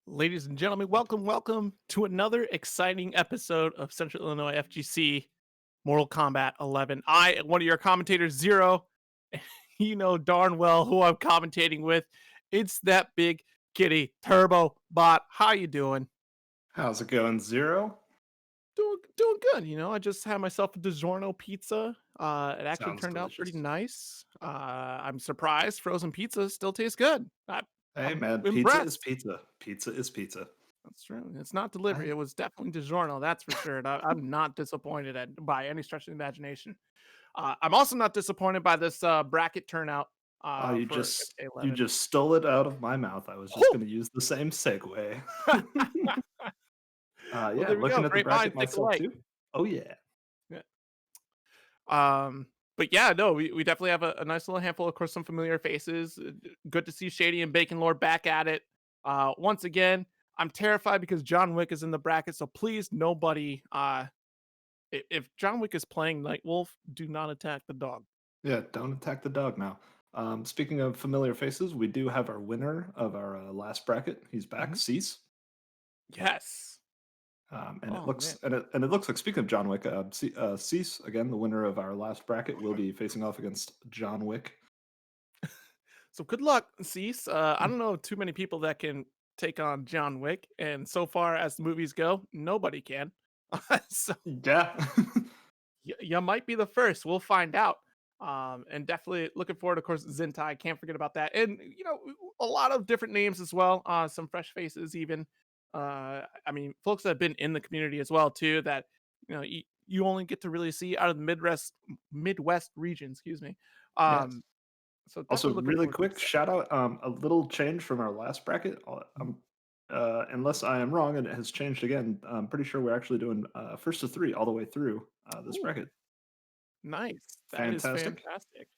Ladies and gentlemen, welcome to another exciting episode of Central Illinois FGC Mortal Kombat 11. I am one of your commentators, Zero. You know darn well who I'm commentating with. It's that big kitty turbo bot. How you doing? How's it going, Zero? Doing good. I just had myself a DiGiorno pizza. It actually Sounds turned out pretty delicious. nice. I'm surprised frozen pizza still tastes good. Hey, I'm man, pizza is impressed. pizza. Pizza is pizza. That's true. It's not delivery. I, It was definitely DiGiorno, that's for sure. And I'm not disappointed by any stretch of the imagination. I'm also not disappointed by this bracket turnout oh, you for just you MK11. just stole it out of my mouth. I was just going to use the same segue. Well, Yeah, there we go. looking at the Great bracket minds think myself alike. too. Oh yeah, Yeah. But yeah, no, we definitely have a nice little handful. Of course, some familiar faces. Good to see Shady and Bacon Lord back at it. Once again, I'm terrified because John Wick is in the bracket. So please, nobody if John Wick is playing Night Wolf, do not attack the dog. yeah. Don't attack the dog now. Speaking of familiar faces, we do have our winner of our last bracket. He's back, Mhm. Cease. Yes. And it Oh looks man. and it looks like, speaking of John Wick, Cease, again, the winner of our last bracket, will be facing off against John Wick. So good luck, Cease. I don't know too many people that can take on John Wick, and so far as the movies go, nobody can. So Yeah. you might be the first. We'll find out. And definitely looking forward. Of course, Zintai. Can't forget about that. And a lot of different names as well. Some fresh faces, even. I mean, folks that have been in the community as well too. That you only get to really see out of the Midwest region. Excuse me. Yes. Um, so Also, definitely looking really forward to quick this. shout out, a little change from our last bracket. Unless I am wrong and it has changed again, I'm pretty sure we're actually doing first to three all the way through this Ooh, bracket. nice. That is Fantastic. fantastic.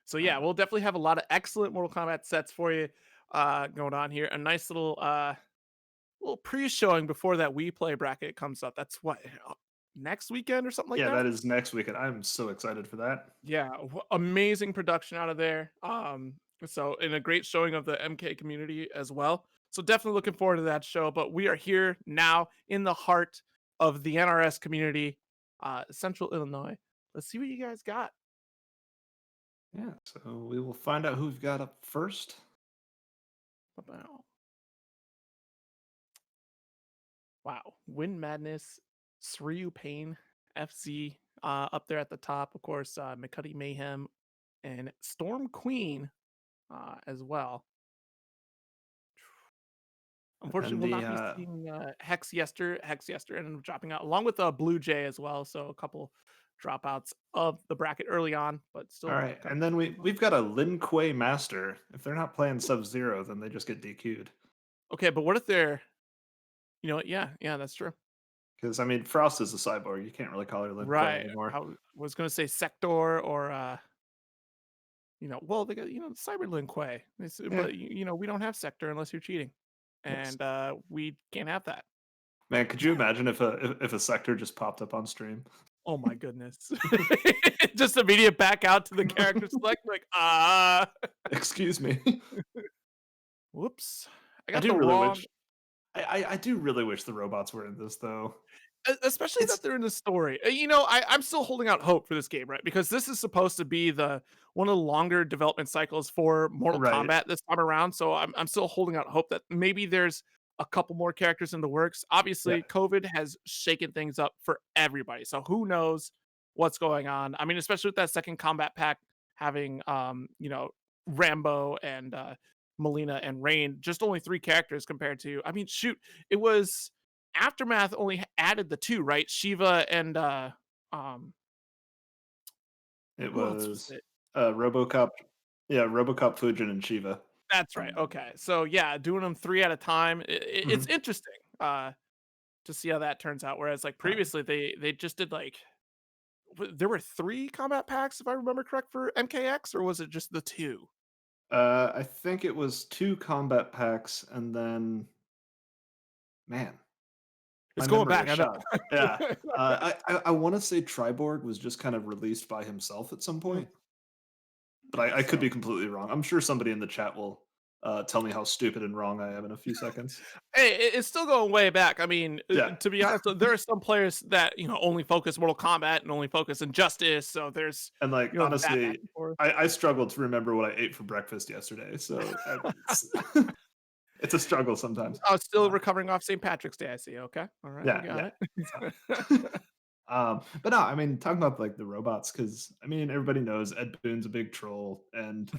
So yeah, Uh, we'll definitely have a lot of excellent Mortal Kombat sets for you going on here. A nice little pre-showing before that We Play bracket comes up. That's what next weekend or something like yeah, that. that is next weekend. I'm so excited for that. Yeah, amazing production out of there. So and a great showing of the MK community as well. So definitely looking forward to that show. But we are here now in the heart of the NRS community, Central Illinois. Let's see what you guys got. Yeah, so we will find out who we've got up first. Wow. Wow. Wind Madness, Sryu Pain, FZ up there at the top. Of course, McCuddy Mayhem and Storm Queen as well. Unfortunately, And we'll the not be seeing Hex Yester. Hex Yester ended up dropping out along with Blue Jay as well. So a couple dropouts of the bracket early on, but All still right, kind and then of we've got a Lin Kuei Master. If they're not playing Sub Zero, then they just get DQ'd. okay. But what if they're, yeah, yeah, that's true. Because I mean, Frost is a cyborg. You can't really call her Lin Kuei Right. anymore. I was going to say Sector or well, they got Cyberlin Quay, Yeah. but we don't have Sector unless you're cheating, Yes. and we can't have that. Man, could you imagine if a sector just popped up on stream? Oh my goodness! Just immediate back out to the character select, like Excuse me. whoops, I I got do the really wrong. wish. I do really wish the robots were in this though. Especially It's that they're in the story. I'm still holding out hope for this game, right? Because this is supposed to be the one of the longer development cycles for Mortal right. Kombat this time around. So I'm still holding out hope that maybe there's a couple more characters in the works. Yeah. Obviously, COVID has shaken things up for everybody. So who knows what's going on? I mean, especially with that second combat pack having Rambo and Melina and Rain, just only three characters compared to, I mean, shoot, it was Aftermath only added the two, right? Shiva and um It who else was was it? RoboCop. Yeah, RoboCop, Fujin, and Shiva. That's right. Okay. So yeah, doing them three at a time. It's Mhm. interesting to see how that turns out. Whereas like Uh, previously they just did like there were three combat packs if I remember correct for MKX, or was it just the two? I think it was two combat packs, and then man, my It's going memory back, is I know. shot. Yeah, I want to say Triborg was just kind of released by himself at some Mm, point, but I could so be completely wrong. I'm sure somebody in the chat will tell me how stupid and wrong I am in a few seconds. Hey, it's still going way back. I mean, Yeah, to be honest, there are some players that only focus Mortal Kombat and only focus Injustice. So there's and like that back honestly, and forth. I struggled to remember what I ate for breakfast yesterday, so it's, it's a struggle sometimes. I was still Uh, recovering off St. Patrick's Day. I see. Okay, all right, we yeah, got yeah. it. So, but no, I mean, talking about like the robots, because I mean, everybody knows Ed Boon's a big troll, and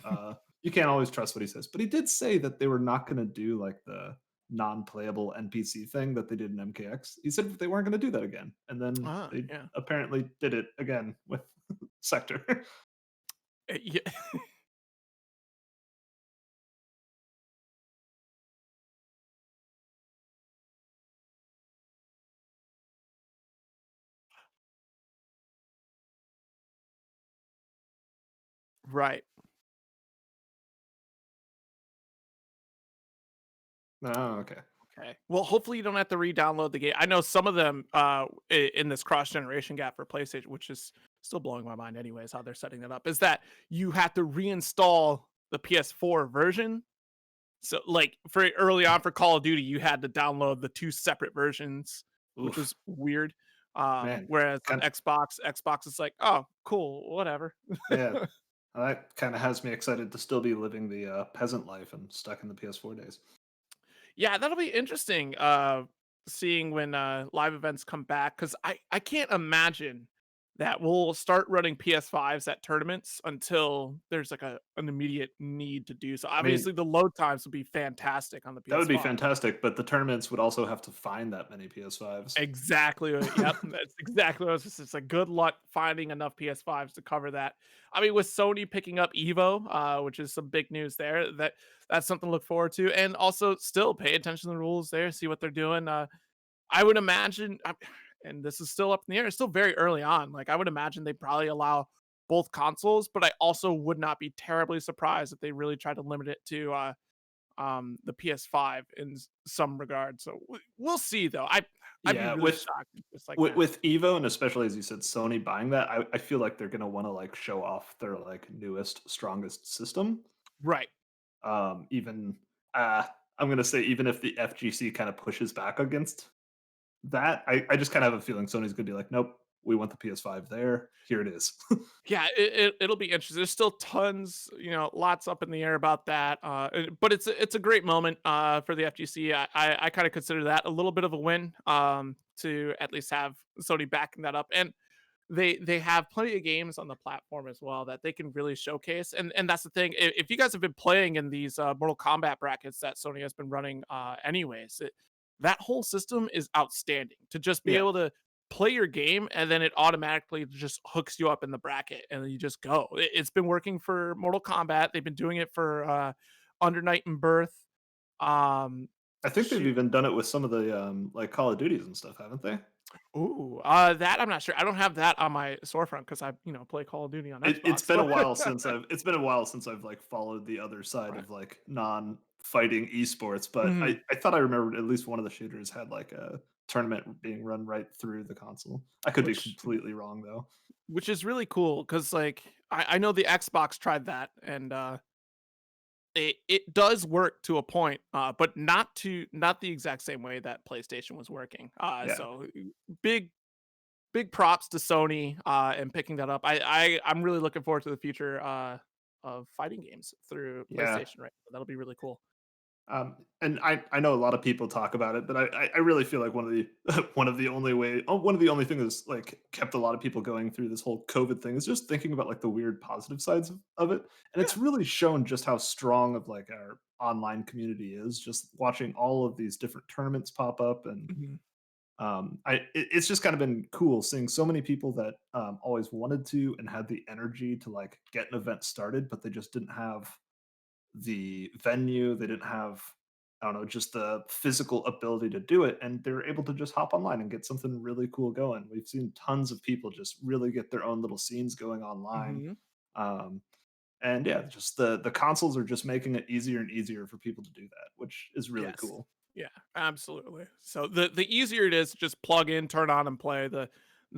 you can't always trust what he says. But he did say that they were not going to do like the non-playable NPC thing that they did in MKX. He said they weren't going to do that again, and then Ah, they yeah, apparently did it again with Sector. yeah, right. Oh, okay. Okay. Well, hopefully you don't have to re-download the game. I know some of them in this cross-generation gap for PlayStation, which is still blowing my mind anyways, how they're setting it up, is that you have to reinstall the PS4 version. So like for early on for Call of Duty, you had to download the two separate versions, which Oof, was weird. man. Whereas on Kind Xbox is like, oh, cool, whatever. Yeah, that kind of has me excited to still be living the peasant life and stuck in the PS4 days. Yeah, that'll be interesting, seeing when, live events come back because I can't imagine that we'll start running PS5s at tournaments until there's, like, an immediate need to do so. I mean, Obviously, the load times would be fantastic on the that would be PS5. fantastic, but the tournaments would also have to find that many PS5s. Exactly, yep, that's exactly what I was just it's like, good luck finding enough PS5s to cover that. I mean, with Sony picking up Evo, which is some big news there, that's something to look forward to, and also still pay attention to the rules there, see what they're doing, I would imagine, and this is still up in the air, it's still very early on, like, I would imagine they probably allow both consoles, but I also would not be terribly surprised if they really try to limit it to, the PS5 in some regard. So we'll see though. I'd be Yeah, really shocked if it's like that. with Evo and especially as you said, Sony buying that, I feel like they're gonna want to like show off their like newest, strongest system. Right. Even uh, I'm gonna say even if the FGC kind of pushes back against that, I just kind of have a feeling Sony's gonna be like, nope, we want the PS5 there. Here it is. Yeah, it'll be interesting. There's still tons, lots up in the air about that. But it's a great moment for the FGC. I kind of consider that a little bit of a win to at least have Sony backing that up. And they have plenty of games on the platform as well that they can really showcase. And that's the thing. If you guys have been playing in these Mortal Kombat brackets that Sony has been running, anyways, that whole system is outstanding. To just be Yeah, able to play your game and then it automatically just hooks you up in the bracket and then you just go. It's been working for Mortal Kombat. They've been doing it for Under Night and Birth. Um, I think they've shoot. even done it with some of the like Call of Duties and stuff, haven't they? Ooh, that I'm not sure. I don't have that on my storefront because I, play Call of Duty on It's Xbox. been a But while since I've like followed the other side right. of like non-fighting esports, but Mhm. I thought I remembered at least one of the shooters had like a tournament being run right through the console. I could be Which completely wrong though. which is really cool because like I know the Xbox tried that and it does work to a point, but not the exact same way that PlayStation was working. Yeah. So big big props to Sony and picking that up. I'm really looking forward to the future of fighting games through Yeah. PlayStation. Right, that'll be really cool. And I know a lot of people talk about it, but I really feel like one of the one of the only things that's like kept a lot of people going through this whole COVID thing is just thinking about like the weird positive sides of it. And Yeah. it's really shown just how strong of like our online community is, just watching all of these different tournaments pop up and Mhm. it's just kind of been cool seeing so many people that always wanted to and had the energy to like get an event started, but they just didn't have the venue, they didn't have, I don't know, just the physical ability to do it, and they were able to just hop online and get something really cool going. We've seen tons of people just really get their own little scenes going online. Mhm. Um, and yeah, just the consoles are just making it easier and easier for people to do that, which is really Yes. cool. Yeah, absolutely. So the easier it is to just plug in, turn on, and play, the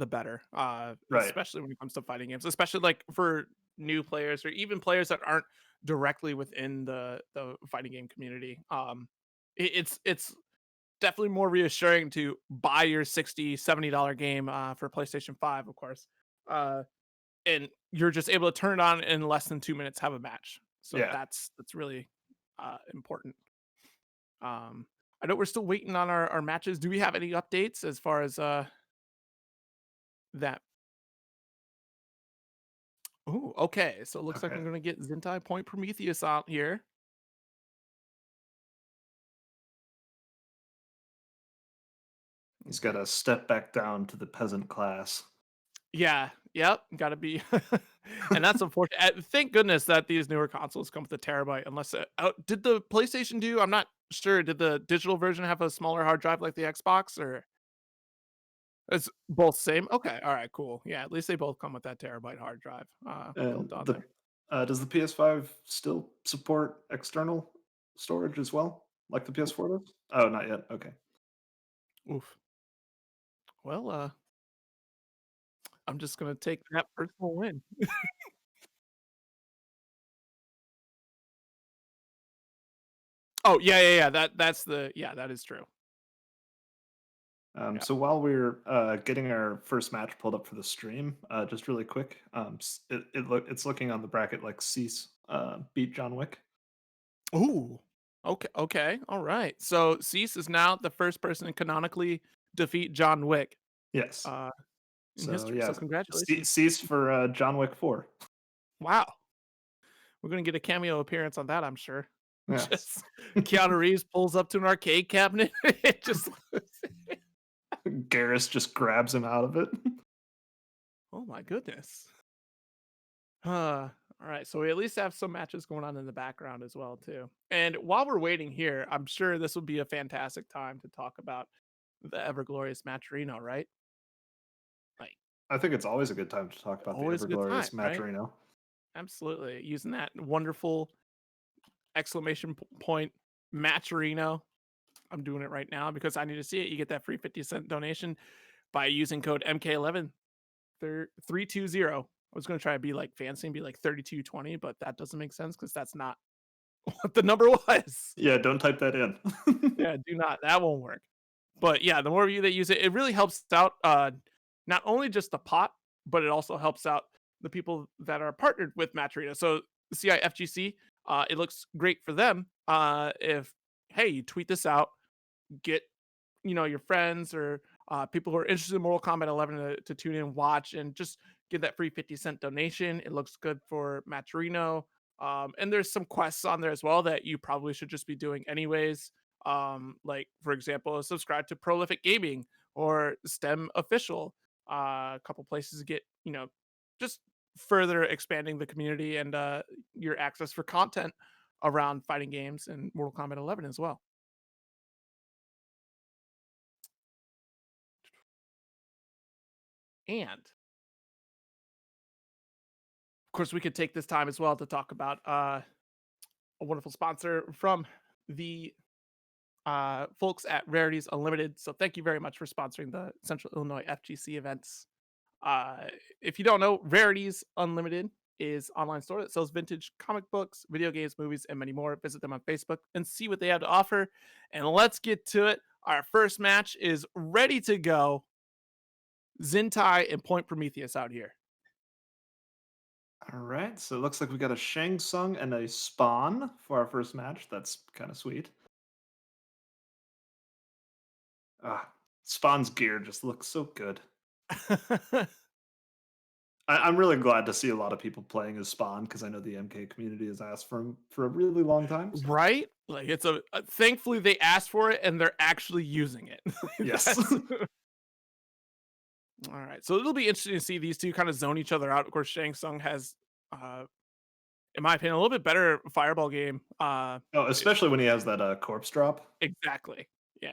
better. Right. Especially when it comes to fighting games, especially like for new players or even players that aren't directly within the fighting game community. It's definitely more reassuring to buy your $60-$70 game for PlayStation 5, of course. Uh, and you're just able to turn it on in less than 2 minutes, have a match. So Yeah. that's really important. Um, I know we're still waiting on our matches. Do we have any updates as far as that? Oh, okay. So it looks like Okay. I'm gonna get Zintai Point Prometheus out here. He's got Okay. to step back down to the peasant class. Yeah. Yep. Gotta be. And that's unfortunate. Thank goodness that these newer consoles come with a terabyte. Unless did the PlayStation do? I'm not sure. Did the digital version have a smaller hard drive like the Xbox, or it's both same? Okay. All right. Cool. Yeah. At least they both come with that terabyte hard drive. Well And done the there. does the PS5 still support external storage as well, like the PS4 does? Oh, not yet. Okay. Oof. Well, I'm just gonna take that personal win. Oh, yeah, yeah, yeah, that's the yeah, that is true. Yeah. So while we're getting our first match pulled up for the stream, just really quick, it's looking on the bracket like Cease beat John Wick. Ooh. Okay, okay, alright. So, Cease is now the first person to canonically defeat John Wick, Yes. uh, in So history, so yeah, congratulations. Cease for John Wick 4. Wow. We're gonna get a cameo appearance on that, I'm sure. Yes. Just Keanu Reeves pulls up to an arcade cabinet, it just Garrus just grabs him out of it. Oh my goodness. Alright, so we at least have some matches going on in the background as well too. And while we're waiting here, I'm sure this would be a fantastic time to talk about the ever glorious Matcherino, right? Like, I think it's always a good time to talk about the always a good time, ever-glorious right? Matcherino. Absolutely. Using that wonderful exclamation point Matcherino. I'm doing it right now because I need to see it. You get that free 50-cent donation by using code MK11 320. I was going to try to be like fancy and be like 3220, but that doesn't make sense because that's not what the number was. Yeah, don't type that in. Yeah, do not. That won't work. But yeah, the more of you that use it, it really helps out not only just the pot, but it also helps out the people that are partnered with Matcherino. So CIFGC, it looks great for them. If hey, you tweet this out, get your friends or people who are interested in Mortal Kombat 11 to tune in, watch, and just give that free 50-cent donation. It looks good for Matcherino. And there's some quests on there as well that you probably should just be doing anyways. Like for example, subscribe to Prolific Gaming or STEM Official. A couple places to get just further expanding the community and your access for content around fighting games and Mortal Kombat 11 as well. And of course, we could take this time as well to talk about a wonderful sponsor from the folks at Rarities Unlimited. So thank you very much for sponsoring the Central Illinois FGC events. If you don't know, Rarities Unlimited is an online store that sells vintage comic books, video games, movies, and many more. Visit them on Facebook and see what they have to offer. And let's get to it. Our first match is ready to go. Zintai and Point Prometheus out here. All right, so it looks like we got a Shang Tsung and a Spawn for our first match. That's kind of sweet. Ah, Spawn's gear just looks so good. I'm really glad to see a lot of people playing as Spawn because I know the MK community has asked for him for a really long time. So Right? Like it's thankfully they asked for it and they're actually using it. yes, That's all right. So it'll be interesting to see these two kind of zone each other out. Of course, Shang Tsung has in my opinion a little bit better fireball game. oh, especially when he has that corpse drop. Exactly. Yeah.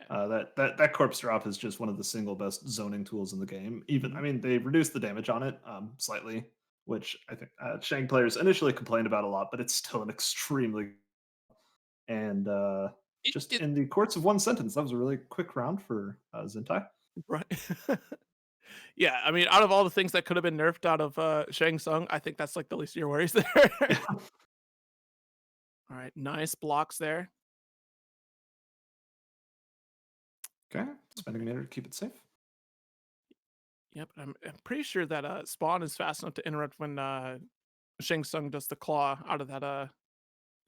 That corpse drop is just one of the single best zoning tools in the game. Even I Mhm. mean, they reduced the damage on it slightly, which I think Shang players initially complained about a lot, but it's still an extremely and It, just it in the course of one sentence, that was a really quick round for Zintai. right. Yeah, I mean, out of all the things that could have been nerfed out of Shang Tsung, I think that's like the least of your worries there. All right, nice blocks there. Okay, spending a minute to keep it safe. Yep, I'm pretty sure that Spawn is fast enough to interrupt when Shang Tsung does the claw out of that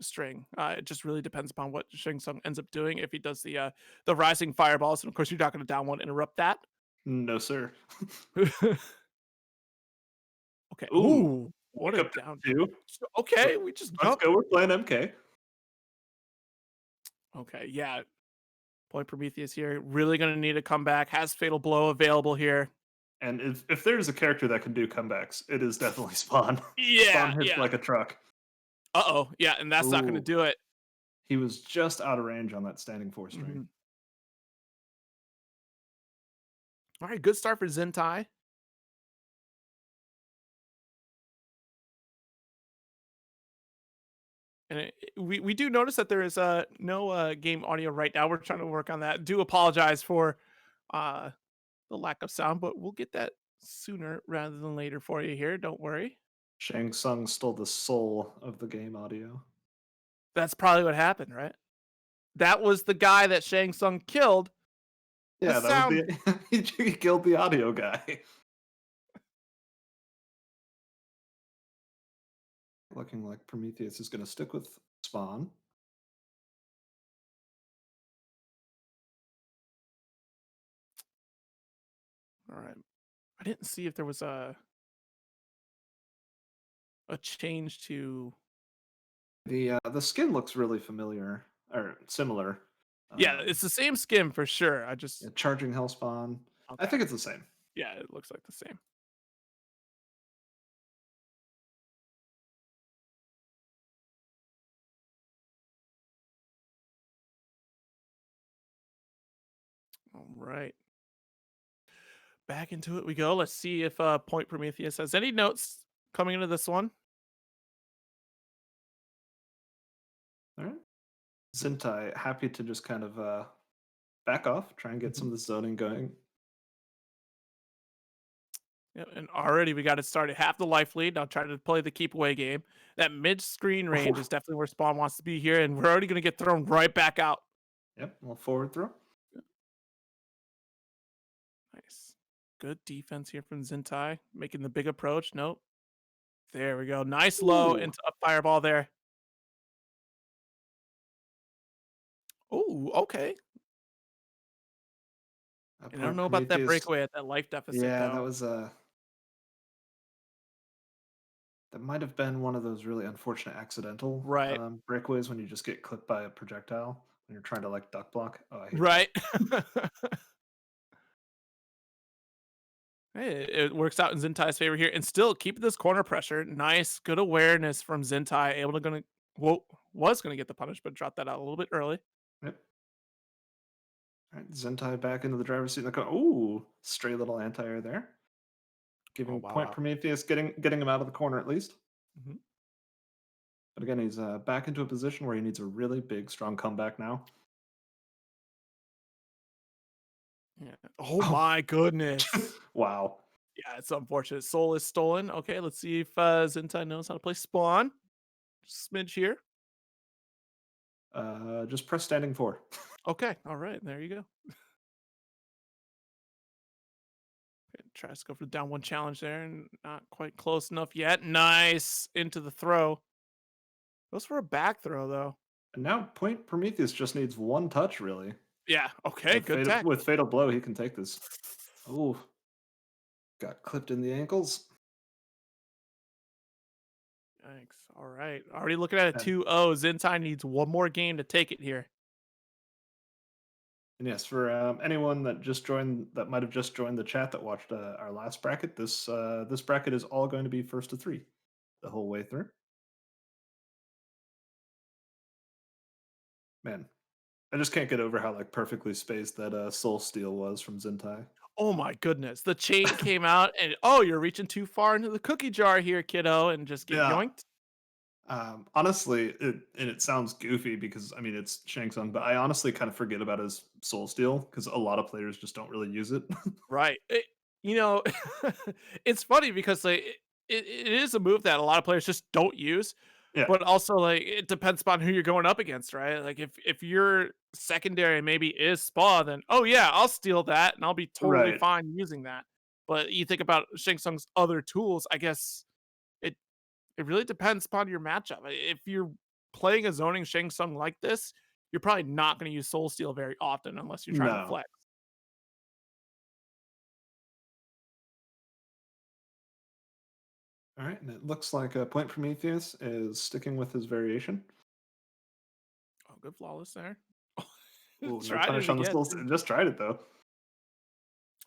string. It just really depends upon what Shang Tsung ends up doing. If he does the rising fireballs, and of course you're not going to down one interrupt that. No, sir. Okay. Ooh, Ooh, what wake a up down. two. Okay, we just Let's jumped. go. We're playing MK. Okay, yeah. Point Prometheus here. Really going to need a comeback. Has Fatal Blow available here. And if there's a character that can do comebacks, it is definitely Spawn. Yeah, Spawn hits yeah. like a truck. Uh-oh. Yeah, and that's not going to Ooh, do it. he was just out of range on that standing four string. Mhm. All right, good start for Zintai. And we do notice that there is no game audio right now. We're trying to work on that. Do apologize for uh, the lack of sound, but we'll get that sooner rather than later for you here. Don't worry. Shang Tsung stole the soul of the game audio. That's probably what happened, right? That was the guy that Shang Tsung killed. The Yeah, that was sound. the he killed the audio guy. Looking like Prometheus is going to stick with Spawn. All right. I didn't see if there was a change to. The skin looks really familiar or similar. Yeah, Um, it's the same skin for sure. I yeah, just charging Hellspawn. I okay. think it's the same. Yeah, it looks like the same. All right. Back into it we go. Let's see if Point Prometheus has any notes coming into this one. All right. Zintai, happy to just kind of back off, try and get Mhm. some of the zoning going. Yeah, and already we got it started. Half the life lead. Now try to play the keep away game. That mid screen range is definitely where Spawn wants to be here, and we're already going to get thrown right back out. Yep, a little forward throw. Nice. Good defense here from Zintai. Making the big approach. Nope. There we go. Nice low Ooh, into a fireball there. Oh, okay. that And I don't point know about that Prometheus. breakaway at that life deficit, Yeah, though. that might have been one of those really unfortunate accidental Right. breakaways when you just get clipped by a projectile when you're trying to like duck block. Oh, I hate that. Right. Hey, it works out in Zentai's favor here, and still keep this corner pressure. Nice, good awareness from Zentai. Able to gonna, well, was gonna get the punish, but dropped that out a little bit early. Yep. All right, Zentai back into the driver's seat in the car. Ooh, stray little anti-air there, Oh giving wow, point wow. Prometheus getting him out of the corner at least. Mhm. But again, he's back into a position where he needs a really big, strong comeback now. Yeah. Oh Oh, my goodness. wow. Yeah, it's unfortunate. Soul is stolen. Okay, let's see if Zentai knows how to play Spawn. Smidge here. Just press standing four. Okay, all right, there you go. Okay, tries to go for the down one challenge there, and not quite close enough yet. Nice into the throw. Goes for a back throw though. And now point Prometheus just needs one touch, really. Yeah. Okay. Good tech. With fatal blow, he can take this. Ooh, got clipped in the ankles. Thanks. All right. Already looking at a And, 2-0. Zintai needs one more game to take it here. and yes, for anyone that just joined, that might have just joined the chat that watched our last bracket, this bracket is all going to be first to three the whole way through. Man, I just can't get over how like perfectly spaced that Soul Steal was from Zintai. Oh my goodness. The chain came out and oh, you're reaching too far into the cookie jar here, kiddo, and just get Yeah. yoinked. Honestly, it sounds goofy because I mean it's Shang Tsung, but I honestly kind of forget about his Soul Steal because a lot of players just don't really use it. Right. you know, it's funny because like it is a move that a lot of players just don't use, Yeah. but also like it depends upon who you're going up against, right? Like if your secondary maybe is Spa, then oh yeah, I'll steal that and I'll be totally Right. fine using that. But you think about Shang Tsung's other tools, I guess it it really depends upon your matchup. If you're playing a zoning Shang Tsung like this, you're probably not going to use Soul Steal very often unless you're trying to No. flex. All right, and it looks like Point Prometheus is sticking with his variation. Oh, good flawless there. Oh, no Tried punish it on the again. soul. Too. Just tried it though.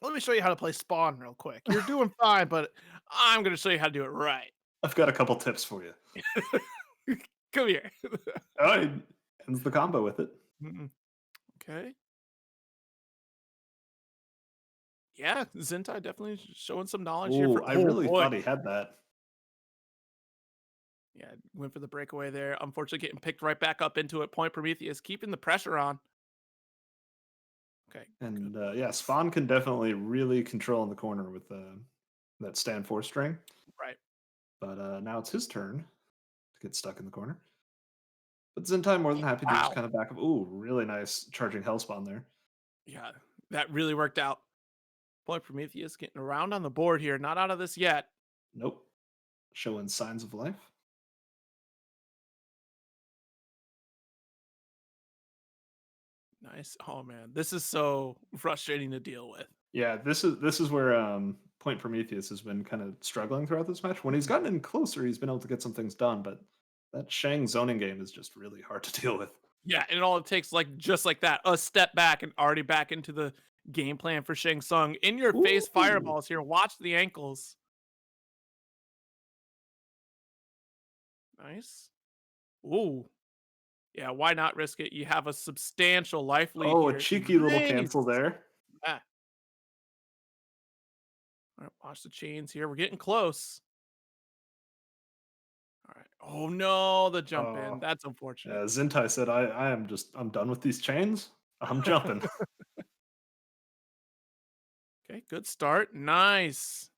Let me show you how to play Spawn real quick. You're doing fine, but I'm going to show you how to do it right. I've got a couple tips for you. Come here. Oh, he ends the combo with it. Mm-mm. Okay. Yeah, Zintai definitely showing some knowledge here Oh, for. I Oh really boy. thought he had that. Yeah, went for the breakaway there. Unfortunately, getting picked right back up into it. Point Prometheus keeping the pressure on. Okay, good. And yeah, Spawn can definitely really control in the corner with that stand 4 string. Right. But now it's his turn to get stuck in the corner. But Zentai more than happy to just Wow. kind of back up. Ooh, really nice charging Hellspawn there. Yeah, that really worked out. Point Prometheus getting around on the board here. Not out of this yet. Nope. Showing signs of life. Nice. Oh man, this is so frustrating to deal with. Yeah, this is where Point Prometheus has been kind of struggling throughout this match. When he's gotten in closer, he's been able to get some things done, but that Shang zoning game is just really hard to deal with. Yeah, and all it takes, like just like that, a step back and already back into the game plan for Shang Tsung. In your face Ooh. fireballs here. Watch the ankles. Nice. Ooh. Yeah, why not risk it? You have a substantial life lead Oh, a here. cheeky little Nice. cancel there. Yeah. All right, watch the chains here. We're getting close. All right. Oh no, the jump in. Oh, That's unfortunate. Zintai said, I'm done with these chains. I'm jumping. Okay, good start. Nice.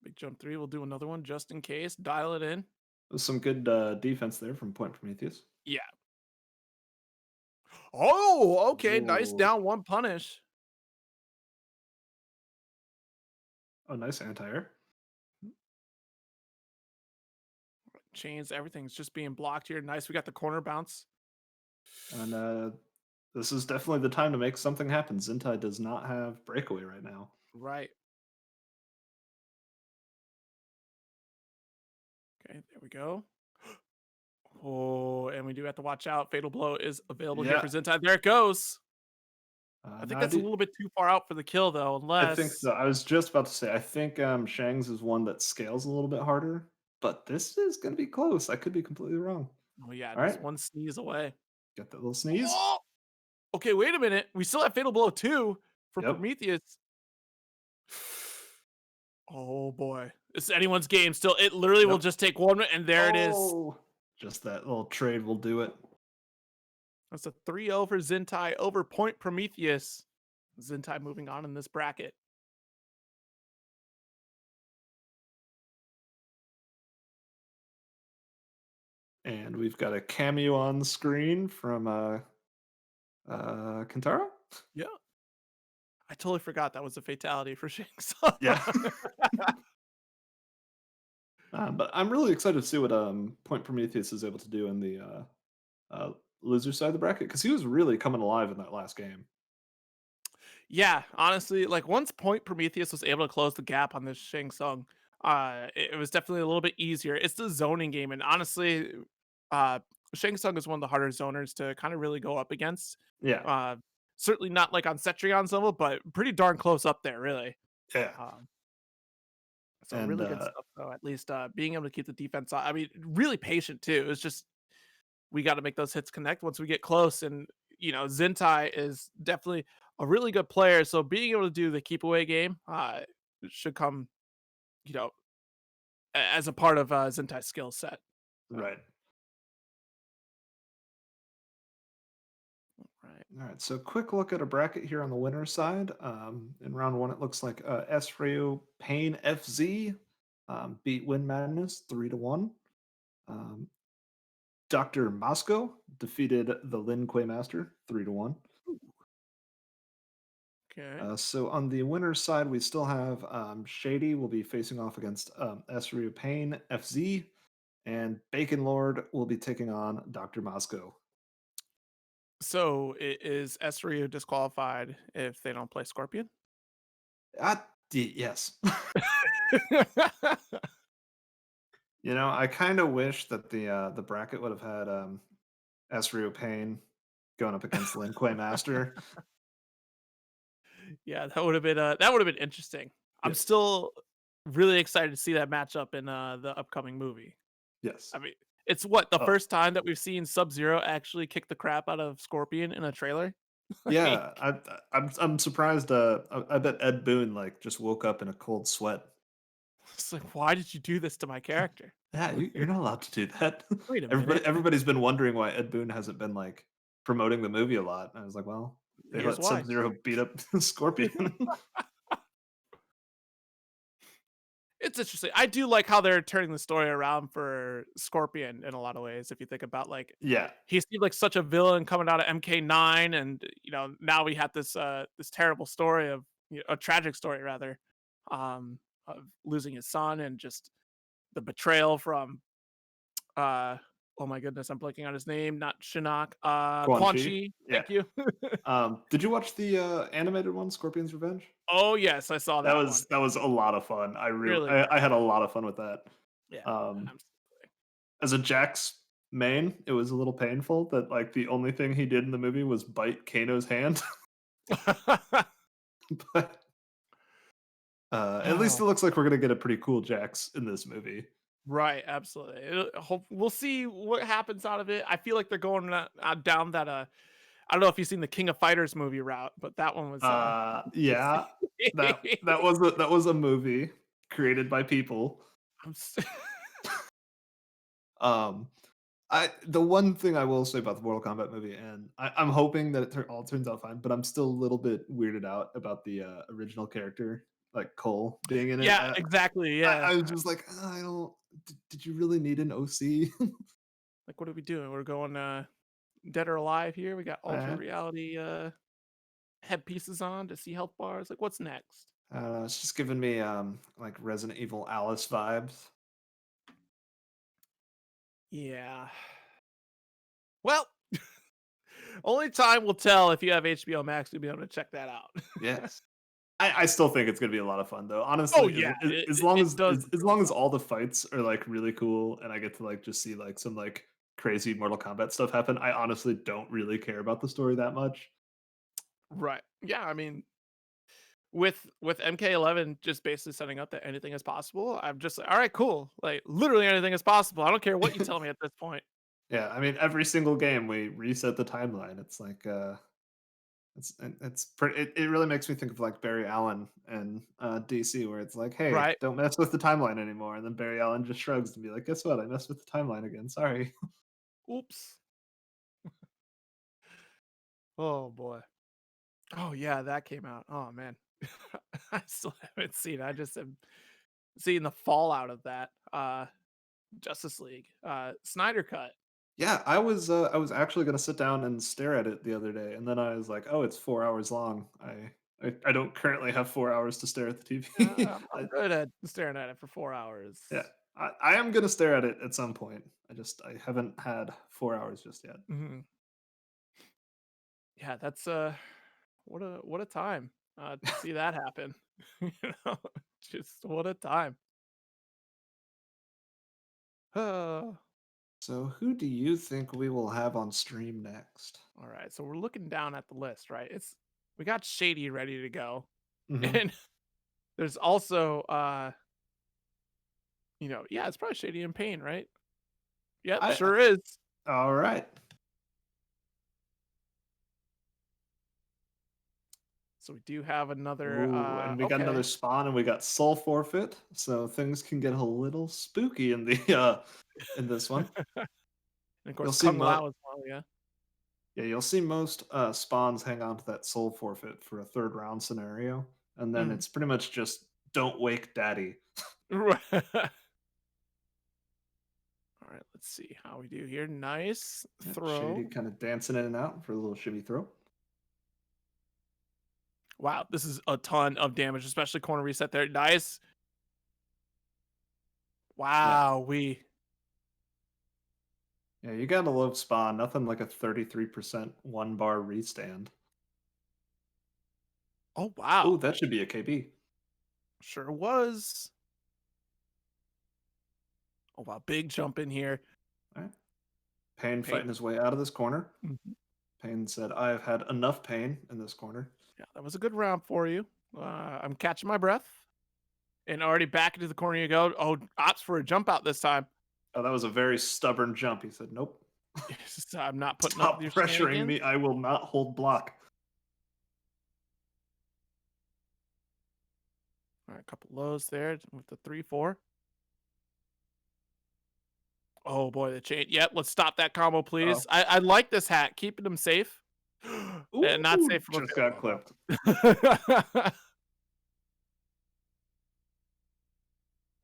Big jump three. We'll do another one just in case. Dial it in. Some good defense there from Point Prometheus. Yeah. Oh, okay. Nice Ooh. down one punish. Oh, nice anti-air. Chains, everything's just being blocked here. Nice. We got the corner bounce. And this is definitely the time to make something happen. Zintai does not have breakaway right now. Right. Okay, there we go. Oh, and we do have to watch out. Fatal blow is available here Yeah. for Zentai. There it goes. I think Now that's a little bit too far out for the kill, though, I think unless. so. I was just about to say, I think Shang's is one that scales a little bit harder, but this is going to be close. I could be completely wrong. Oh, yeah, All just right. one sneeze away. Get that little sneeze. Oh, okay, wait a minute. We still have Fatal Blow 2 for Yep. Prometheus. Oh, boy. It's anyone's game still. It literally will Yep. just take 1 minute, and there it is. Oh, just that little trade will do it. That's a 3-0 for Zintai over Point Prometheus. Zintai moving on in this bracket. And we've got a cameo on the screen from Kentaro. Yeah. I totally forgot that was a fatality for Shang Tsung. Yeah. But I'm really excited to see what Point Prometheus is able to do in the loser side of the bracket because he was really coming alive in that last game. Yeah, honestly, like once Point Prometheus was able to close the gap on this Shang Tsung, it was definitely a little bit easier. It's the zoning game, and honestly, uh, Shang Tsung is one of the harder zoners to kind of really go up against. Yeah, Uh, Certainly not like on Cetrion's level, but pretty darn close up there, really. yeah, Um, so and really good stuff, though. At least being able to keep the defense. I mean, really patient too. It's just we got to make those hits connect once we get close. And Zintai is definitely a really good player. So being able to do the keep away game should come, you know, as a part of Zintai's skill set. So, right. right. All right, so quick look at a bracket here on the winner side. In round one, it looks like Esryu Payne FZ beat Win Madness 3-1. Um, Dr. Moscow defeated the Lin Kuei Master 3-1. Okay. So on the winner's side, we still have Shady will be facing off against Esryu Payne FZ, and Bacon Lord will be taking on Dr. Moscow. So is Esryu disqualified if they don't play Scorpion? Yes. I kind of wish that the bracket would have had Esryu Payne going up against Lin Kuei Master. Yeah, that would have been interesting. I'm Yes. still really excited to see that matchup in the upcoming movie. Yes. I mean, it's what the Oh, first time that we've seen Sub Zero actually kick the crap out of Scorpion in a trailer. yeah. Like, I'm surprised. I bet Ed Boon like just woke up in a cold sweat. it's like, why did you do this to my character? Yeah, you're not allowed to do that. Wait a minute. Everybody's been wondering why Ed Boon hasn't been like promoting the movie a lot. And I was like, well, they Here's let why. Sub Zero beat up Scorpion. It's interesting. I do like how they're turning the story around for Scorpion in a lot of ways. If you think about like yeah, he seemed like such a villain coming out of MK9, and now we had this terrible story of a tragic story rather, of losing his son and just the betrayal from oh my goodness, I'm blanking on his name, not Shinnok, Quan Quan Chi. Chi. Yeah. Thank you. Did you watch the animated one, Scorpion's Revenge? Oh yes, I saw That that one. was that was a lot of fun. Really good. I had a lot of fun with that. Yeah. Um, I'm as a Jax main, it was a little painful that like the only thing he did in the movie was bite Kano's hand. But at least Oh, it looks like we're gonna get a pretty cool Jax in this movie. right, absolutely. We'll see what happens out of it. I feel like they're going down that I don't know if you've seen the King of Fighters movie route, but that one was Yeah, that was a movie created by people. I'm s- Um, the one thing I will say about the Mortal Kombat movie, and I'm hoping that all turns out fine, but I'm still a little bit weirded out about the original character, like Cole, being in it. yeah, exactly. I Yeah, was just like, I don't. Did you really need an OC? like what are we doing? We're going dead or alive here. We got ultra Uh, reality headpieces on to see health bars. Like what's next? it's just giving me like Resident Evil Alice vibes. Yeah. Well, only time will tell if you have HBO Max to be able to check that out. Yes. I still think it's gonna be a lot of fun though. Oh Honestly, yeah, as long it as does as really long as well. all the fights are like really cool and I get to like just see like some like crazy Mortal Kombat stuff happen, I honestly don't really care about the story that much. Right. Yeah, I mean, with MK11 just basically setting up that anything is possible, I'm just like, all right, cool. Like literally anything is possible. I don't care what you tell me at this point. Yeah, I mean every single game we reset the timeline. It's like it really makes me think of like Barry Allen and DC where it's like, hey, Right. don't mess with the timeline anymore. And then Barry Allen just shrugs and be like, guess what? I messed with the timeline again. Sorry. Oops. Oh boy. Oh yeah, that came out. Oh man. I still haven't seen it. I just am seeing the fallout of that. Justice League. Snyder cut. Yeah, I was actually gonna sit down and stare at it the other day, and then I was like, "Oh, it's 4 hours long." I don't currently have 4 hours to stare at the TV. I'm good at staring at it for 4 hours. Yeah, I am gonna stare at it at some point. I haven't had 4 hours just yet. Mhm. Yeah, that's what a time to see that happen. you know, just what a time. All So, who do you think we will have on stream next? right, so we're looking down at the list, right? We got Shady ready to go, Hmm. and there's also yeah, it's probably Shady and Pain, right? Yep, I sure is. all right. So we do have another. Ooh, and we got Okay, another spawn, and we got soul forfeit, so things can get a little spooky in the in this one. and of You'll course see Kung Mo Lao as well. Yeah. Yeah, you'll see most spawns hang on to that soul forfeit for a third round scenario, and then Mm. it's pretty much just don't wake daddy. Right. All right, let's see how we do here. Nice Yep, Shady throw. kind of dancing in and out for a little shimmy throw. Wow, this is a ton of damage, especially corner reset there. Nice. Yeah, Wow, we. yeah, you gotta love spawn. Nothing like a 33% one bar restand. Oh Oh, wow, that should be a KB. sure was. Oh wow, big jump in here. All right. Pain Pain. fighting his way out of this corner. Mhm. Pain said, I've had enough pain in this corner. Yeah, that was a good round for you. I'm catching my breath. And already back into the corner you go. Oh, opts for a jump out this time. Oh, that was a very stubborn jump. He said, nope. I'm not putting up with Stop your pressuring shenanigans. me. I will not hold block. All right, a couple lows there with the 3-4. Oh boy, the chain. Yep, let's stop that combo, Oh. please. I like this hat, keeping him safe. And not Ooh, safe from a just got clipped. fail.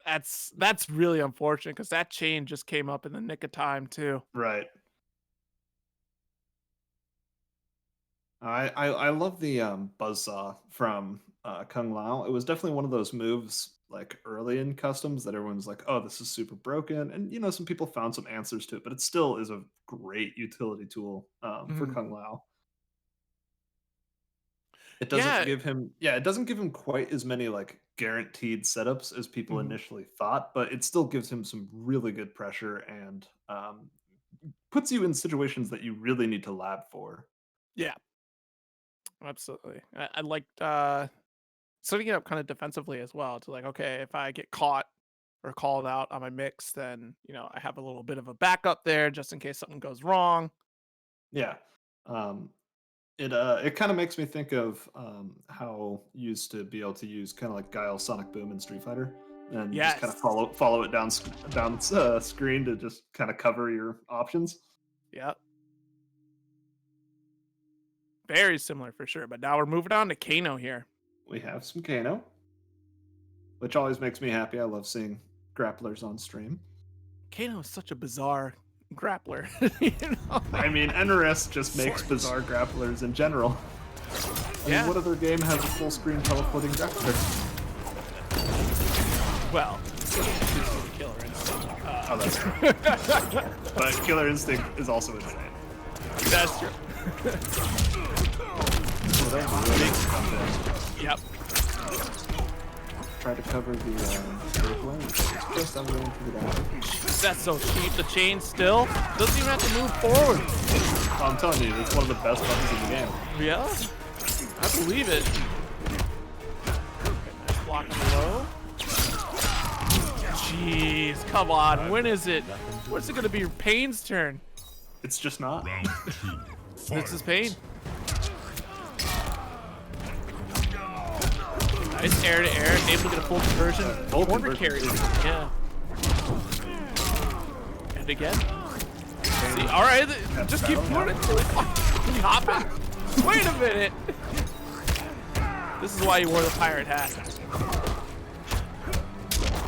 That's really unfortunate because that chain just came up in the nick of time too. Right. I love the buzzsaw from Kung Lao. It was definitely one of those moves like early in customs that everyone's like, oh, this is super broken. And you know, some people found some answers to it, but it still is a great utility tool for Mhm. Kung Lao. It doesn't Yeah. give him yeah, it doesn't give him quite as many, like, guaranteed setups as people Mhm. initially thought, but it still gives him some really good pressure and, puts you in situations that you really need to lab for. Yeah, absolutely. I liked setting it up kind of defensively as well to like, okay, if I get caught or called out on my mix, then I have a little bit of a backup there just in case something goes wrong. Yeah. Um, it kinda makes me think of, how you used to be able to use kinda like Guile Sonic Boom in Street Fighter, and just kinda Yes. follow it down screen to just kinda cover your options. Yep. Very similar for sure. But now we're moving on to Kano here. We have some Kano, which always makes me happy. I love seeing grapplers on stream. Kano is such a bizarre grappler. you know? I mean, NRS just makes bizarre grapplers in general. I mean, Yeah. what other game has a full screen teleporting grappler? Well, Killer Instinct. Oh, that's true. But Killer Instinct is also insane. That's true. Oh, that was really big stuff there. Yep. Try to cover the break lane. It's just I'm going through that. That's so cheap. The chain still doesn't even have to move forward. I'm telling you, it's one of the best buttons in the game. Yeah, I believe it. Okay, nice block below. Jeez, come on. When is it? When's it gonna be Pain's turn? It's just not. This is Pain. Nice air to air, able to get a full conversion. Full Corner conversion. carry. Yeah. And again. See, all right, just keep doing it. Keep hopping. Wait a minute. This is why you wore the pirate hat.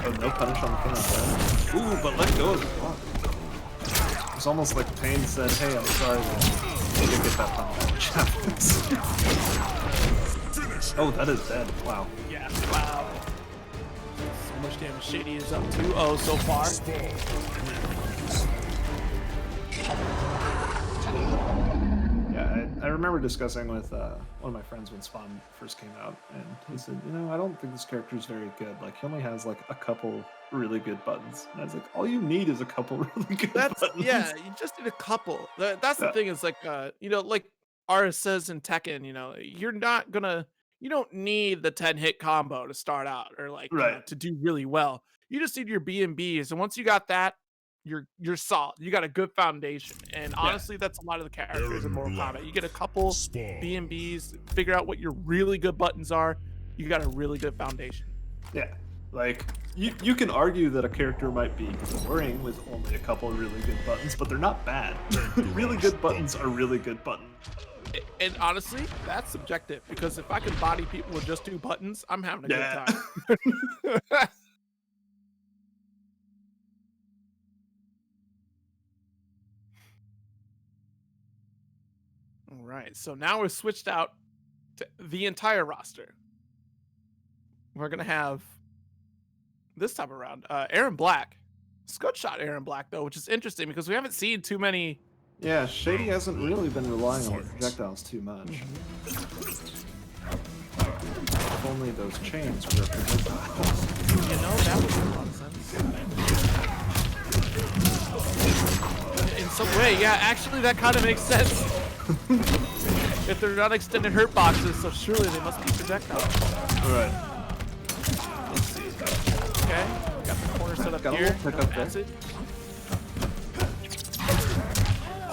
Oh, no punish on the pin. Ooh, but let go of the block. It's almost like Pain said, hey, I'm sorry that you didn't get that punish. Oh, that is dead. Wow. Yeah, wow. So much damage. Shady is up 2-0 so far. Yeah, I remember discussing with one of my friends when Spawn first came out, and he said, you know, I don't think this character is very good. Like, he only has like a couple really good buttons. And I was like, all you need is a couple really good That's buttons. yeah. You just need a couple. That's the Yeah. thing. Is like like Ara says in Tekken. You're not gonna. You don't need the 10-hit combo to start out, or like Right. to do really well. You just need your B&Bs, and once you got that, you're solid. You got a good foundation, and Yeah. honestly, that's a lot of the characters in Mortal Kombat. You get a couple B&Bs, figure out what your really good buttons are. You got a really good foundation. Yeah. Like you can argue that a character might be boring with only a couple of really good buttons, but they're not bad. Really good buttons are really good buttons. And honestly, that's subjective because if I can body people with just 2 buttons, I'm having a good Yeah. time. All right, so now we're switched out to the entire roster. We're gonna have this time around Aaron Black. Scud shot Aaron Black though, which is interesting because we haven't seen too many. Yeah, Shady hasn't really been relying on the projectiles too much. If only those chains were projectiles. You know, that would make a lot of sense. In some way, yeah, actually, that kind of makes sense. If they're not extended hurt boxes, so surely they must be projectiles. Alright. Let's see. Okay, got the corner set up Got a here. little pickup there. Acid.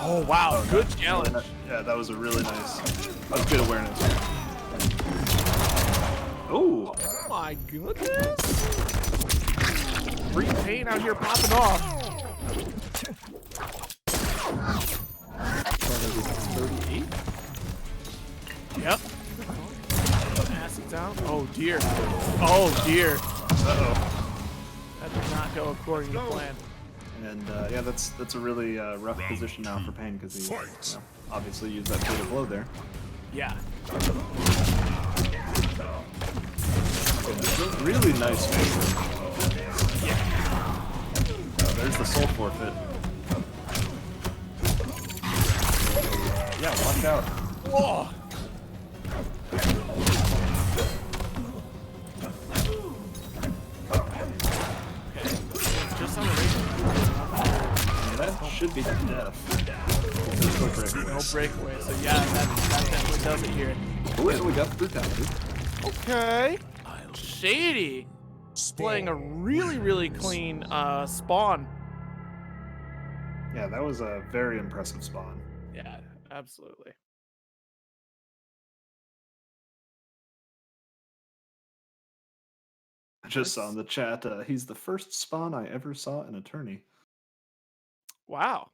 Oh wow, good challenge. Yeah, that was a really nice. That was good awareness. Oh, Oh my goodness. Free pain out here popping off. 38. Yep. Acid down. Oh dear. Oh dear. Uh-oh. That did not go according to plan. And yeah, that's a really rough position now for Pain because he obviously used that fatal blow there. Yeah. Really nice face. There's the soul forfeit. Yeah, watch out. Oh. Just on the radio. That should be death. No breakaway. So yeah, that definitely does it here. Oh, we got the brutality. Okay. Shady playing a really clean spawn. Yeah, that was a very impressive spawn. Yeah, absolutely. I just saw in the chat, he's the first spawn I ever saw in a tourney. Wow.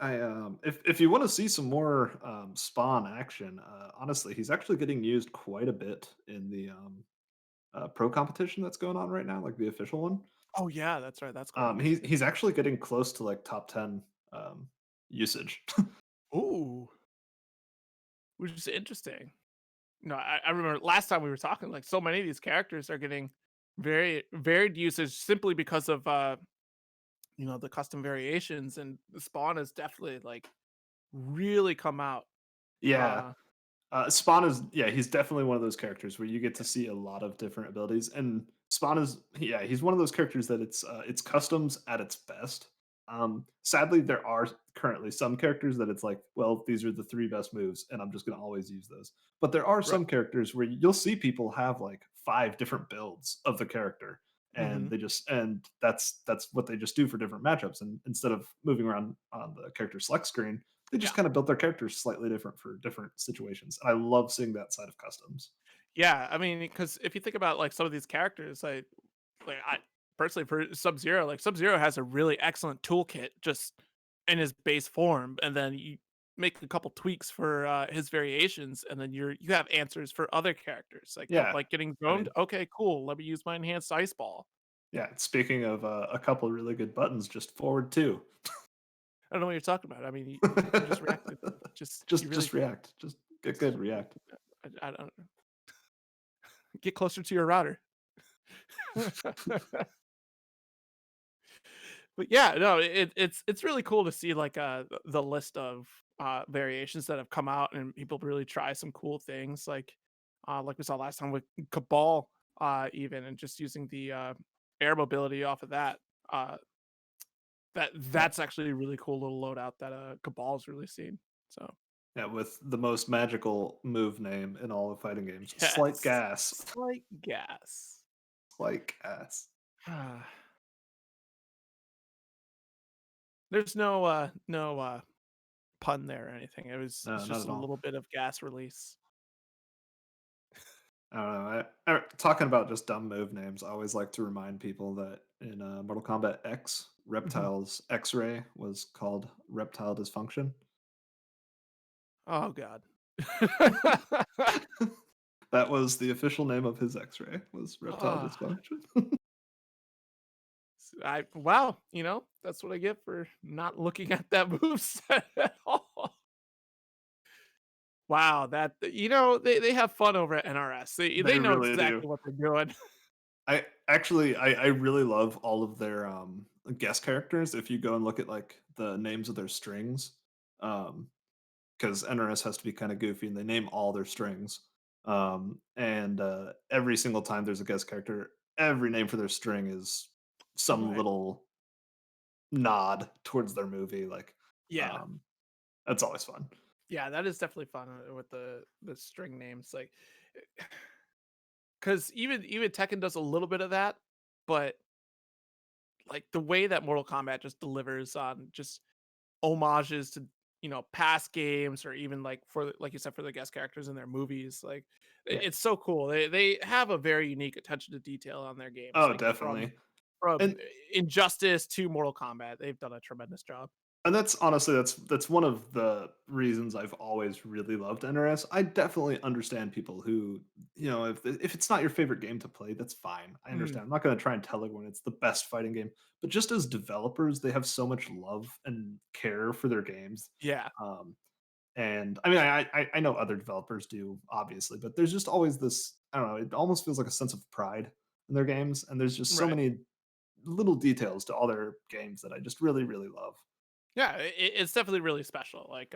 If you want to see some more spawn action, honestly, he's actually getting used quite a bit in the pro competition that's going on right now, like the official one. Oh yeah, that's right. That's going on. He's actually getting close to like top 10 usage. Ooh, which is interesting. No, I remember last time we were talking, like so many of these characters are getting very varied usage simply because of the custom variations, and the spawn has definitely like really come out. Yeah, Uh Spawn is he's definitely one of those characters where you get to see a lot of different abilities, and Spawn is he's one of those characters that it's customs at its best. Sadly, there are currently some characters that it's like, well, these are the 3 best moves, and I'm just gonna always use those. But there are right. some characters where you'll see people have like 5 different builds of the character, and Hmm. that's what they just do for different matchups. And instead of moving around on the character select screen, they Yeah. just kind of built their characters slightly different for different situations. And I love seeing that side of customs. Yeah, I mean, because if you think about like some of these characters, like I personally for Sub Zero, like Sub Zero has a really excellent toolkit just in his base form, and then you make a couple tweaks for his variations, and then you have answers for other characters. Yeah, Like getting I zoned. mean, Okay, cool. Let me use my enhanced ice ball. yeah. Speaking of a couple of really good buttons, just forward two. I don't know what you're talking about. I mean, you just reacted. Just you really. just react. Just get good. React. I don't get closer to your router. But yeah, no, it's really cool to see like the list of variations that have come out and people really try some cool things like we saw last time with Cabal even, and just using the air mobility off of that. Uh Yeah, that's actually a really cool little loadout that Cabal's releasing. So yeah. With the most magical move name in all of fighting games, slight yes. gas. Slight gas. Slight gas. There's no pun there or anything. It's No, not just at a all. little bit of gas release. I don't know. Talking about just dumb move names, I always like to remind people that in Mortal Kombat X, Mhm. Reptile's X-ray was called Reptile Dysfunction. Oh god. That was the official name of his X-ray, was Reptile Ah, Dysfunction. I wow, that's what I get for not looking at that move set at all. Wow, they have fun over at NRS. They They know really do. exactly what they're doing. I really love all of their guest characters. If you go and look at like the names of their strings, because NRS has to be kind of goofy and they name all their strings. And every single time there's a guest character, every name for their string is some Right. little nod towards their movie. Like, Yeah. um, that's always fun. Yeah, that is definitely fun with the string names, like, because even Tekken does a little bit of that, but like the way that Mortal Kombat just delivers on just homages to past games or even like like you said for the guest characters in their movies, like Yeah. it's so cool. They have a very unique attention to detail on their games, Oh, like from definitely. from And Injustice to Mortal Kombat. They've done a tremendous job. that's honestly that's one of the reasons I've always really loved NRS. I definitely understand people who, if it's not your favorite game to play, that's fine. I Mm, understand. I'm not going to try and tell everyone it's the best fighting game, but just as developers, they have so much love and care for their games. yeah, Um, and I mean, I know other developers do, obviously, but there's just always this. I don't know. It almost feels like a sense of pride in their games, and there's just so right. many little details to all their games that I just really, really love. Yeah, it's definitely really special. Like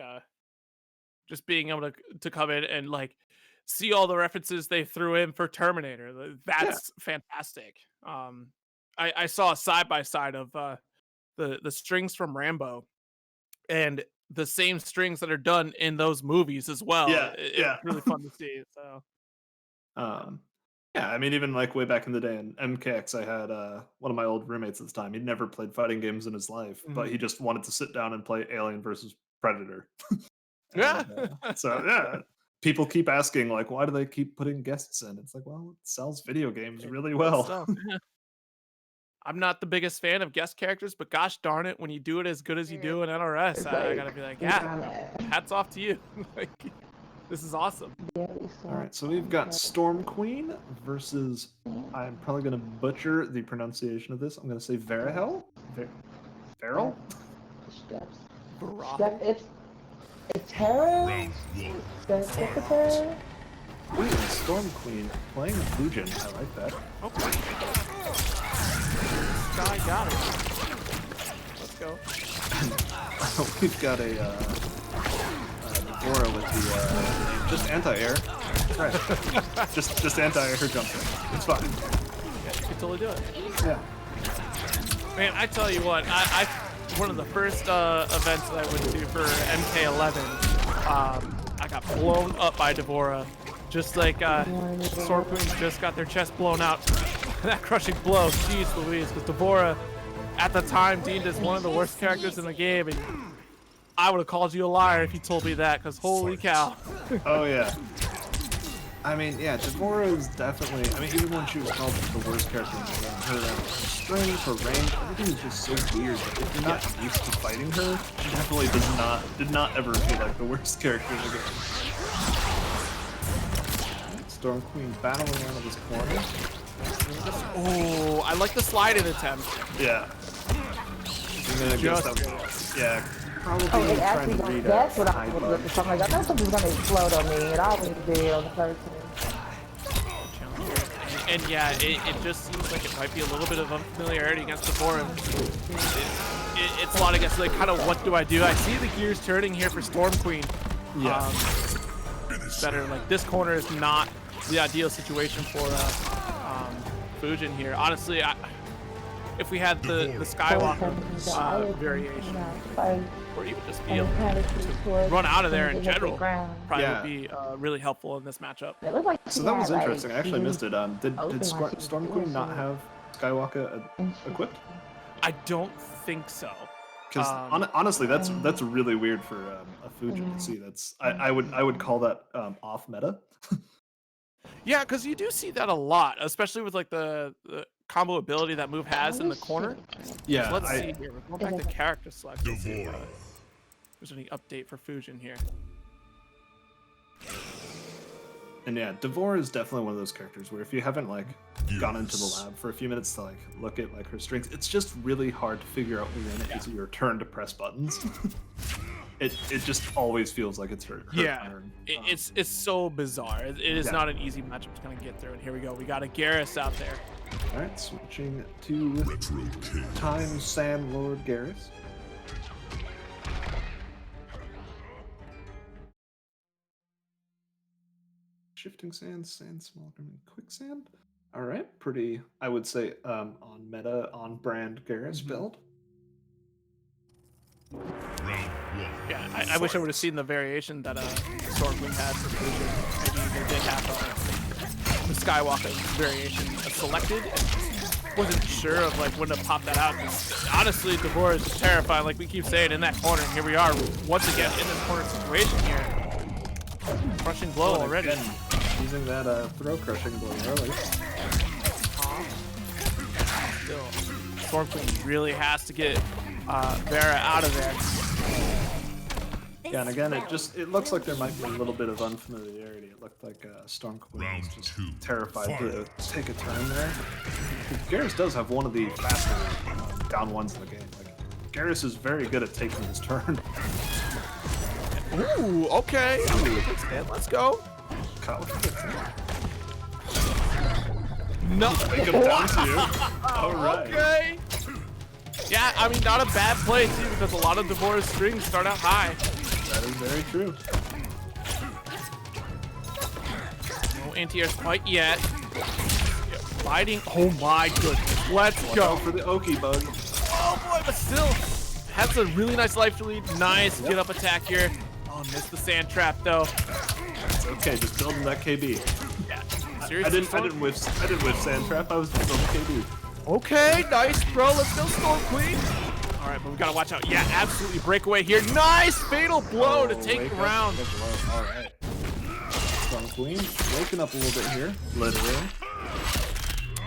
just being able to come in and like see all the references they threw in for Terminator. Yeah. That's fantastic. I saw a side by side of the strings from Rambo and the same strings that are done in those movies as well. Yeah, It was yeah. really fun to see. So yeah. Um, yeah, I mean, even, like, way back in the day in MKX, I had, one of my old roommates at the time, he'd never played fighting games in his life, but Mhm. he just wanted to sit down and play Alien versus Predator. Yeah. And, so, yeah, people keep asking, like, "Why do they keep putting guests in?" It's like, "Well, it sells video games It really does well." stuff. Yeah. I'm not the biggest fan of guest characters, but gosh darn it, when you do it as good as you do in NRS, It's I like gotta be like, we yeah, kind of hats off to you. Like, this is awesome. barely saw Alright, so we've got Storm Queen versus I'm probably gonna butcher the pronunciation of this, I'm gonna say Varahel? Varel? steps. Step, Baraho. it's her. Step her. Ooh, Storm Queen playing Fujin, I like that. Okay. Guy got it. Let's go. We've got a Devora with the just anti-air. Right. just anti-air jumping. It's fine. Yeah, you can totally do it. Yeah. Man, I tell you what, I one of the first events that I went to for MK11, I got blown up by Devora, just like Storm Queen just got their chest blown out. That crushing blow, jeez Louise, because Devora, at the time, deemed as one of the worst characters in the game, and I would have called you a liar if you told me that, because holy cow. Oh yeah. I mean, yeah, Devora is definitely. I mean, even when she was called the worst character in the game, her strength, her range, everything is just so weird. That if you're not used to fighting her, she definitely did not ever feel like the worst character in the game. Storm Queen battling out of this corner. Oh, I like the slide-in attempt. Yeah. And then it goes Just down. Yeah. Probably Oh, it trying actually to goes. read That's what I high was bug. looking for. I'm like, I know something's gonna explode on me. It always did on the first one. And yeah, it just seems like it might be a little bit of unfamiliarity against the forum. It's a lot of guess like kind of what do I do? I see the gears turning here for Storm Queen. Yeah. Better like this corner is not the ideal situation for Fujin here. Honestly, if we had the Skywalker variation, or even just be able to run out of there in general, probably Yeah. would be really helpful in this matchup. It looked like So she that had, was like, interesting. I actually missed it. Did open like she was Storm Queen not doing have Skywalker equipped? I don't think so. Because honestly, that's really weird for a Fujin to see. That's I would call that off meta. Yeah, because you do see that a lot, especially with like the combo ability that move has in the corner. Yeah, So let's see here. We're going back to character selection. See if, Devora. there's any update for Fusion here. and yeah, Devore is definitely one of those characters where if you haven't like gone into the lab for a few minutes to like look at like her strengths, it's just really hard to figure out when you're in it. It's your turn to press buttons. it just always feels like it's her turn. It's so bizarre. It is not an easy matchup to kind of get through. And here we go. We got a Garrus out there. All right, switching to Time Sand Lord Garrus. Shifting sand, sand small, quicksand. All right, pretty. I would say on meta, on brand Garrus build. Yeah, I wish I would have seen the variation that Stormwind had for Fusion. Maybe they did have the Skywalker variation selected. And wasn't sure of like when to pop that out. Honestly, Devore is just terrifying. Like we keep saying in that corner. And here we are once again in this corner situation here. Crushing blow already. Again, using that throw crushing blow early. Still, Stormwind really has to get Vera out of there. Yeah, and again, it looks like there might be a little bit of unfamiliarity. It looked like Stormwind was just terrified to take a turn there. Garrus does have one of the faster down ones in the game. Like Garrus is very good at taking his turn. Ooh, okay. Let's go. No. Take him down to you. All right. Okay. Yeah, I mean, not a bad play too, because a lot of Devore's strings start out high. That is very true. No anti-airs quite yet. Fighting. Oh my goodness. Let's go for the Oki bug. Oh boy, but still has a really nice life lead. Nice get up attack here. Oh, missed the sand trap though. It's okay, just building that KB. Yeah. I didn't whiff sand trap. I was just building KB. Okay, nice, bro. Let's go, Storm Queen. All right, but we gotta watch out. Yeah, absolutely breakaway here. Nice fatal blow to take the round. All right. Storm Queen waking up a little bit here. Literally.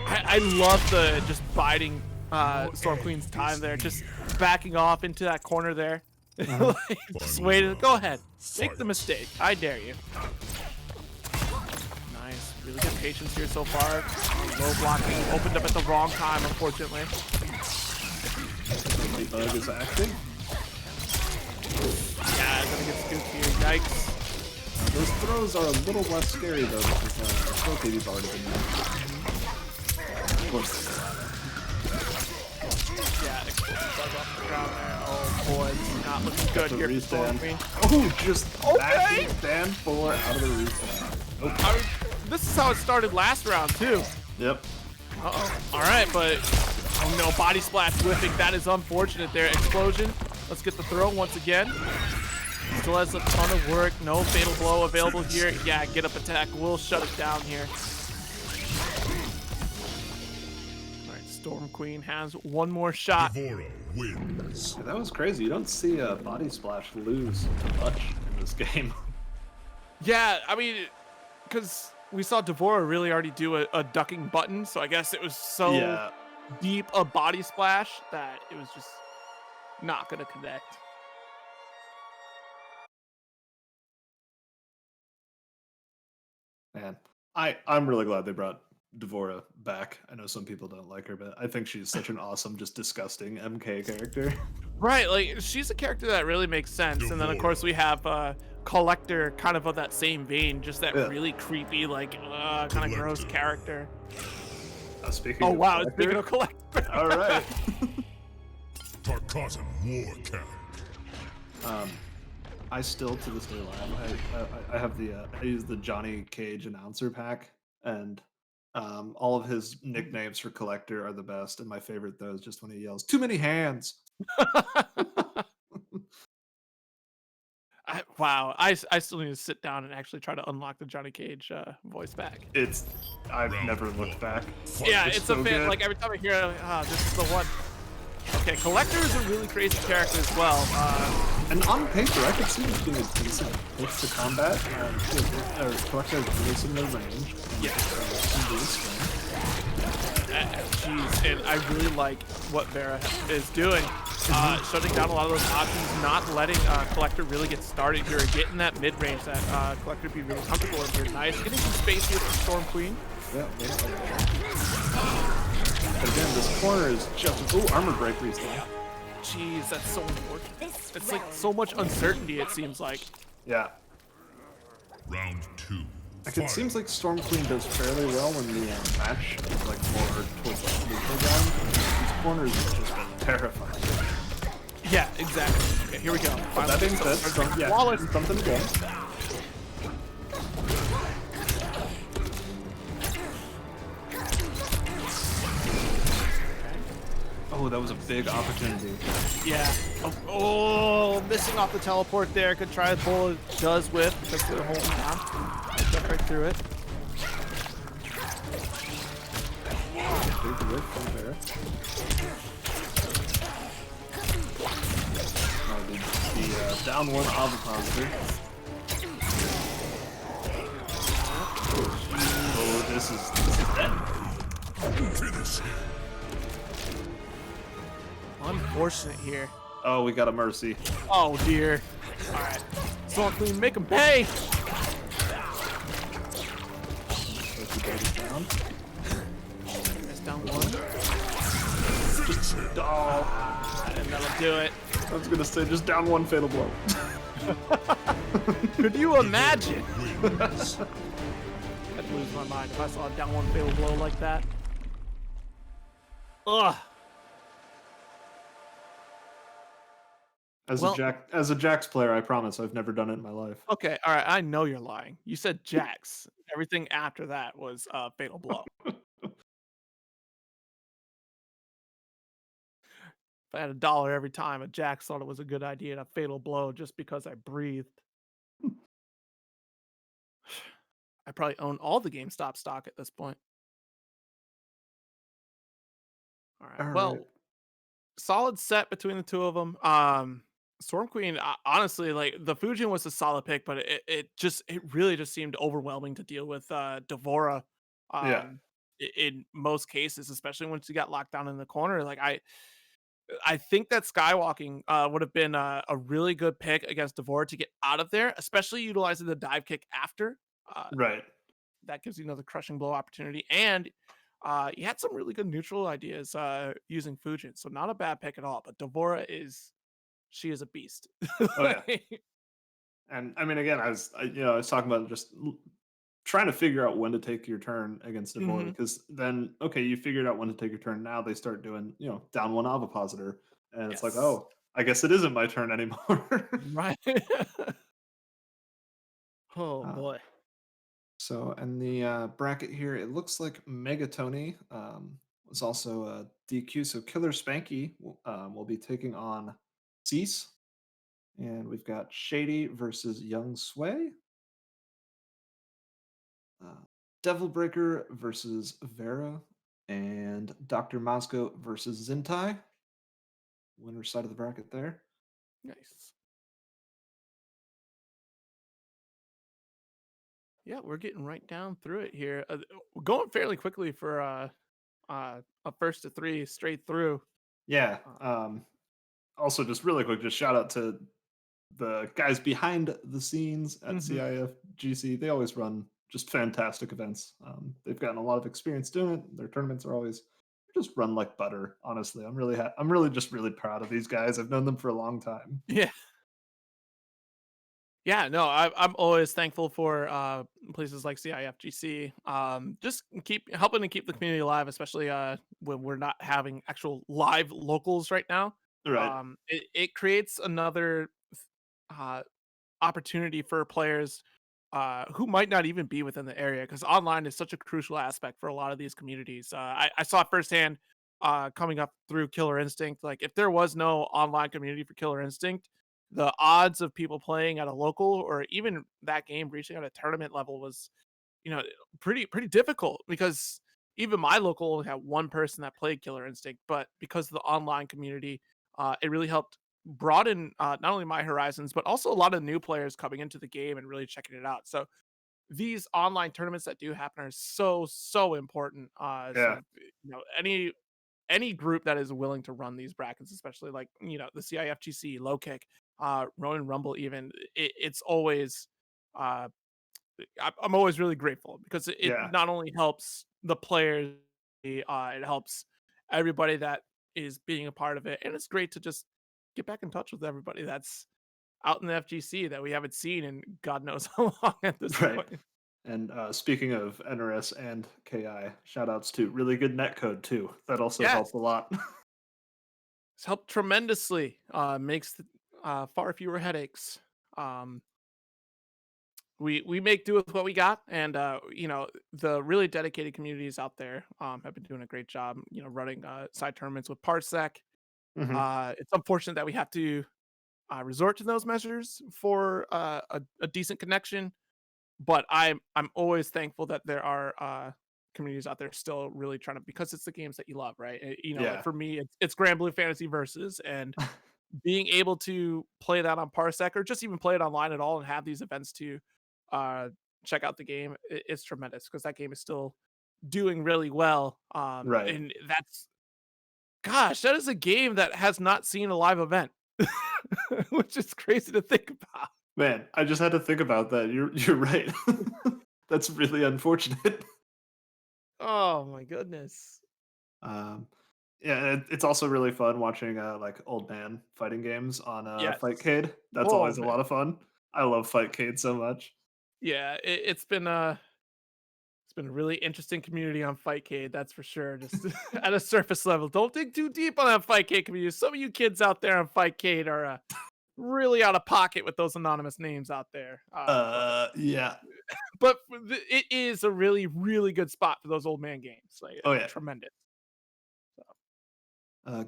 I love the just biding Storm Queen's time there, just backing off into that corner there. Just waiting. Go ahead, make the mistake. I dare you. Nice, really good patience here so far. Low blocking, opened up at the wrong time, unfortunately. The bug is active. Yeah, gonna get scooped here. Yikes. Those throws are a little less scary though because the throw KB's already been there. Yeah, explosive bug off the ground there. Oh boy, this is not looking good here for Storm Queen. Oh, just backing stand 4 out of the restand. Oh. I mean, this is how it started last round too. Yep. Uh-oh. All right, but oh no, body splash whiffing. That is unfortunate there. Explosion. Let's get the throw once again. Still has a ton of work. No fatal blow available here. Yeah, get up attack. We'll shut it down here. All right, Storm Queen has one more shot. Devora wins. Yeah, that was crazy. You don't see a body splash lose much in this game. Yeah, I mean, because we saw Devora really already do a ducking button, so I guess it was so deep a body splash that it was just not going to connect. Man, I'm really glad they brought Devora back. I know some people don't like her, but I think she's such an awesome, just disgusting MK character. Right, like she's a character that really makes sense. And then of course we have Collector kind of that same vein, just that really creepy, like kind of gross character. Speaking of Collector, speaking of Collector. All right. Tarkatan War Camp. I still to this day laugh. I have I use the Johnny Cage announcer pack, and all of his nicknames for Collector are the best. And my favorite though is just when he yells, "Too many hands." Wow, I still need to sit down and actually try to unlock the Johnny Cage voice back. I've never looked back. Yeah, It's it's so a fan. good. Like every time I hear it, I'm like, this is the one. Okay, Collector is a really crazy character as well. And on paper, I could see this being a decent pick to combat. Collector has really similar range. Yeah. Some really strength. Jeez, and I really like what Vera is doing. Shutting down a lot of those options, not letting Collector really get started here, getting that mid-range that Collector would be really comfortable in here. Nice, getting some space here from Storm Queen. Yeah. But again, this corner is just... Oh, armor break recently. Jeez, that's so unfortunate. It's like so much uncertainty, it seems like. Yeah. Round 2. Like, it seems like Storm Queen does fairly well when the match is like more towards the neutral ground. These corners have just been terrifying. Yeah, exactly. Okay, here we go. But that being said, something again. Oh, that was a big opportunity. Yeah. Oh, missing off the teleport there. Could try to pull it. Does whip because they're holding on. Jump right through it. Big whip from there. The down one avocado. Oh, this is dead. Finish him. Unfortunate here. Oh, we got a mercy. Oh dear. All right. Storm Queen, make him pay. Down. That's down one. Just, oh, And that'll do it. I was gonna say just down one fatal blow. Could you imagine? I'd lose my mind if I saw a down one fatal blow like that. Ugh. As a Jax player, I promise I've never done it in my life. Okay, all right. I know you're lying. You said Jax. Everything after that was fatal blow. If I had $1 every time a Jax thought it was a good idea to fatal blow just because I breathed. I probably own all the GameStop stock at this point. All right. Well, solid set between the two of them. Storm Queen, honestly, like the Fujin was a solid pick, but it really just seemed overwhelming to deal with Devora. Yeah. In most cases, especially once you got locked down in the corner. Like I think that skywalking would have been a really good pick against Devora to get out of there, especially utilizing the dive kick after. Right. That gives you another crushing blow opportunity, and you had some really good neutral ideas using Fujin, so not a bad pick at all. But Devora she is a beast. Oh yeah. And I mean, again, I was talking about just trying to figure out when to take your turn against Devora, because then, okay, you figured out when to take your turn. Now they start doing, down one ovipositor, and it's like, oh, I guess it isn't my turn anymore. Right. Oh boy. So in the bracket here, it looks like Megatony was also a DQ. So Killer Spanky will be taking on Cease. And we've got Shady versus Young Sway. Devil Breaker versus Vera. And Dr. Moscow versus Zintai. Winner side of the bracket there. Nice. Yeah, we're getting right down through it here. We're going fairly quickly for a first to three straight through. Yeah. Also, just really quick, just shout out to the guys behind the scenes at CIFGC. They always run just fantastic events. They've gotten a lot of experience doing it. Their tournaments are always just run like butter. Honestly, I'm really just really proud of these guys. I've known them for a long time. Yeah. Yeah, no, I'm always thankful for places like CIFGC. Just keep helping to keep the community alive, especially when we're not having actual live locals right now. Right. It creates another opportunity for players who might not even be within the area, because online is such a crucial aspect for a lot of these communities. I saw firsthand coming up through Killer Instinct. Like, if there was no online community for Killer Instinct, the odds of people playing at a local or even that game reaching at a tournament level was, pretty difficult, because even my local only had one person that played Killer Instinct, but because of the online community, it really helped broaden not only my horizons, but also a lot of new players coming into the game and really checking it out. So these online tournaments that do happen are so important. Yeah. So any group that is willing to run these brackets, especially like the CIFGC, Low Kick, Ronin Rumble, even it's always uh, I'm always really grateful because it Yeah. not only helps the players, it helps everybody that is being a part of it, and it's great to just get back in touch with everybody that's out in the FGC that we haven't seen in God knows how long at this Right. point. And speaking of NRS and KI, shout outs to really good netcode too. That also Yes, helped a lot. it's helped tremendously. Makes far fewer headaches. Um, we make do with what we got, and the really dedicated communities out there have been doing a great job, running side tournaments with Parsec. Hmm. It's unfortunate that we have to resort to those measures for a decent connection, but I'm always thankful that there are communities out there still really trying to, because it's the games that you love, right? Yeah. For me, it's Grand Blue Fantasy Versus, and being able to play that on Parsec or just even play it online at all and have these events to uh, check out the game, it's tremendous because that game is still doing really well. Right. And gosh, that is a game that has not seen a live event, which is crazy to think about. Man, I just had to think about that. You're right. That's really unfortunate. Oh my goodness. Um, yeah, it's also really fun watching like old man fighting games on Yes. Fightcade. That's Oh always a man. lot of fun. I love Fightcade so much. Yeah, it's been a really interesting community on Fightcade, that's for sure. Just at a surface level. Don't dig too deep on that Fightcade community. Some of you kids out there on Fightcade are really out of pocket with those anonymous names out there. Yeah. It is a really, really good spot for those old man games. Like Oh yeah. tremendous. Uh,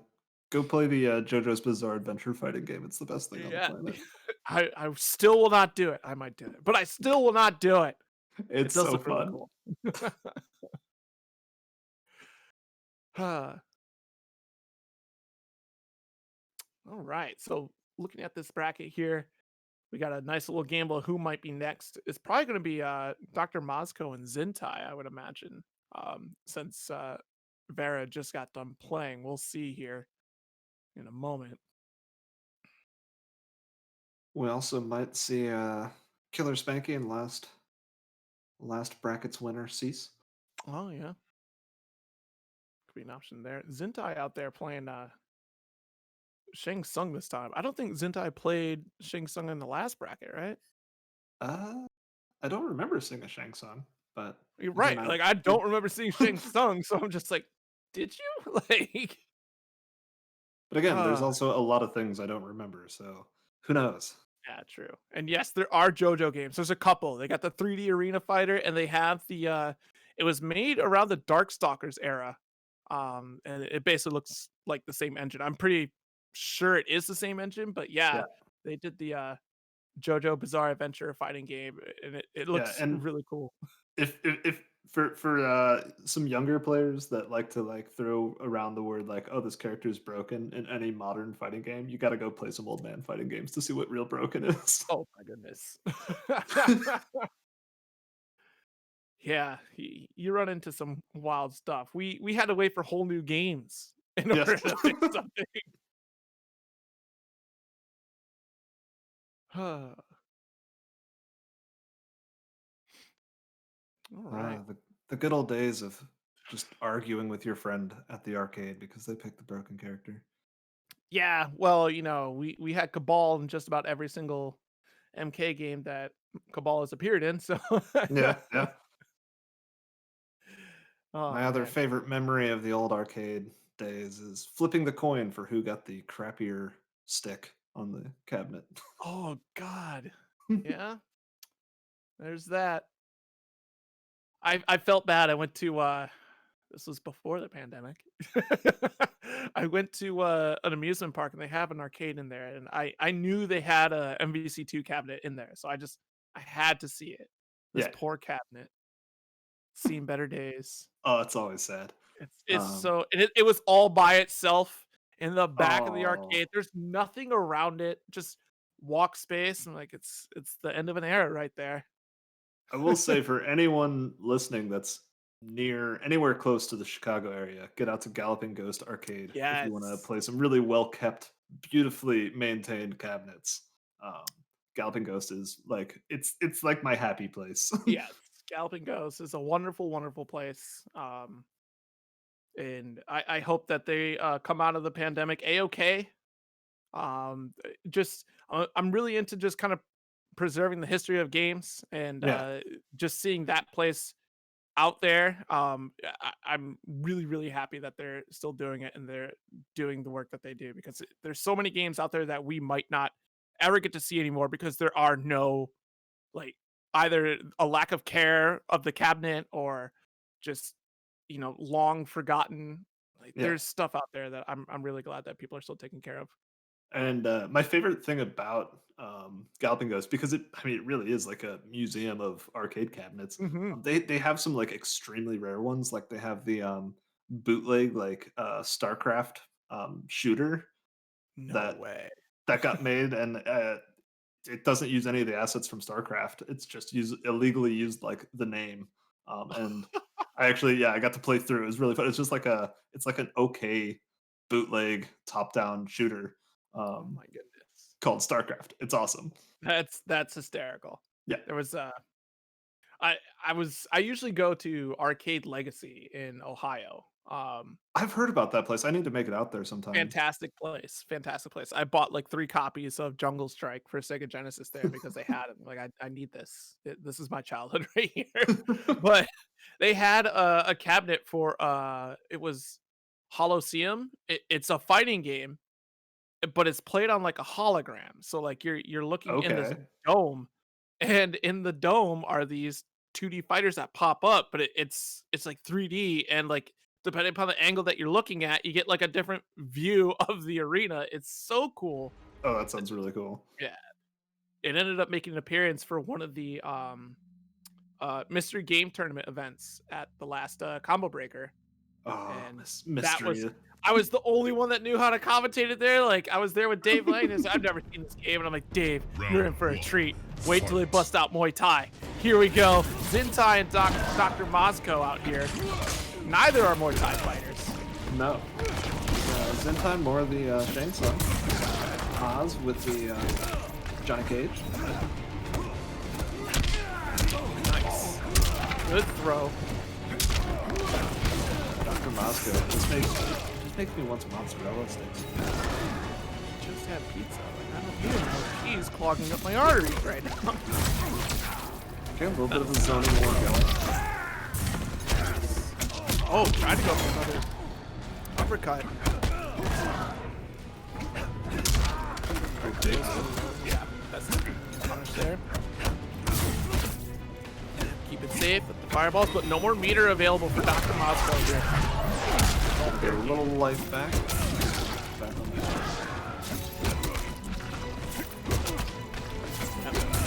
go play the JoJo's Bizarre Adventure fighting game. It's the best thing on the Yeah. planet. I still will not do it. I might do it, but I still will not do it. It It's does so look really fun. cool. All right. So looking at this bracket here, we got a nice little gamble of who might be next. It's probably going to be Dr. Moscow and zintai, I would imagine. Since Vera just got done playing. We'll see here in a moment. We also might see Killer Spanky and last brackets winner, Cease. Oh yeah. Could be an option there. Zintai out there playing Shang Tsung this time. I don't think Zintai played Shang Tsung in the last bracket, right? Uh, I don't remember seeing a Shang song, but You're again, right. I Like I did. don't remember seeing Shang Tsung, so I'm just like, did you? Like But again, there's uh also a lot of things I don't remember, so who knows? yeah, true. And yes, there are JoJo games. There's a couple. They got the 3D Arena Fighter and they have the it was made around the Darkstalkers era. And it basically looks like the same engine. I'm pretty sure it is the same engine, but yeah, Yeah, they did the JoJo Bizarre Adventure fighting game and it yeah, looks and really cool. if for some younger players that like to like throw around the word like, oh, this character is broken in any modern fighting game, you got to go play some old man fighting games to see what real broken is. Oh my goodness. Yeah, you run into some wild stuff. We had to wait for whole new games in Yes. order to fix something. All right. The good old days of just arguing with your friend at the arcade because they picked the broken character. Yeah, well, we had Cabal in just about every single MK game that Cabal has appeared in, so Yeah, yeah. oh My other man. favorite memory of the old arcade days is flipping the coin for who got the crappier stick on the cabinet. Oh god. Yeah, there's that. I felt bad. I went to this was before the pandemic. I went to an amusement park and they have an arcade in there, and I knew they had a MVC2 cabinet in there, so I had to see it. This Yeah. poor cabinet. Seen better days. Oh, it's always sad. It's Um, so it was all by itself in the back of the oh, arcade. There's nothing around it. Just walk space and like it's the end of an era right there. I will say for anyone listening that's near anywhere close to the Chicago area, get out to Galloping Ghost Arcade if you want to Yes. play some really well kept, beautifully maintained cabinets. Um, Galloping Ghost is like it's like my happy place. Yes. Galloping Ghost is a wonderful, wonderful place. And I hope that they come out of the pandemic a-okay. Just I'm really into just kind of preserving the history of games and Yeah, just seeing that place out there. I'm really, really happy that they're still doing it and they're doing the work that they do because there's so many games out there that we might not ever get to see anymore because there are no like either a lack of care of the cabinet or just long forgotten. Like yeah. there's stuff out there that I'm really glad that people are still taking care of. And my favorite thing about Galloping Ghost, because I mean, it really is like a museum of arcade cabinets. Hmm. They have some like extremely rare ones, like they have the bootleg like StarCraft shooter No that way. got made, and it doesn't use any of the assets from StarCraft. It's just illegally used like the name. And I actually, yeah, I got to play through. It was really fun. It's just like it's like an okay bootleg top-down shooter Oh um, my goodness. called StarCraft. It's awesome. That's hysterical. Yeah, There was I usually go to Arcade Legacy in Ohio. I've heard about that place. I need to make it out there sometime. Fantastic place. Fantastic place. I bought like 3 copies of Jungle Strike for Sega Genesis there because they had it. Like I need this. This is my childhood right here. But they had a cabinet for it was Holosseum. It's a fighting game, but it's played on like a hologram. So like you're looking in this Okay. dome, and in the dome are these 2D fighters that pop up, but it's like 3D, and like depending upon the angle that you're looking at, you get like a different view of the arena. It's so cool. Oh, that sounds really cool. Yeah. It ended up making an appearance for one of the mystery game tournament events at the last Combo Breaker. Oh, And that was mystery. I was the only one that knew how to commentate it there. Like I was there with Dave Lang. I've never seen this game, and I'm like, Dave, you're in for a treat. Wait till they bust out Muay Thai. Here we go. Zintai and Dr. Moscow out here. Neither are Muay Thai fighters. No. Zintai more of the Shane son. Oz with the Johnny Cage. Nice. Good throw. Dr. Moscow. Just makes me want some mozzarella sticks. Just had pizza. Like, I don't need any more cheese clogging up my arteries right now. Okay, a little bit of a zoning war going. Oh, tried to go for another uppercut. Great dig. Yeah, that's the punish there. Keep it safe with the fireballs, but no more meter available for Dr. Moscow here. Get a little life back. Back on the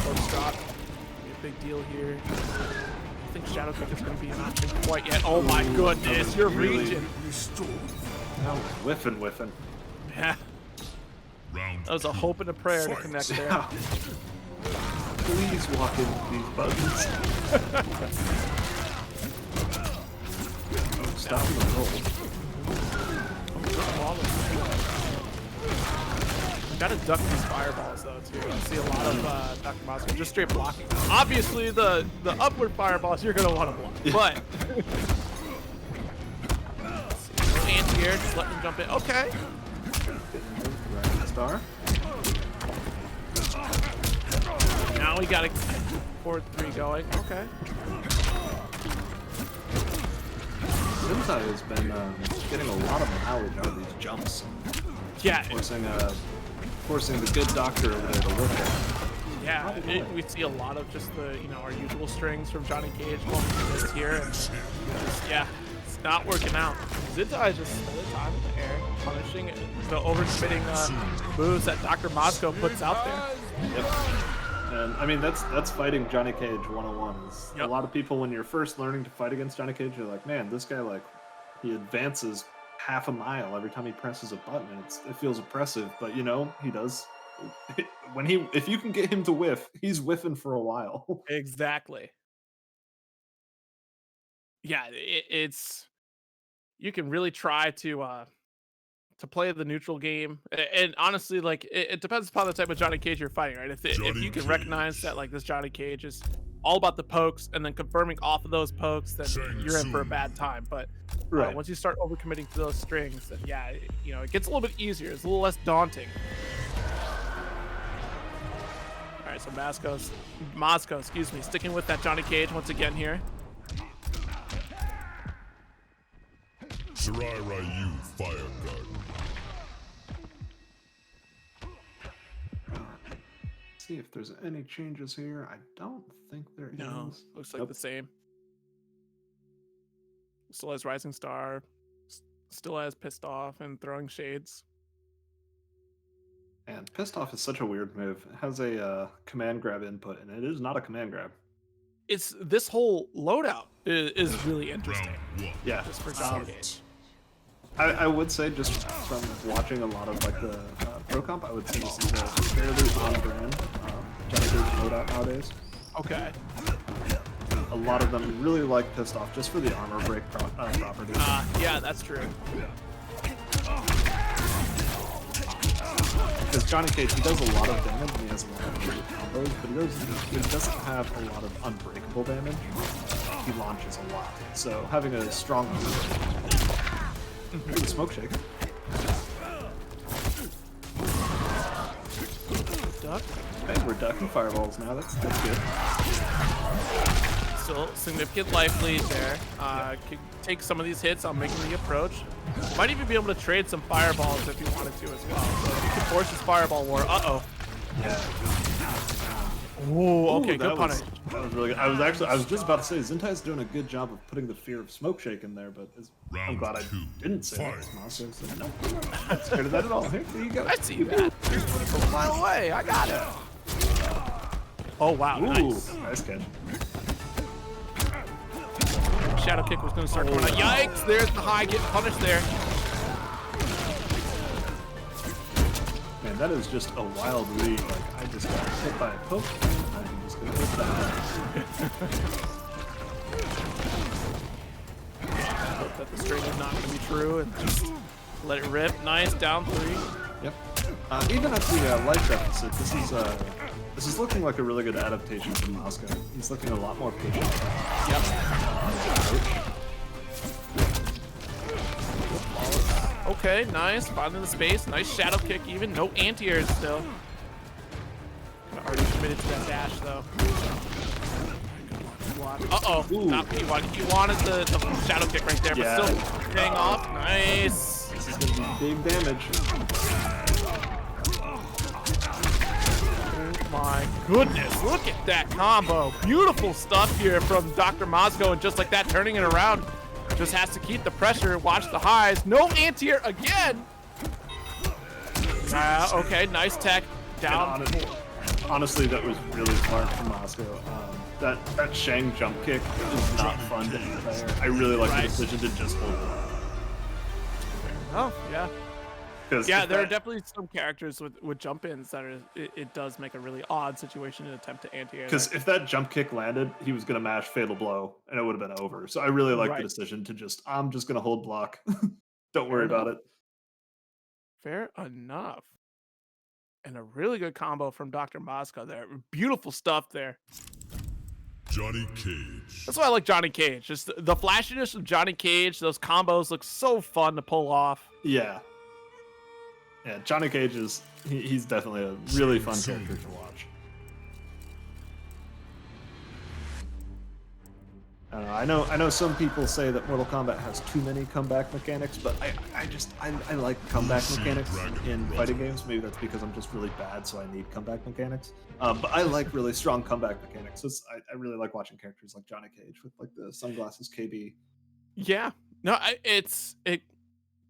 Close drop. Be a big deal here. I think Shadow Kick is going to be an option quite yet. Oh my goodness, you're really- reaching. No, whiffing. Yeah, Round that was a hope and a prayer to connect there. Yeah. Please walk into these buttons. Oh, stop the roll. Gotta duck these fireballs though too. I see a lot of Dr. Moscow just straight blocking. Obviously the upward fireballs you're gonna want to block, but no anti-air, just let them jump in. Okay. Rising star. Now we gotta forward 3 going. Okay. Zintai has been getting a lot of mileage out of these jumps. Yeah. Forcing the good doctor over there to work it. Yeah, we see a lot of just the our usual strings from Johnny Cage going through this here, and yeah, it's not working out. Zintai is just spending time in the air, punishing the overspitting moves that Dr. Moscow puts out there. Yep. And I mean, that's fighting Johnny Cage 101. Is Yep. A lot of people, when you're first learning to fight against Johnny Cage, you're like, man, this guy, like, he advances half a mile every time he presses a button, and it feels oppressive. But you know, he does. If you can get him to whiff, he's whiffing for a while. Exactly. Yeah, it's you can really try to play the neutral game, and honestly, like it depends upon the type of Johnny Cage you're fighting, right? If Johnny you can recognize Cage. that like this Johnny Cage is all about the pokes and then confirming off of those pokes, then Shang you're in for a Tsung. bad time. But Right. once you start overcommitting to those strings, then yeah, it gets a little bit easier. It's a little less daunting. All right, so Moscow, excuse me, sticking with that Johnny Cage once again here. Shirai Ryu Fire Guard. See if there's any changes here. I don't think there is. No, looks like Nope. the same. Still has Rising Star, still has Pissed Off and Throwing Shades. And Pissed Off is such a weird move. It has a command grab input, and it is not a command grab. It's this whole loadout is really interesting. Round 1. Yeah. Just for Johnny Cage. I would say, just from watching a lot of like the pro comp, I would say this is a fairly on brand Johnny Cage loadout nowadays. Okay. A lot of them really like Pissed Off just for the armor break property. Yeah, that's true. Because Johnny Cage, he does a lot of damage and he has a lot of great combos, but he doesn't have a lot of unbreakable damage. He launches a lot. So having a strong armor break. Ooh, smoke shake. Duck. Hey, we're ducking fireballs now. That's good. Still significant life lead there. Could take some of these hits on making the approach. Might even be able to trade some fireballs if you wanted to as well. So you could force his fireball war. Uh-oh. Yeah. Whoa, okay, Ooh, good punish. That was really good. I was just about to say, Zintai's doing a good job of putting the fear of smoke shake in there, but I'm Round glad I 2. didn't say that. Fight. Moscow said, no, I'm not scared of that at all. Here you go. I see that. From a mile away. I got it. Oh, wow, Ooh, nice. nice catch. Shadow kick was going to start coming out. Yikes, there's the high getting punished there. Man, that is just a wild read. Like, I just got hit by a poke, and I'm just going to hit that. Hope that the string is not going to be true and just let it rip. Nice, down 3. Yep. Even at the life deficit, this is looking like a really good adaptation from Moscow. He's looking a lot more patient. Yep. Okay, nice. Finding the space. Nice shadow kick even. No anti-airs still. Already committed to that dash though. Uh-oh. Not what he wanted. He wanted the shadow kick right there, but Yeah. still staying off. Nice. This is going to be big damage. Oh my goodness. Look at that combo. Beautiful stuff here from Dr. Moscow, and just like that, turning it around. Just has to keep the pressure, watch the highs. No anti-air again. Okay, nice tech. Down. Honestly, that was really smart from Moscow. That Shang jump kick is not fun to anti-air. I really like the decision to just hold it. Oh, yeah. 'Cause Yeah, if there are that- definitely some characters with jump-ins that are, it does make a really odd situation to attempt to anti-air. Because if that jump kick landed, he was going to mash Fatal Blow, and it would have been over. So I really like the Right. decision to I'm just going to hold block. Don't worry about it. Fair enough. And a really good combo from Dr. Moscow there. Beautiful stuff there. Johnny Cage. That's why I like Johnny Cage. Just the flashiness of Johnny Cage. Those combos look so fun to pull off. Yeah. Yeah, Johnny Cage he's definitely a really fun character to watch. I know some people say that Mortal Kombat has too many comeback mechanics, but I like comeback mechanics in fighting games. Maybe that's because I'm just really bad, so I need comeback mechanics. But I like really strong comeback mechanics. So I really like watching characters like Johnny Cage with like the sunglasses KB. Yeah. No,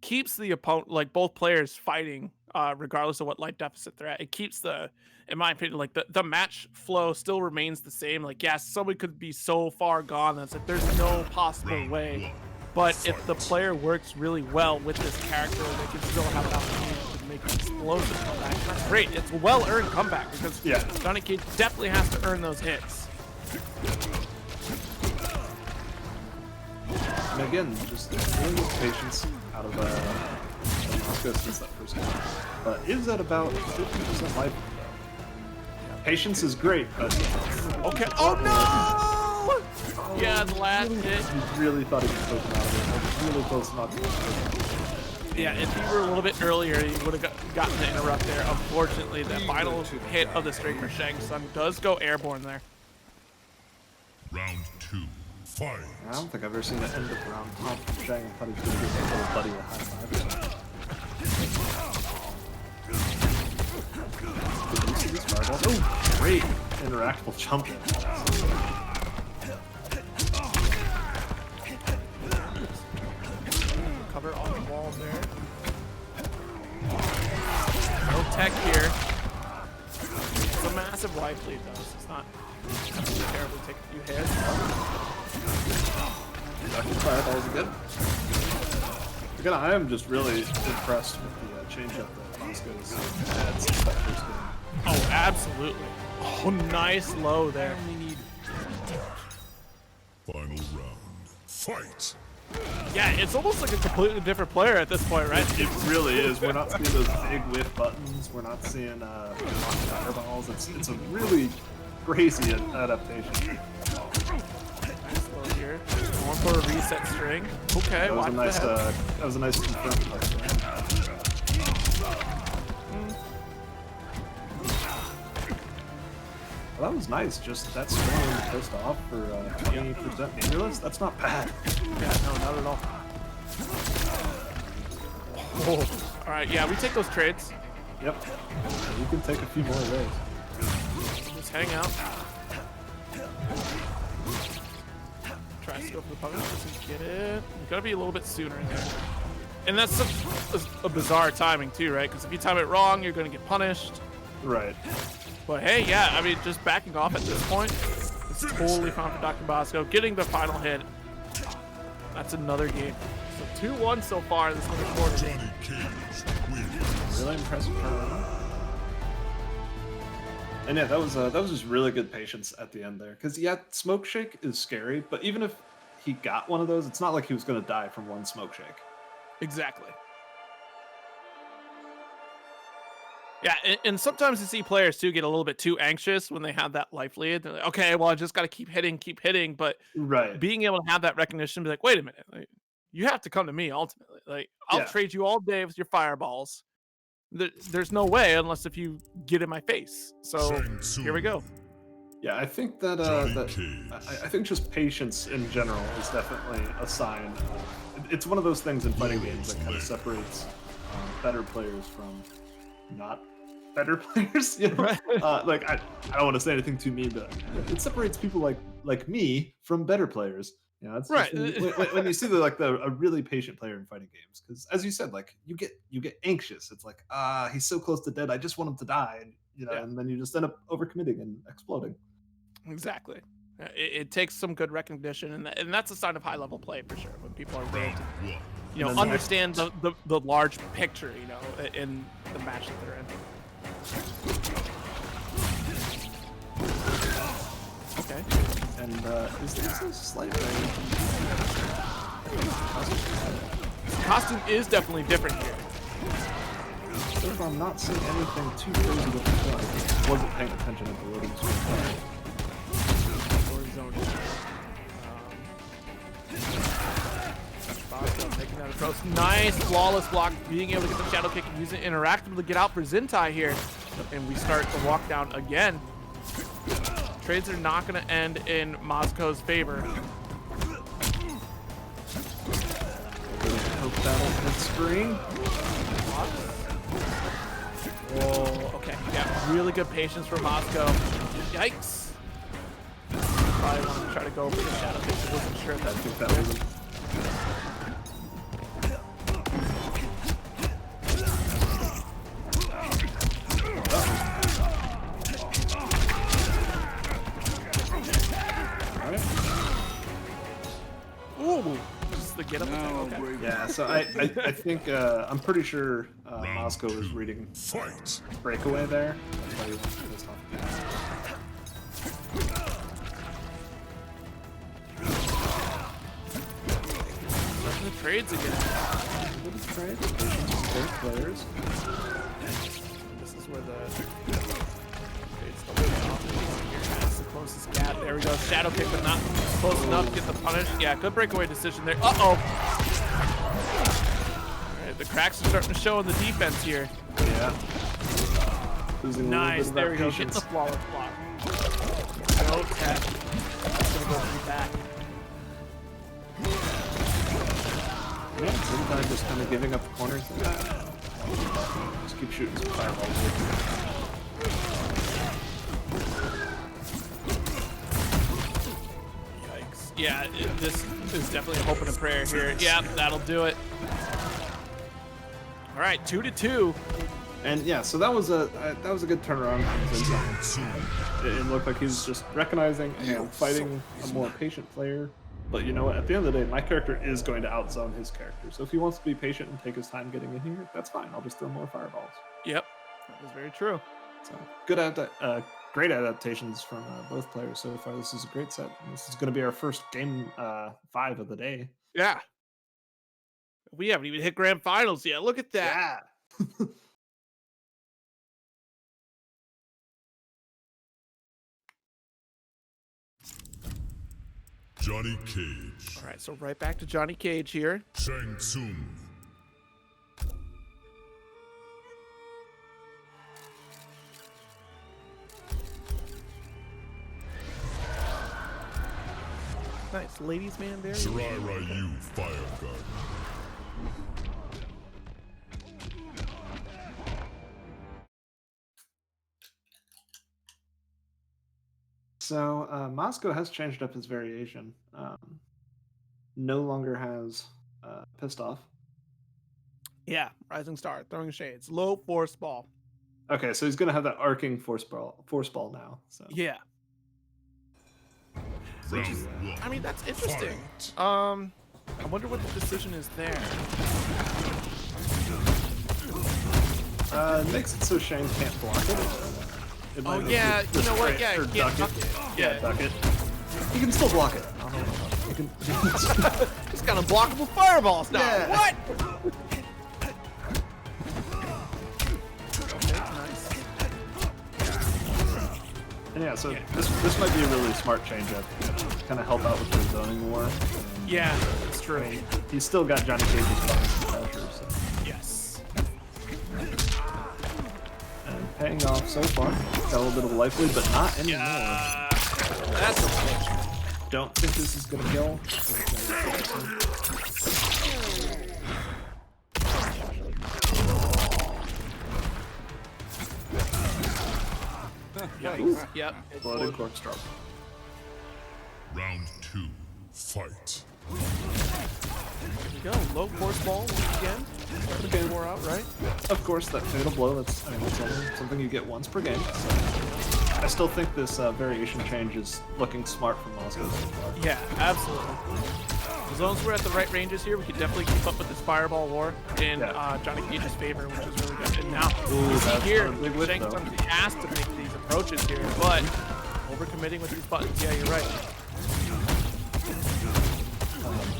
keeps the opponent, like both players fighting, regardless of what life deficit they're at. It keeps in my opinion, like the match flow still remains the same. Like, yes, somebody could be so far gone that's like there's no possible way. But if the player works really well with this character, they can still have an opportunity to make an explosive comeback. That's great. It's a well-earned comeback because Johnny Cage definitely has to earn those hits. And again, just dealing with patience out of Moscow since that first game. But is at about 50% life. Patience is great, but okay. Oh no! Yeah, the last hit. He really thought he could poke him out of it. I was really close not to. Yeah, if he were a little bit earlier, he would have gotten the interrupt there. Unfortunately, the final hit of the string for Shang does go airborne there. Round 2. Fight. I don't think I've ever seen the end of round top from Shang. I thought he was going to give his little buddy a high five. Did you see this fireball? Oh, great interactable jump in. Cover on the wall there. No tech here. It's a massive life lead though, so it's not terribly take a few hits. Fireballs again. Again, I am just really impressed with the change-up that Moscow's had since that first game. Oh, absolutely. Oh, nice low there. Final round. Fight. Yeah, it's almost like a completely different player at this point, right? It really is. We're not seeing those big whiff buttons. We're not seeing fireballs. It's a really crazy adaptation. Slow here. Going for a reset string. Okay, that was a nice. That was a nice confirmed play. Well, that was nice. Just that string pissed off for 20% meaningless. That's not bad. Yeah, no, not at all. Oh. All right, yeah, we take those trades. Yep. You can take a few more of those. Just hang out. Try to go for the punish. Doesn't get it. You gotta be a little bit sooner in there. And that's a bizarre timing too, right? Because if you time it wrong, you're gonna get punished. Right. But hey, yeah, I mean, just backing off at this point, it's totally fine for Dr. Bosco. Getting the final hit, that's another game. So 2-1 so far in this one quarter game. Really impressive turnaround. And yeah, that was just really good patience at the end there. Because yeah, smoke shake is scary, but even if he got one of those, it's not like he was going to die from one smoke shake. Exactly. Yeah, and sometimes you see players too get a little bit too anxious when they have that life lead. They're like, okay, well, I just got to keep hitting. But being able to have that recognition, be like, wait a minute, like, you have to come to me ultimately. Like, I'll trade you all day with your fireballs. There's no way unless if you get in my face. So here we go. Yeah, I think that I think just patience in general is definitely a sign. It's one of those things in fighting games that kind of separates better players from not better players, you know? Right. Like I don't want to say anything too mean, but it separates people like me from better players. You know, it's right. When you see a really patient player in fighting games, because as you said, like you get anxious. It's like he's so close to dead. I just want him to die, and you know, and then you just end up overcommitting and exploding. Exactly. It takes some good recognition, and that's a sign of high level play for sure. When people are willing to, you know, understand the large picture, you know, in the match that they're in. Okay. And is this a slight range? Costume is definitely different here. If I'm not seeing anything too crazy with the gun, I wasn't paying attention at the loading screen. Taking that approach. Nice flawless block, being able to get the shadow kick and use it interactive to get out for Zintai here. And we start the walk down again. Trades are not going to end in Moscow's favor. Hope that'll hit screen. Whoa, okay. Yeah, really good patience from Moscow. Yikes. Probably wanted to try to go for the shadow kick. I wasn't sure if I think that was So I think I'm pretty sure Moscow was reading Fight. breakaway there. That's why he wants to get this off. The trades again. What is trade? Both players. This is where the trades the way off. Here, that's the closest gap. There we go. Shadow kick, but not close enough to get the punish. Yeah, good breakaway decision there. Uh-oh. All right, the cracks are starting to show in the defense here. Yeah. Nice. There we go. Get the flawless block. No tech. That's gonna go through back. Yeah, sometimes just kind of giving up the corners. Just keep shooting some fireballs. Yikes. Yeah, this is definitely a hope and a prayer here. Yeah, that'll do it. All right, 2-2. And yeah, so that was a good turnaround. It looked like he was just recognizing and fighting a more patient player. But you know what? At the end of the day, my character is going to outzone his character. So if he wants to be patient and take his time getting in here, that's fine. I'll just throw more fireballs. Yep, that was very true. So good, great adaptations from both players so far. This is a great set. And this is going to be our first game 5 of the day. Yeah. We haven't even hit grand finals yet. Look at that. Yeah. Johnny Cage. All right, so right back to Johnny Cage here. Shang Tsung. Nice, ladies man there. Shirai Ryu Fire Guard. So Moscow has changed up his variation. No longer has Pissed Off. Yeah, Rising Star, throwing shades, low force ball. Okay, so he's gonna have that arcing force ball now. So Yeah. Round 1. I mean, that's interesting. Fight. I wonder what the decision is there. it makes it so Shane can't block it. Oh yeah, you know what? Yeah, or you can't duck duck it. it. Yeah, duck it. You can still block it. I don't know. You can. Just got unblockable fireballs now. Yeah. What? Okay, nice. And yeah, so this might be a really smart change up. Kind of help out with the zoning war. And, Yeah, that's true. he's still got Johnny Cage's pressure. So. Yes. And paying off so far. Got a little bit of a life lead, but not anymore. Yeah. That's a pitch. Don't think this is gonna kill. Yep. Blooded corpse drop. Round 2. Fight. There we go. Low force ball once again. Start the game more out, right? Of course, that fatal blow. That's only something you get once per game. So I still think this variation change is looking smart for Moscow so far. Yeah, absolutely. As long as we're at the right ranges here, we can definitely keep up with this fireball war in Johnny Cage's favor, which is really good. And now, you see here, Shang Tsung has to make these approaches here, but overcommitting with these buttons, yeah, you're right.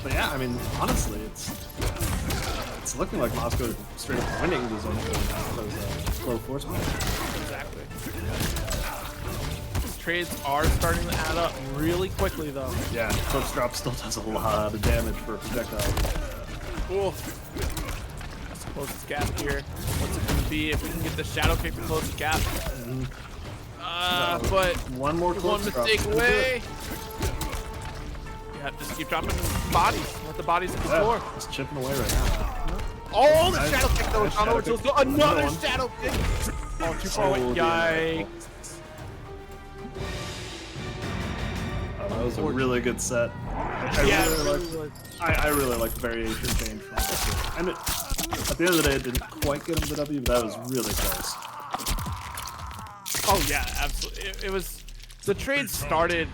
But yeah, I mean, honestly, it's looking like Moscow straight up winning the zone with those slow force balls. Exactly. These trades are starting to add up really quickly, though. Yeah, corpse drop still does a lot of damage for a projectile. Cool. That's the closest gap here. What's it going to be if we can get the shadow kick to close the gap? But one more one mistake away. Yeah, just keep dropping bodies. Let the bodies hit the floor. Just chipping away right now. Oh, the shadow kick though. Shadow kick. Another shadow kick. Oh, too far away. Yikes. That was a really good set. I really like the variation change from this. And at the end of the day, it didn't quite get him the W, but that was really close. Oh yeah, absolutely. It was the trade started,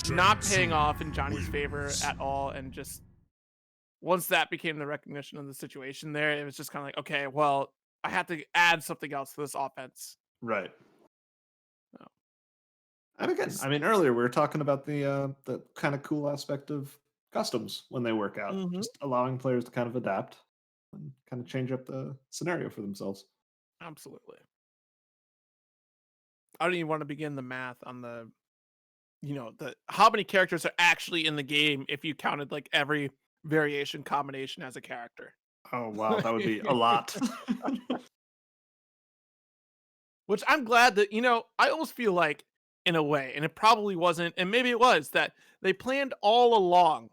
not paying off in Johnny's favor at all, and just once that became the recognition of the situation there, it was just kind of like, okay, well, I have to add something else to this offense. Right. Oh. And again, I mean, earlier we were talking about the kind of cool aspect of customs when they work out, Mhm. just allowing players to kind of adapt and kind of change up the scenario for themselves. Absolutely. I don't even want to begin the math on the, the how many characters are actually in the game if you counted like every variation combination as a character. Oh wow, that would be a lot. Which I'm glad that, I almost feel like in a way, and it probably wasn't, and maybe it was, that they planned all along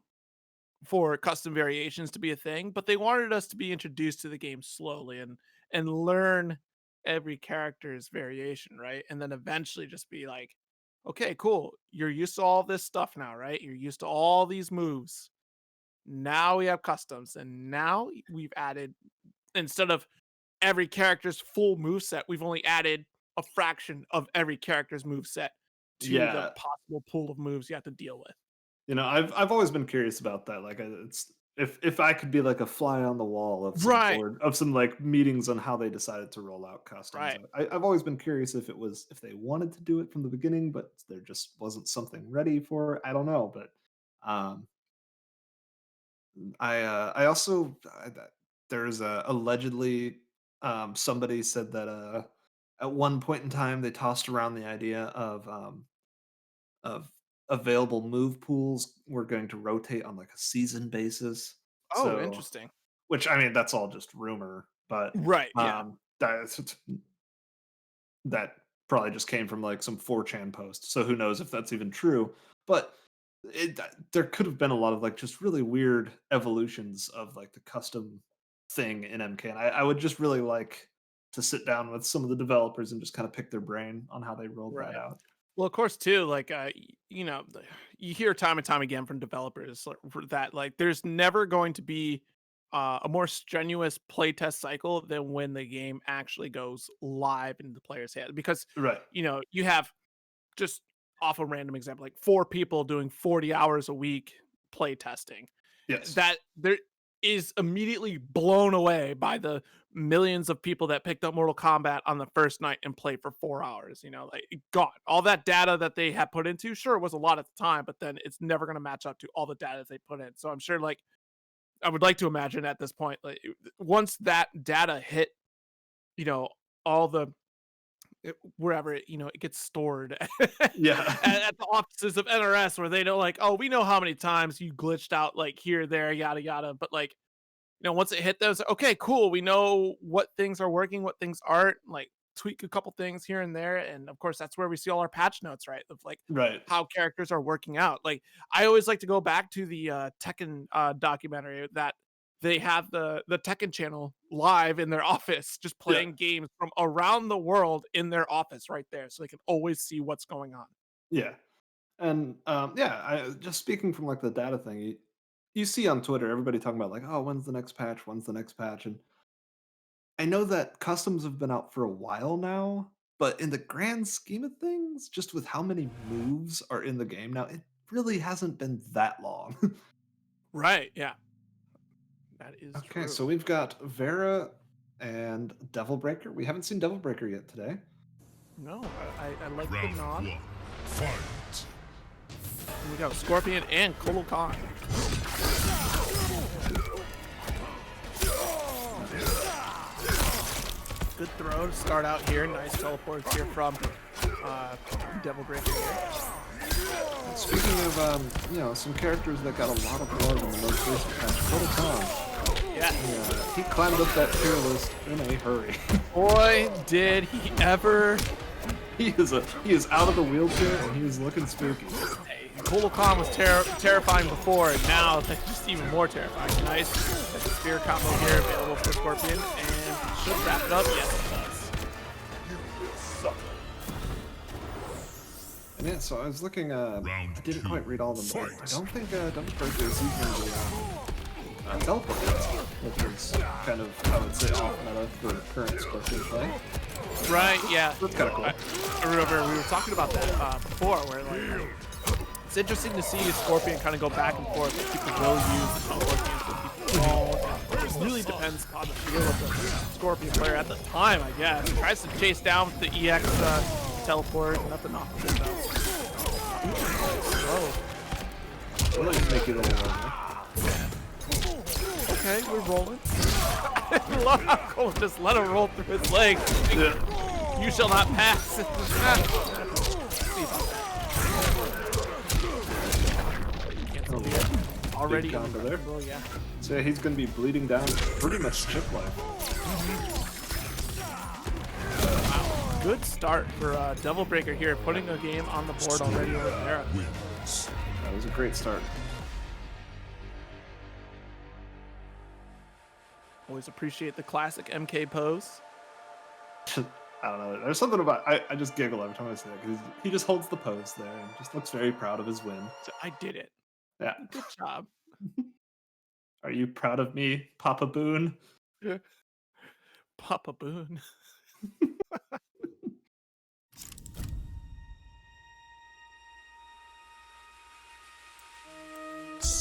for custom variations to be a thing, but they wanted us to be introduced to the game slowly and learn every character's variation, right? And then eventually just be like, okay, cool. You're used to all this stuff now, right? You're used to all these moves. Now we have customs, and now we've added, instead of every character's full move set, we've only added a fraction of every character's move set to the Yeah, possible pool of moves you have to deal with. I've always been curious about that. Like, it's if I could be like a fly on the wall of some Right, board of some like meetings on how they decided to roll out customs. right. I've always been curious if they wanted to do it from the beginning, but there just wasn't something ready for it. I don't know, but um, I also there's allegedly somebody said that at one point in time they tossed around the idea of available move pools were going to rotate on like a season basis. Oh, So, interesting. which I mean, that's all just rumor, but Right, yeah. that probably just came from like some 4chan post. So who knows if that's even true? But there could have been a lot of like just really weird evolutions of like the custom thing in MK, and I would just really like to sit down with some of the developers and just kind of pick their brain on how they rolled that Right. out. Well, of course, too, like, you hear time and time again from developers that, like, there's never going to be a more strenuous playtest cycle than when the game actually goes live into the player's head. Because, Right. you have, just off a random example, like 4 people doing 40 hours a week play testing. Yes. That there is immediately blown away by the millions of people that picked up Mortal Kombat on the first night and played for 4 hours, like gone. All that data that they had put into, sure, it was a lot at the time, but then it's never going to match up to all the data they put in. So I'm sure, like, I would like to imagine at this point, like, once that data hit, you know, all the wherever it gets stored Yeah. at the offices of NRS, where they know, like, oh, we know how many times you glitched out, like, here, there, yada yada. But, like, once it hit those, okay, cool, we know what things are working, what things aren't, like, tweak a couple things here and there. And of course, that's where we see all our patch notes, right, of like Right. how characters are working out. Like, I always like to go back to the Tekken documentary that they have the Tekken channel live in their office, just Yeah. playing games from around the world in their office right there, so they can always see what's going on. Yeah. And yeah, just speaking from like the data thing, you see on Twitter everybody talking about like, oh, when's the next patch? When's the next patch? And I know that customs have been out for a while now, but in the grand scheme of things, just with how many moves are in the game now, it really hasn't been that long. Right, yeah, that is Okay, true. so we've got Vera and Devil Breaker. We haven't seen Devil Breaker yet today. No, I like the Round nod. one. Fight. Here we go, Scorpion and Kolo Khan. Good throw to start out here. Nice teleports here from Devil Breaker here. Speaking of, some characters that got a lot of love in the most recent patch, Total Khan. Yeah. He climbed up that tier list in a hurry. Boy, did he ever. He is out of the wheelchair and he is looking spooky. Hey, Kolo Khan was terrifying before, and now they're just even more terrifying. Nice. That's a spear combo here available for Scorpion, and should wrap it up. Yes, it does. And yeah, so I was looking, I didn't quite read all of them, but I don't think Devil Breaker is using the teleport yet, which is kind of, I would say, off meta for current Scorpion play. Right, yeah. That's kind of cool. I remember we were talking about that before, where, like, it's interesting to see Scorpion kind of go back and forth. Like, people will use the teleport games, but people Oh, it really depends on the feel of the Scorpion player at the time, I guess. Tries to chase down with the EX teleport. Nothing off of it, though. Oh. Really just make it a little Okay, we're rolling. I love how Cole just let him roll through his legs. Yeah. You shall not pass. Already combo there. Oh, yeah. So yeah, he's going to be bleeding down pretty much chip life. Wow. Good start for Devil Breaker here, putting a game on the board already over there. That was a great start. Always appreciate the classic MK pose. I don't know. There's something about I just giggle every time I say that because he just holds the pose there and just looks very proud of his win. So I did it. Yeah. Good job. Are you proud of me, Papa Boone? Papa Boone.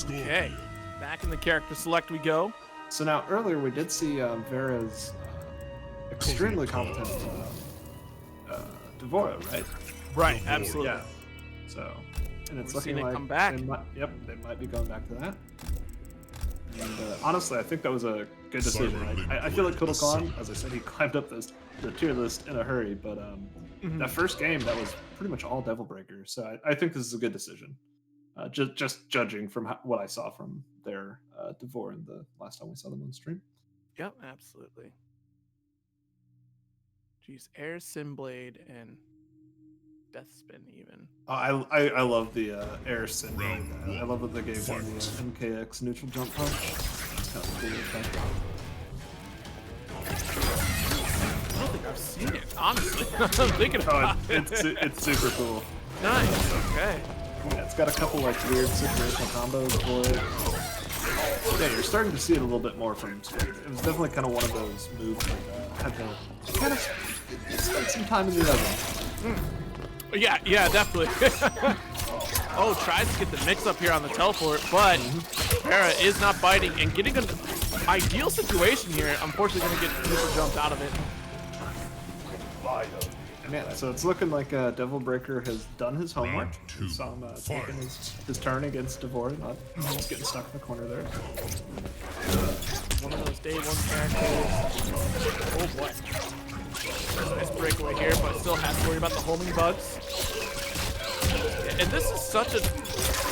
Okay. Back in the character select we go. So now earlier we did see Vera's extremely competent Devora, right? Right, absolutely. Yeah. So, and it's We're seeing looking it like come back. they might be going back to that. And honestly, I think that was a good decision. I feel like Kotal Khan, as I said, he climbed up the tier list in a hurry, but that first game, that was pretty much all Devil Breaker. So I think this is a good decision. Just judging from what I saw from their Devore in the last time we saw them on stream. Yep, absolutely. Jeez, Air Sim Blade and Death Spin even. Oh, I love the Air Sin. I love that they gave him the MKX neutral jump punch. It's kind of cool effect. I don't think I've seen it, honestly. I'm thinking about It's super cool. Nice, okay. Yeah, it's got a couple like weird situational combos for it. Yeah, you're starting to see it a little bit more from Spade. It was definitely kind of one of those moves that had to kind of spend some time in the oven. Yeah, definitely. Oh, tries to get the mix up here on the teleport, but Vera is not biting and getting an ideal situation here. Unfortunately, going to get super jumped out of it. And yeah, so it's looking like Devil Breaker has done his homework. We saw him taking his turn against Devore, not just getting stuck in the corner there. One of those day one characters. Oh boy. Nice breakaway here, but still has to worry about the homing bugs. And this is such a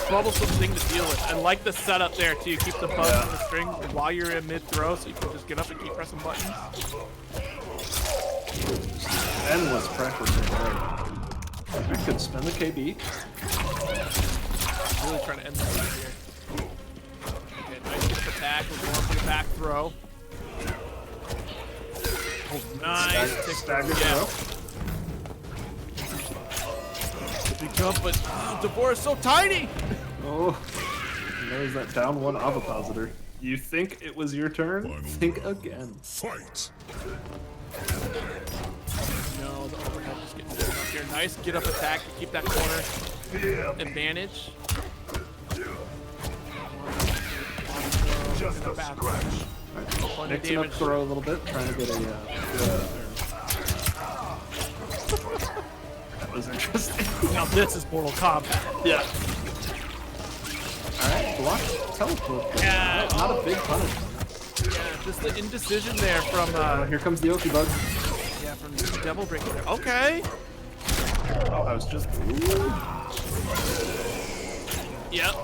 troublesome thing to deal with. I like the setup there too. Keep the bugs in the string while you're in mid throw, so you can just get up and keep pressing buttons. Endless pressure from there. I could spend the KB. Really trying to end the game here. Okay, nice get attack. We're going for the back throw. Oh, nice. Stagger throw. Big jump, but Devore is so tiny. Oh, and there's that down one ovipositor. You think it was your turn? Think again. Fight. No, the overhead just getting thrown up here. Nice get up attack to keep that corner advantage. Just a scratch. Right. Mixing up throw a little bit, trying to get a. That was interesting. Now this is Mortal Kombat. Yeah. Alright, block teleport. Yeah. Not a big punishment. Yeah, just the indecision there from Here comes the Oki bug. yeah, from the Devil Breaker there. Okay. Oh, I was just. Yep.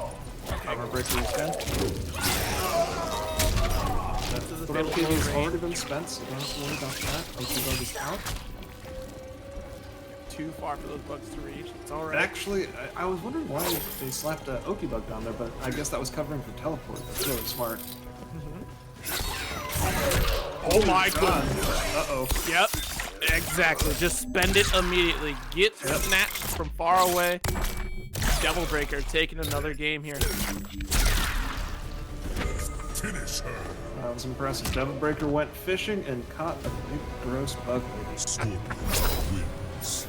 Armor breaker is dead. The But Oki has already been spent, so don't have to worry about that. Oki bug is out. Too far for those bugs to reach. It's alright. Actually, I was wondering why they slapped a Oki bug down there, but I guess that was covering for teleport. That's really smart. Oh my god. Uh-oh. Yep. Exactly. Just spend it immediately. Get snatched from far away. Devil Breaker taking another game here. Finish her. That was impressive. Devil Breaker went fishing and caught a big gross bug lady. Scorpion wins.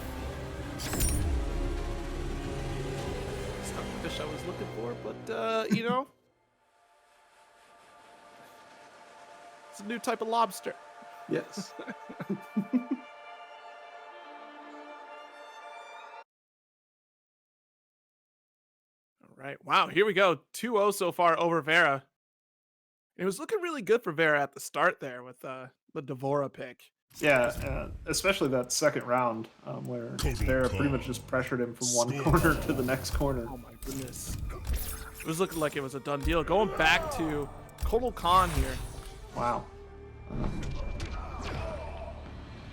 It's not the fish I was looking for, but you know. It's a new type of lobster. Yes. All right. Wow. Here we go. 2-0 so far over Vera. It was looking really good for Vera at the start there with the Devora pick. Yeah, especially that second round where Vera pretty much just pressured him from one corner to the next corner. Oh my goodness. It was looking like it was a done deal. Going back to Kotal Khan here. Wow.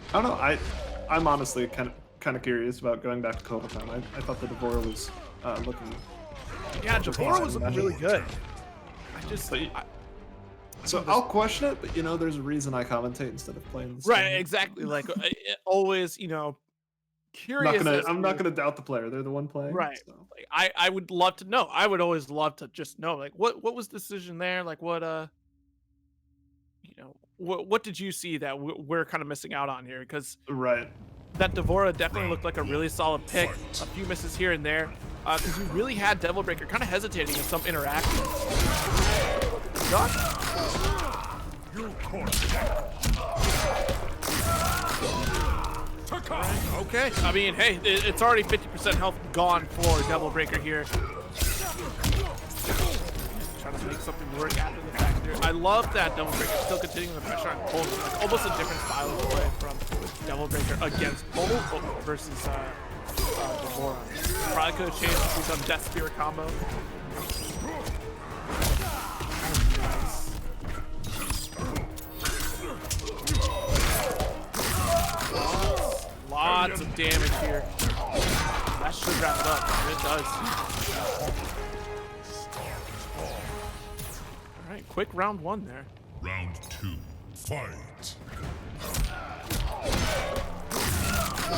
I don't know. I'm honestly kind of curious about going back to Kotal Khan. I thought the Devora was looking. Yeah, Devora was looking really good. So I'll question it, but you know, there's a reason I commentate instead of playing this. Right, game. exactly. Like always, you know, curious. I'm not gonna doubt the player. They're the one playing. Right. So. Like, I would love to know. I would always love to just know, like, what was the decision there? Like, what you know, what did you see that we're kind of missing out on here? Because Right. that Devora definitely looked like a really solid pick. A few misses here and there. Because we really had Devil Breaker kind of hesitating in some interactions. Shot. Okay, I mean, hey, it's already 50% health gone for Devil Breaker here. Trying to make something work after the fact here. I love that Devil Breaker still continuing the pressure on Kotal. Like almost a different style of play from Devil Breaker against Kotal versus Devora. Probably could have changed if he's on Death Spear combo. Lots of damage here. That should wrap it up. And it does. All right, quick round one there. Round 2, fight.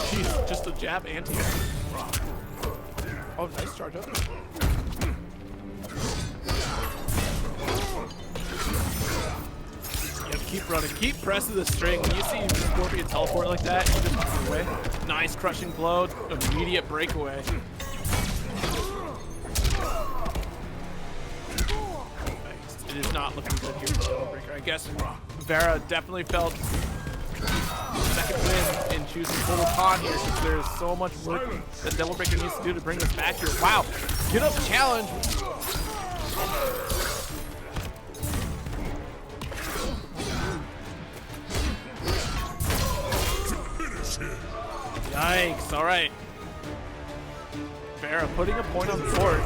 Jeez, just a jab anti. Oh, nice charge up. Yep, keep running, keep pressing the string. When you see Scorpion teleport like that, you just move away. Nice crushing blow, immediate breakaway. It is not looking good here for Devil Breaker. I guess Vera definitely felt second win in choosing Kotal Khan here because there's so much work that Devil Breaker needs to do to bring this back here. Wow, get up challenge. Yikes, all right. Vera putting a point on the board.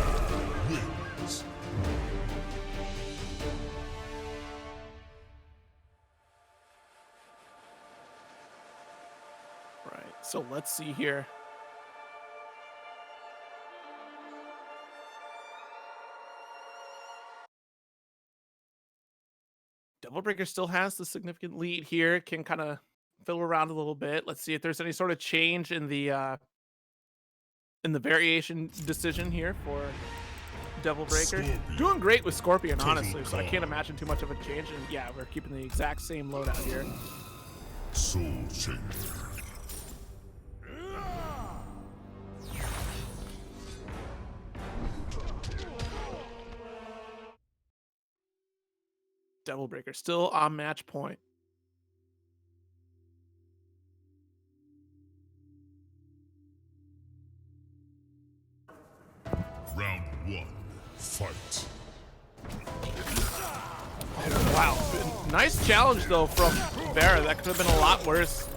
Right, so let's see here. Devil Breaker still has the significant lead here, can kind of fiddle around a little bit. Let's see if there's any sort of change in the variation decision here for Devil Breaker. Scorpion. Doing great with Scorpion, honestly, so I can't imagine too much of a change. And yeah, we're keeping the exact same loadout here. Soul Changer. Devil Breaker still on match point. Round 1, fight. Oh, wow. Nice challenge, though, from Vera. That could have been a lot worse.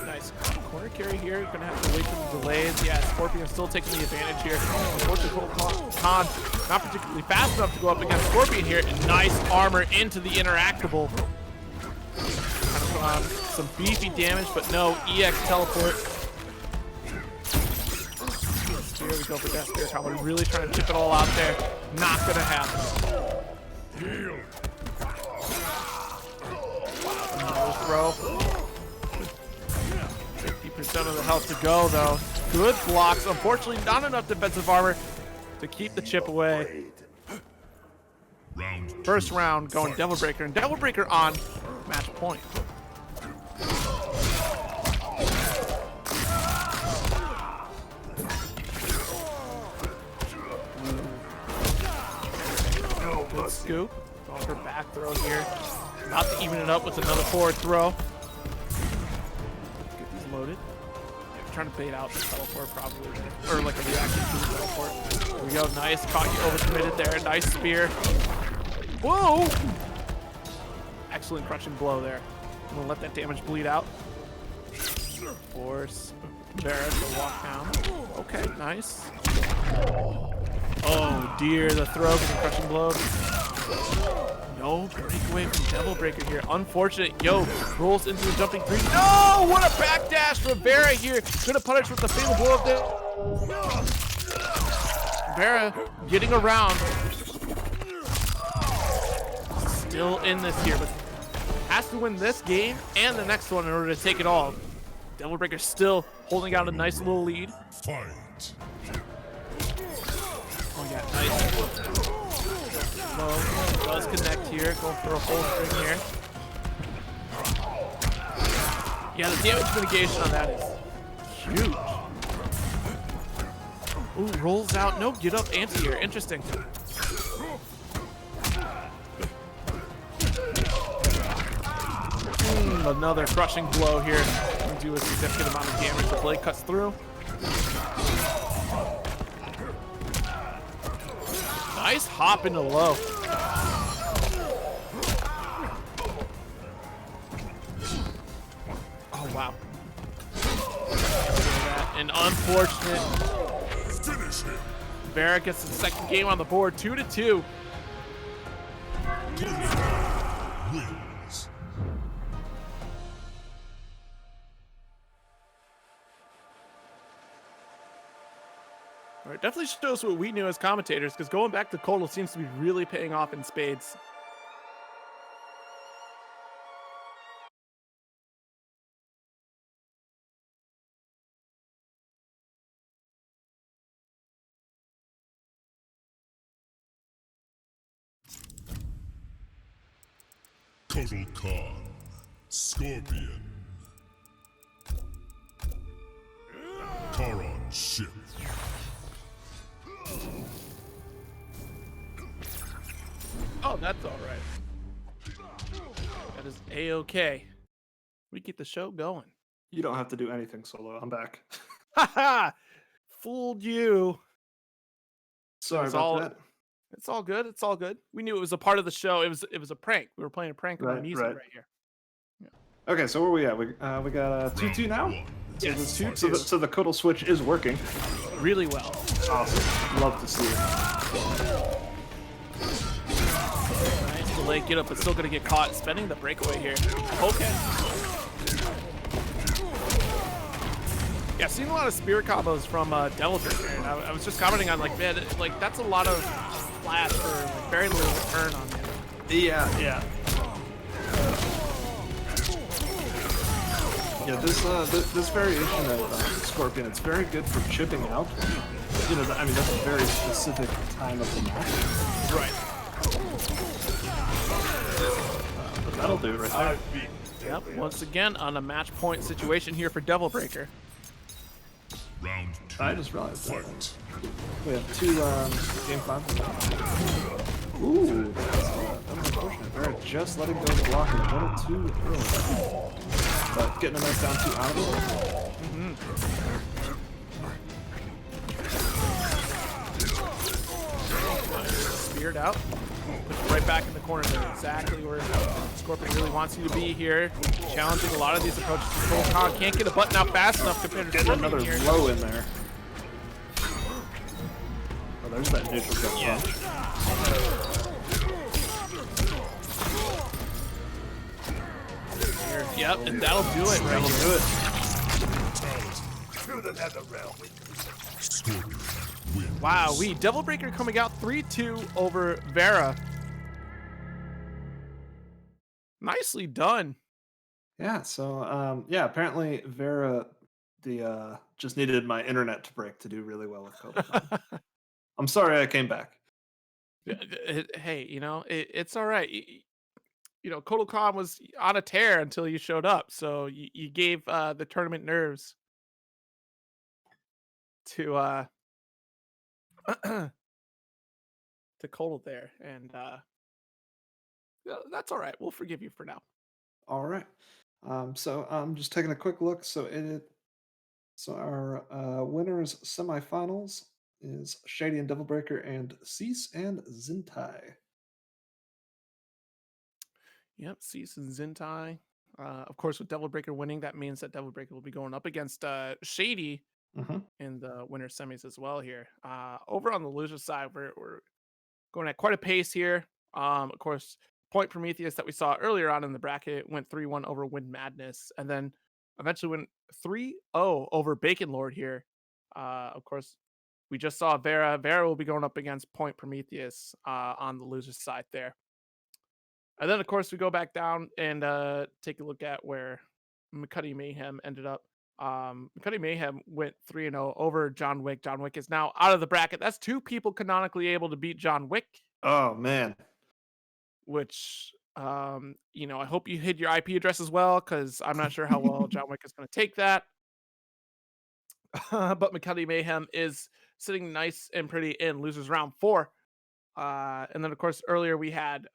Nice corner carry here. Gonna have to wait for the delays. Yeah, Scorpion still taking the advantage here. Unfortunately, Khan not particularly fast enough to go up against Scorpion here. And nice armor into the interactable. Kind of put on some beefy damage, but no EX teleport. Here we go for Death Spear combo. Really trying to chip it all out there. Not gonna happen. Wow, throw. 50% of the health to go, though. Good blocks. Unfortunately, not enough defensive armor to keep the chip away. Round 2, First round going fight. Devil Breaker, and Devil Breaker on match point. Good scoop. Going for back throw here. About to even it up with another forward throw. Get these loaded. Yeah, trying to bait out the teleport probably. Or like a reaction to the teleport. There we go. Nice. Caught you overcommitted there. Nice spear. Whoa! Excellent crushing blow there. I'm gonna let that damage bleed out. Force Vera to walk down. Okay, nice. Oh dear, the throw getting crushing blow. No breakaway from Devil Breaker here. Unfortunate. Yo, rolls into the jumping three. No! What a backdash from Vera here. Gonna punish with the fatal blow of the. Vera getting around. Still in this here, but has to win this game and the next one in order to take it all. Devil Breaker still holding out a nice little lead. Fight. Oh yeah, nice. Low. Does connect here. Going for a full string here. Yeah, the damage mitigation on that is huge. Ooh, rolls out. No get up anti here. Interesting. Another crushing blow here. Do a significant amount of damage. The blade cuts through. Nice hop into low. Oh wow. An unfortunate. Vera gets the second game on the board, 2-2. Wins. All right, definitely shows what we knew as commentators, because going back to Kotal seems to be really paying off in spades. Kotal Khan. Scorpion. Charon ship. Oh, that's all right. That is A-okay. We get the show going. You don't have to do anything solo. I'm back. Haha! Fooled you. Sorry It's about all- that. It's all good. It's all good. We knew it was a part of the show. It was a prank. We were playing a prank with our Right, music right. right here. Okay, so where are we at? We got 2-2 now? Yes, So the Kotal switch is working. really well. Awesome. Love to see it. Nice delay get up, but still gonna get caught. Spending the breakaway here. Okay. Yeah, seen a lot of spirit combos from Devil Breaker, and I was just commenting on like, man, like that's a lot of flash for like, very little return on it. Yeah. Yeah, this variation of Scorpion, it's very good for chipping out. You know, I mean, that's a very specific time of the match. Right. But that'll do it right there. Yep. Once again on a match point situation here for Devil Breaker. Round 2. I just realized that. Fight. We have 2 game 5. Ooh, that's unfortunate. Vera just letting go of the block a little too early. But getting a nice down 2 out of it. Speared out. Right back in the corner there. Exactly where Scorpion really wants you to be here. Challenging a lot of these approaches. Control Khan can't get a button out fast enough compared to Getting Scorpion another here. low in there. Oh, there's that neutral jump punch. Yep, and that'll do it right That'll here. do it. Scorpion wins. Wow, Devil Breaker coming out 3-2 over Vera. Nicely done. Yeah, so yeah, apparently Vera just needed my internet to break to do really well with Kotal. I'm sorry I came back. Hey, you know, it's all right. You know, Kotal Khan was on a tear until you showed up, so you gave the tournament nerves to to Cole there, and that's all right. We'll forgive you for now. All right. So I'm just taking a quick look. So our winners semifinals is Shady and Devilbreaker and Cease and Zintai. Yep, Cease and Zintai. Of course, with Devilbreaker winning, that means that Devilbreaker will be going up against Shady Mhm. in the winner semis as well here. Over on the loser side, we're going at quite a pace here. Of course, Point Prometheus that we saw earlier on in the bracket went 3-1 over Wind Madness, and then eventually went 3-0 over Bacon Lord here. Of course, we just saw Vera. Vera will be going up against Point Prometheus on the loser side there. And then, of course, we go back down and take a look at where McCuddy Mayhem ended up. McCuddy Mayhem went 3-0 over John Wick. John Wick is now out of the bracket. That's 2 people canonically able to beat John Wick, Oh man. which, I hope you hid your IP address as well, because I'm not sure how well John Wick is going to take that. But McCuddy Mayhem is sitting nice and pretty in losers round 4. And then, of course, earlier we had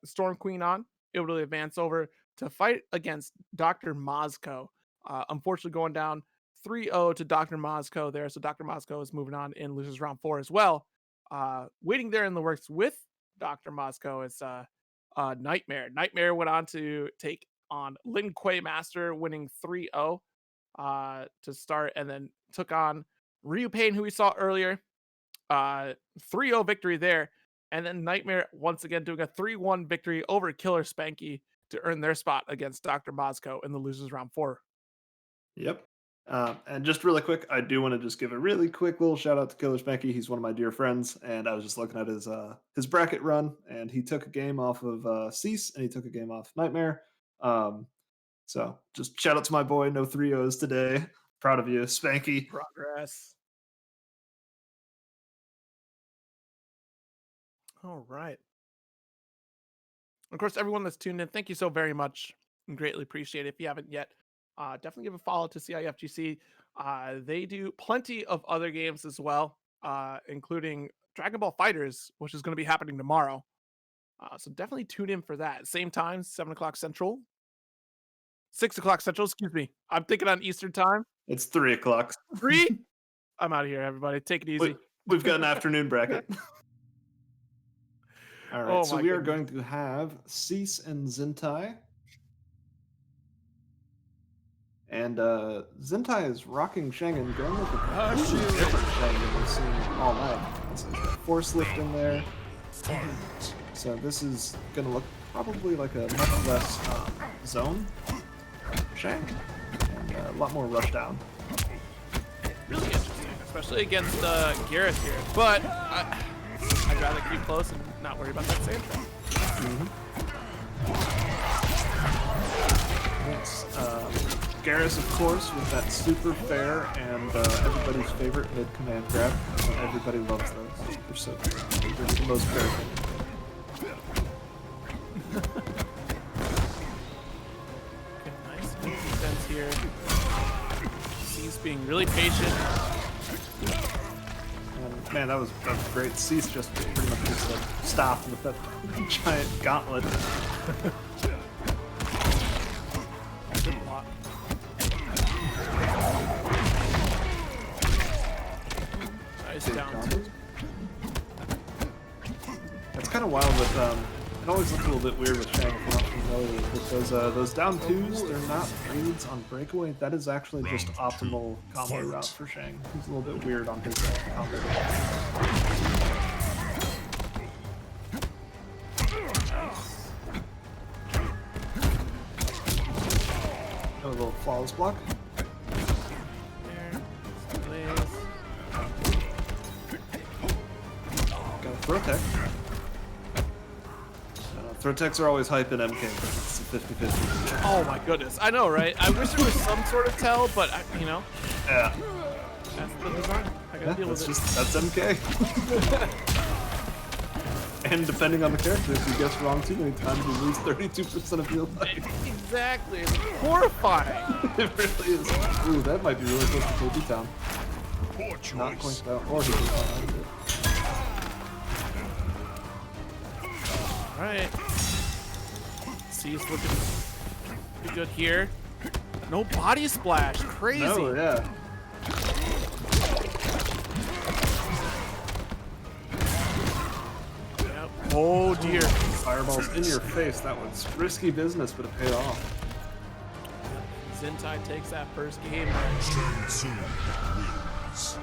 Storm Queen on, able to advance over to fight against Dr. Mozco. Unfortunately, going down 3-0 to Dr. Mozco there. So Dr. Mozco is moving on in losers round 4 as well. Waiting there in the works with Dr. Mozco is Nightmare. Nightmare went on to take on Lin Kuei Master, winning 3-0 to start, and then took on Ryu Pain, who we saw earlier. 3-0 victory there. And then Nightmare once again doing a 3-1 victory over Killer Spanky to earn their spot against Dr. Mozco in the losers round 4. Yep. And just really quick, I do want to just give a really quick little shout out to Killer Spanky. He's one of my dear friends, and I was just looking at his bracket run, and he took a game off of Cease, and he took a game off Nightmare. So just shout out to my boy. No 3-0s today. Proud of you, Spanky. Progress. All right. Of course, everyone that's tuned in, thank you so very much. Greatly appreciate it. If you haven't yet, definitely give a follow to CIFGC. They do plenty of other games as well, including Dragon Ball Fighters, which is going to be happening tomorrow. So definitely tune in for that. Same time, 7 o'clock Central. 6 o'clock Central, excuse me. I'm thinking on Eastern time. It's 3 o'clock. 3? I'm out of here, everybody. Take it easy. We've got an afternoon bracket. All right, Oh so my we are goodness. going to have Cease and Zintai. And Zintai is rocking Shengen, going with a completely different Shengen we've seen all night. This is a force lift in there. So this is going to look probably like a much less zone Shang, and a lot more rush down. Really interesting, especially against Gareth here. But I'd rather keep close and not worry about that sand trap. It's Garrus, of course, with that super fair and everybody's favorite mid command grab. Everybody loves those. They're so they're the most fair thing. Okay, nice defense here. Cease being really patient. And man, that was great. Cease just pretty much just like stopped with that giant gauntlet. Good block. Nice down two. That's kind of wild with it always looks a little bit weird with Shang if you're not familiar with those down twos. They're not reads on breakaway. That is actually just optimal combo route for Shang. He's a little bit weird on his combo. A little flawless block. There. Got a throw tech. Throw techs are always hype in MK, but it's a 50-50. Oh my goodness. I know, right? I wish there was some sort of tell, but Yeah. that's the design. I gotta deal with it. That's MK. And depending on the character, if you guess wrong too many times, you lose 32% of your life. Exactly. It's horrifying. It really is. Ooh, that might be really close to KB Town. Poor Not choice. quite down. Or he can All right. Cease looking pretty good here. No body splash. Crazy. No, yeah. Yep. Oh dear. Fireballs in your face. That was risky business, but it paid off. Zintai takes that first game. Shang Tsung wins.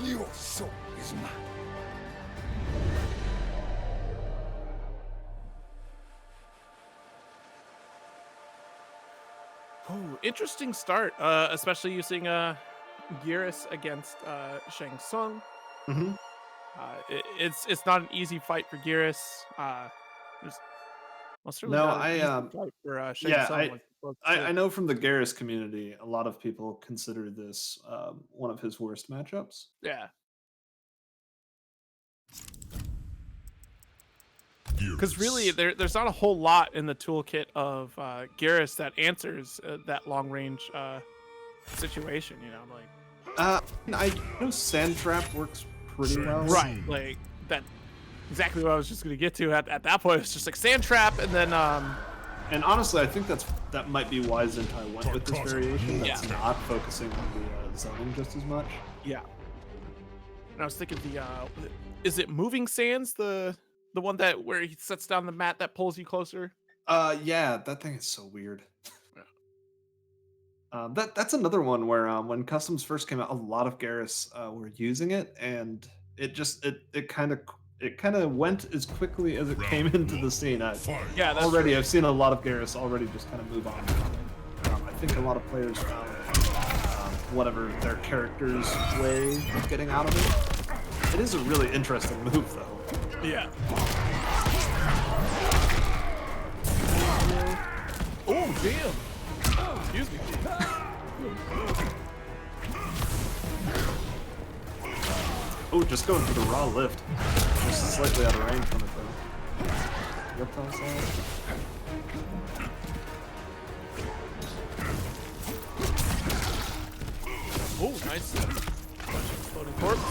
Your soul is mine. Oh, interesting start, especially using Geras against Shang Tsung. Mm-hmm. It's not an easy fight for Geras. There's most certainly No, not an easy I fight for Shang yeah, Tsung. I like folks I, said. I know from the Garrus community, a lot of people consider this one of his worst matchups. Yeah, because really there's not a whole lot in the toolkit of Geras that answers that long range situation. You know, like I know Sand Trap works pretty well. right, like that. Exactly what I was just gonna get to at that point. It's just like Sand Trap, and then And honestly, I think that might be why Zintai went with this variation. That's Yeah. not focusing on the zoning just as much. yeah. And I was thinking is it Moving Sands the one that where he sets down the mat that pulls you closer? Yeah, that thing is so weird. That's another one where when customs first came out, a lot of Garrus were using it, and it kind of went as quickly as it came into the scene. Yeah, that's Already, I've seen a lot of Garrus already just kind of move on from it. I think a lot of players found whatever their character's way of getting out of it. It is a really interesting move, though. Yeah. Oh damn! Oh, excuse me. Oh, just going for the raw lift. Just slightly out of range from it, though. Reptile side. Oh, nice. Exploding corpse.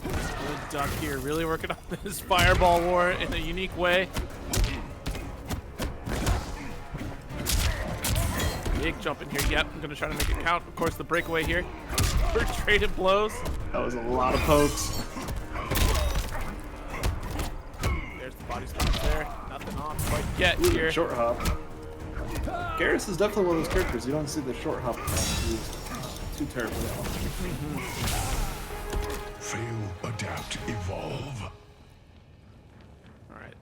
Good duck here, really working on this fireball war in a unique way. Big jump in here. Yep, I'm gonna try to make it count. Of course, the breakaway here. For traded blows. That was a lot of pokes. There's the body spot there. Nothing on quite yet Ooh, here. short hop. Garrus is definitely one of those characters. You don't see the short hop used too terribly often. Fail, adapt, evolve. All right.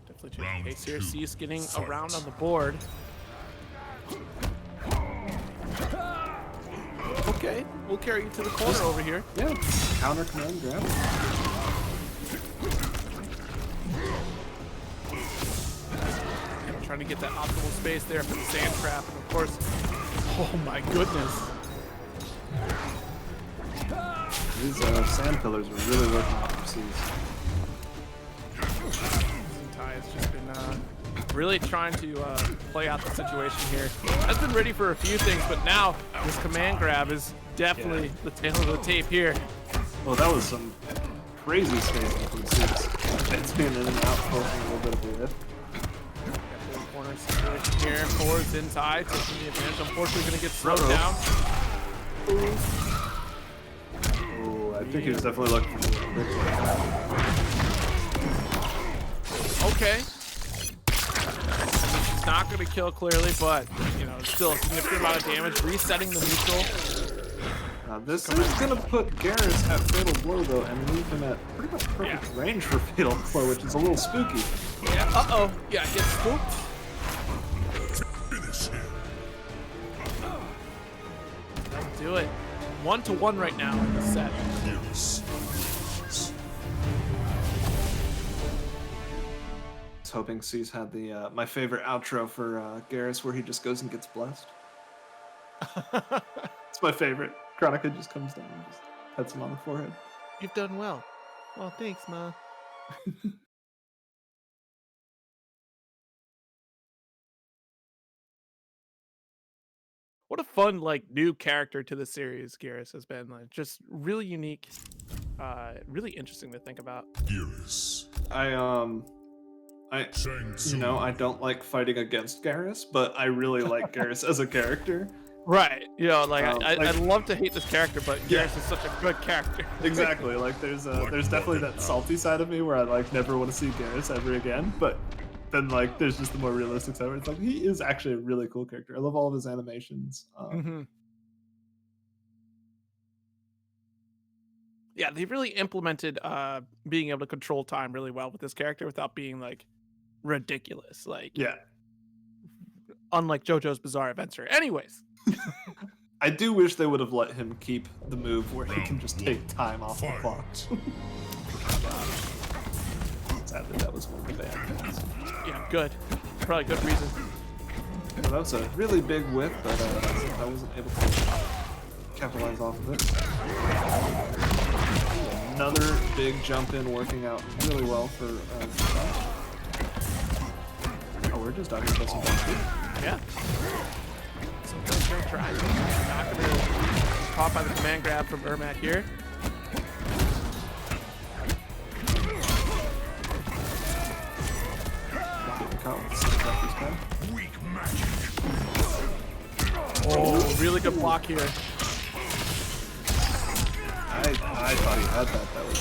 Definitely changing Round pace here. two, Cease getting fight. around on the board. Okay, we'll carry you to the corner over here. Yeah, counter command grab. And trying to get that optimal space there for the sand trap, and of course, oh my goodness. These sand pillars are really working out for Cease. Zintai has just been really trying to play out the situation here. Has been ready for a few things, but now this command grab is definitely the tail of the tape here. Well, that was some crazy spacing from Cease. It's been in and out, poking a little bit of the lift. Corner situation here for Zintai, taking the advantage. Unfortunately, going to get slowed Uh-oh. down. Oh, I think he was definitely looking for the Okay. She's not going to kill clearly, but you know, still a significant amount of damage. Resetting the neutral. This is going to put Garrus at Fatal Blow, though, and leave him at pretty much perfect range for Fatal Blow, which is a little spooky. Yeah. Uh-oh. Yeah, get spooked. Finish him. That'll do it. 1-1 right now in the set. Yes. I was hoping Cease had the my favorite outro for Garrus, where he just goes and gets blessed. It's my favorite. Chronica just comes down and just pets him on the forehead. You've done well. Well, thanks, Ma. What a fun, like, new character to the series Geras has been. Like, just really unique, really interesting to think about. Geras. I I don't like fighting against Garrus, but I really like Garrus as a character. Right. You know, like Like- I'd love to hate this character, but Yeah. Garrus is such a good character. Exactly. Like there's definitely that salty side of me where I like never want to see Garrus ever again, but then like there's just the more realistic side where it's like he is actually a really cool character. I love all of his animations. Mhm. Yeah, they really implemented being able to control time really well with this character without being like ridiculous. Like Yeah. unlike JoJo's Bizarre Adventure. Anyways, I do wish they would have let him keep the move where he can just take time off the clock. Sadly, that was one of the bad ones. yeah, good. Probably good reason. Well, that was a really big whip, but I wasn't able to capitalize off of it. Another big jump in working out really well for oh, we're just talking about some bullshit. Yeah. Sometimes gonna try. Not gonna caught by the command grab from Ermac here. Weak magic. Oh, really good block here. I thought he had that. That was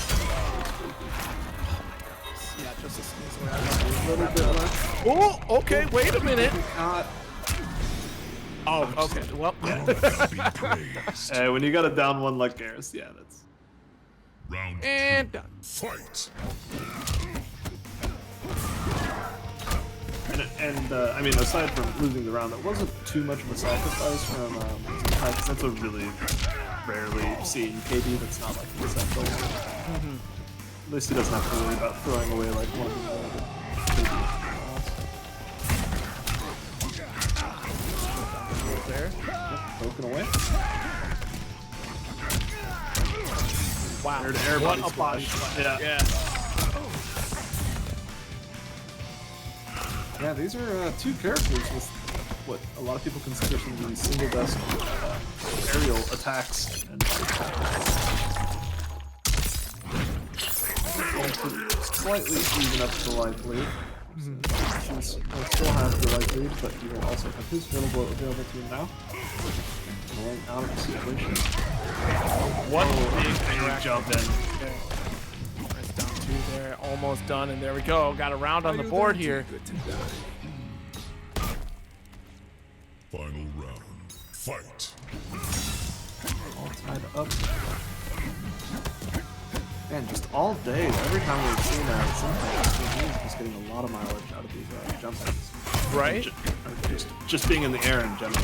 Yeah, just a sneeze a away. little bit left. Oh, okay, wait a minute. Not. Oh, okay. Well, Be praised. Hey, when you got a down one like Garrus, yeah, that's. Round and done. fight. And I mean, aside from losing the round, that wasn't too much of a sacrifice from zintai, because that's a really rarely seen KD that's not like an essential. At least he doesn't have to worry about throwing away like one of the There. poking away. Wow. Air to air What body a body splash. splash. Yeah. Yeah, these are two characters with what a lot of people consider some of the single best aerial attacks. And slightly even up the life lead. He'll still have the life lead, but he will also have his available to him now. Going out of the situation. What a big Big interaction. jump in. Nice down two there. Almost done, and there we go. Got a round on the board here. Final round. Fight. All tied up. Man, just all day, every time we've seen something, he's just getting a lot of mileage out of these jump hits. Right? Just being in the air in general.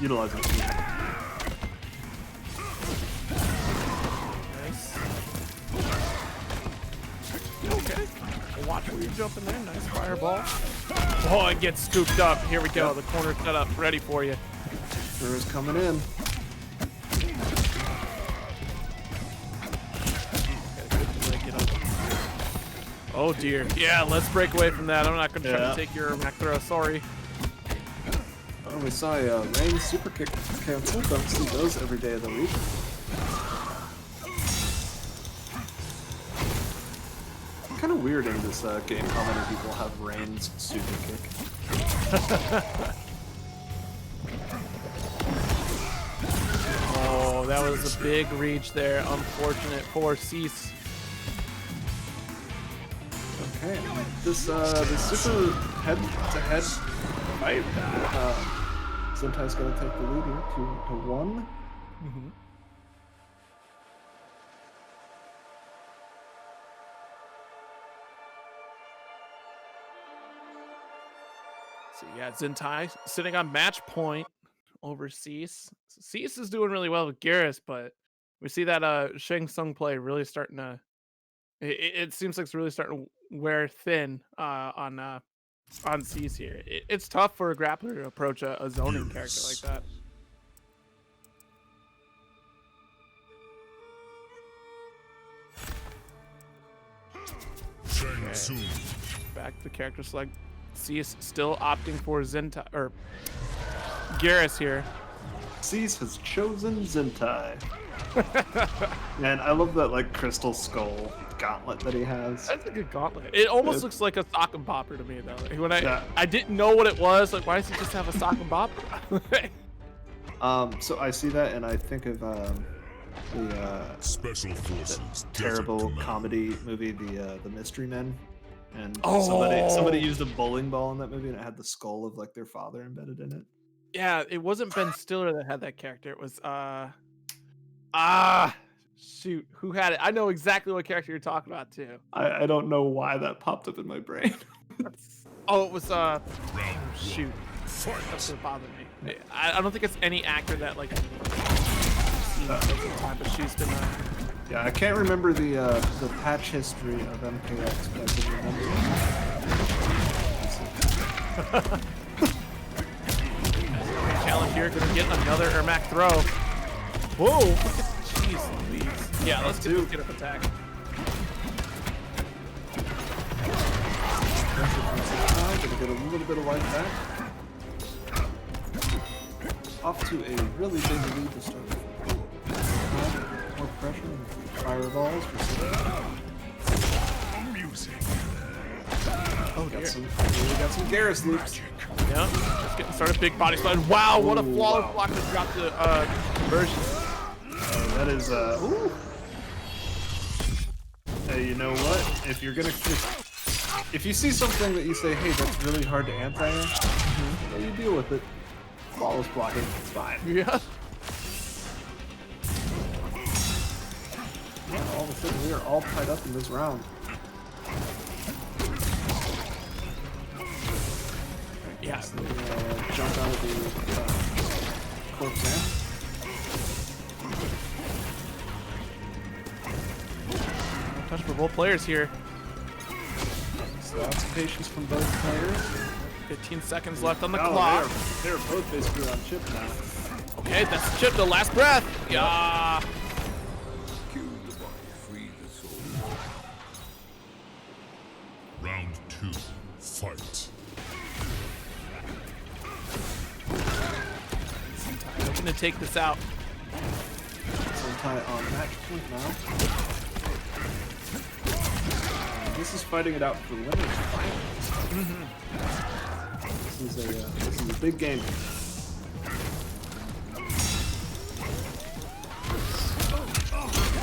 Utilizing it. Nice. Okay. Watch where you're jumping there. Nice fireball. Oh, it gets scooped up. Here we go. The corner set up. Ready for you. Sure is coming in. Oh dear. Yeah, let's break away from that. I'm not going to try to take your Mac throw. Sorry. Oh, we saw a rain super kick cancel. Don't see those every day of the week. Kind of weird in this game how many people have Rain's super kick. Oh, that was a big reach there. Unfortunate for Cease. Okay, this super head-to-head fight. Zintai's gonna take the lead here, 2-1. So yeah, Zintai sitting on match point over Cease. Cease is doing really well with Garrus, but we see that Shang Tsung play really starting to. It seems like it's really starting to wear thin on Cease here. It's tough for a grappler to approach a zoning character like that. Shang Tsung. Back to the character select. Cease still opting for Zintai or Garrus here. Cease has chosen Zintai. Man, I love that like crystal skull gauntlet that he has. That's a good gauntlet. It almost It- looks like a sock and bopper to me though. Like, when Yeah. I didn't know what it was. Like, why does he just have a sock and bopper? So I see that and I think of the Special Forces. Desert terrible Command. comedy movie, the Mystery Men. And Oh. somebody used a bowling ball in that movie and it had the skull of like their father embedded in it. Yeah, it wasn't Ben Stiller that had that character. It was shoot, who had it? I know exactly what character you're talking about too. I don't know why that popped up in my brain. Oh, it was Round shoot. one. That's Fight. what bothered me. I don't think it's any actor that like seen it at the time, but she's been Yeah, I can't remember the patch history of MKX, but I can remember. challenge here, gonna get another Ermac throw. Whoa! Jeez Louise. Yeah, let's Two. get up attack. Gonna get a little bit of life back. Off to a really big lead to start with. More pressure and fireballs for Music. Oh dear. we got some Garrus loops. Yeah, just getting started. Big body slide. Wow, what a Ooh, flawless wow. block to drop the conversion. That is ooh. Hey, you know what? If you're gonna if you see something that you say, hey, that's really hard to anti-air, well, you deal with it. Flawless blocking, it's fine. Yeah. All of a sudden, we are all tied up in this round. Yeah. So, jump out of the corpse there. Touch for both players here. So lots of patience from both players. 15 seconds left on the Oh, clock. they're both basically on chip now. Okay, that's the chip, the last breath. Yeah. Kill the body, free the soul. Round two. Fight. Looking to take this out. Zintai on match point now. And this is fighting it out for winners finals. This is a big game.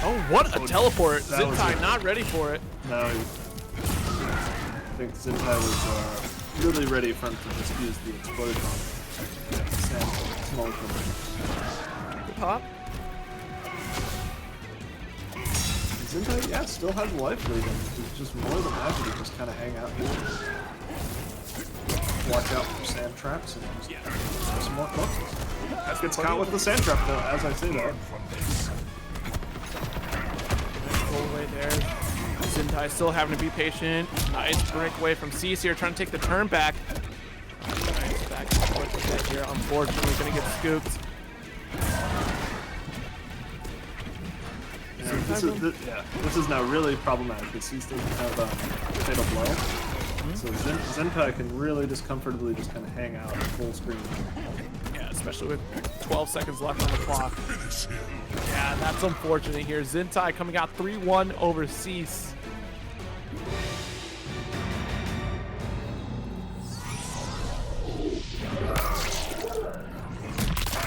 Oh, what a teleport. that was Zintai it. not ready for it. No, I think Zintai was really ready for him to just use the explosion on small Good pop. Zintai, yeah, still has life lead, and he's just more than happy to just kind of hang out here. Watch out for sand traps and just some more corpses. That gets caught with the sand trap, though, as I say that. Roll away there. Zintai still having to be patient. Nice breakaway from Cease here, trying to take the turn back. Nice back and forth with it here. Unfortunately, gonna get scooped. And this is now really problematic because Cease doesn't have fatal blow. So Zintai can really just comfortably just kind of hang out full screen. Yeah, especially with 12 seconds left on the clock. Yeah, that's unfortunate here. Zintai coming out 3-1 over Cease.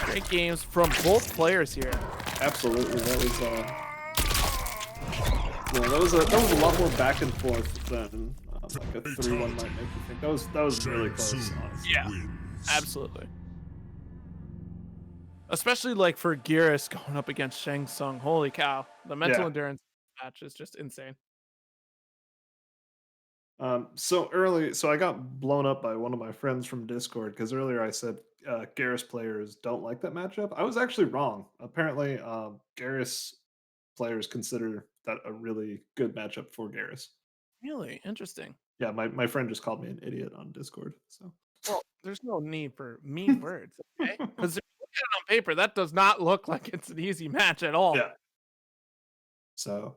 Great games from both players here. Absolutely, that was that was a lot more back and forth than like a 3-1 might make you think. That was really close. Honestly. Yeah, absolutely. Especially like for Geras going up against Shang Tsung. Holy cow. The mental Yeah. endurance match is just insane. So I got blown up by one of my friends from Discord because earlier I said Garrus players don't like that matchup. I was actually wrong. Apparently, Garrus players consider that a really good matchup for Garrus. Really interesting. Yeah, my friend just called me an idiot on Discord. So Well, there's no need for mean words, okay? Because if you look at it on paper, that does not look like it's an easy match at all. yeah. So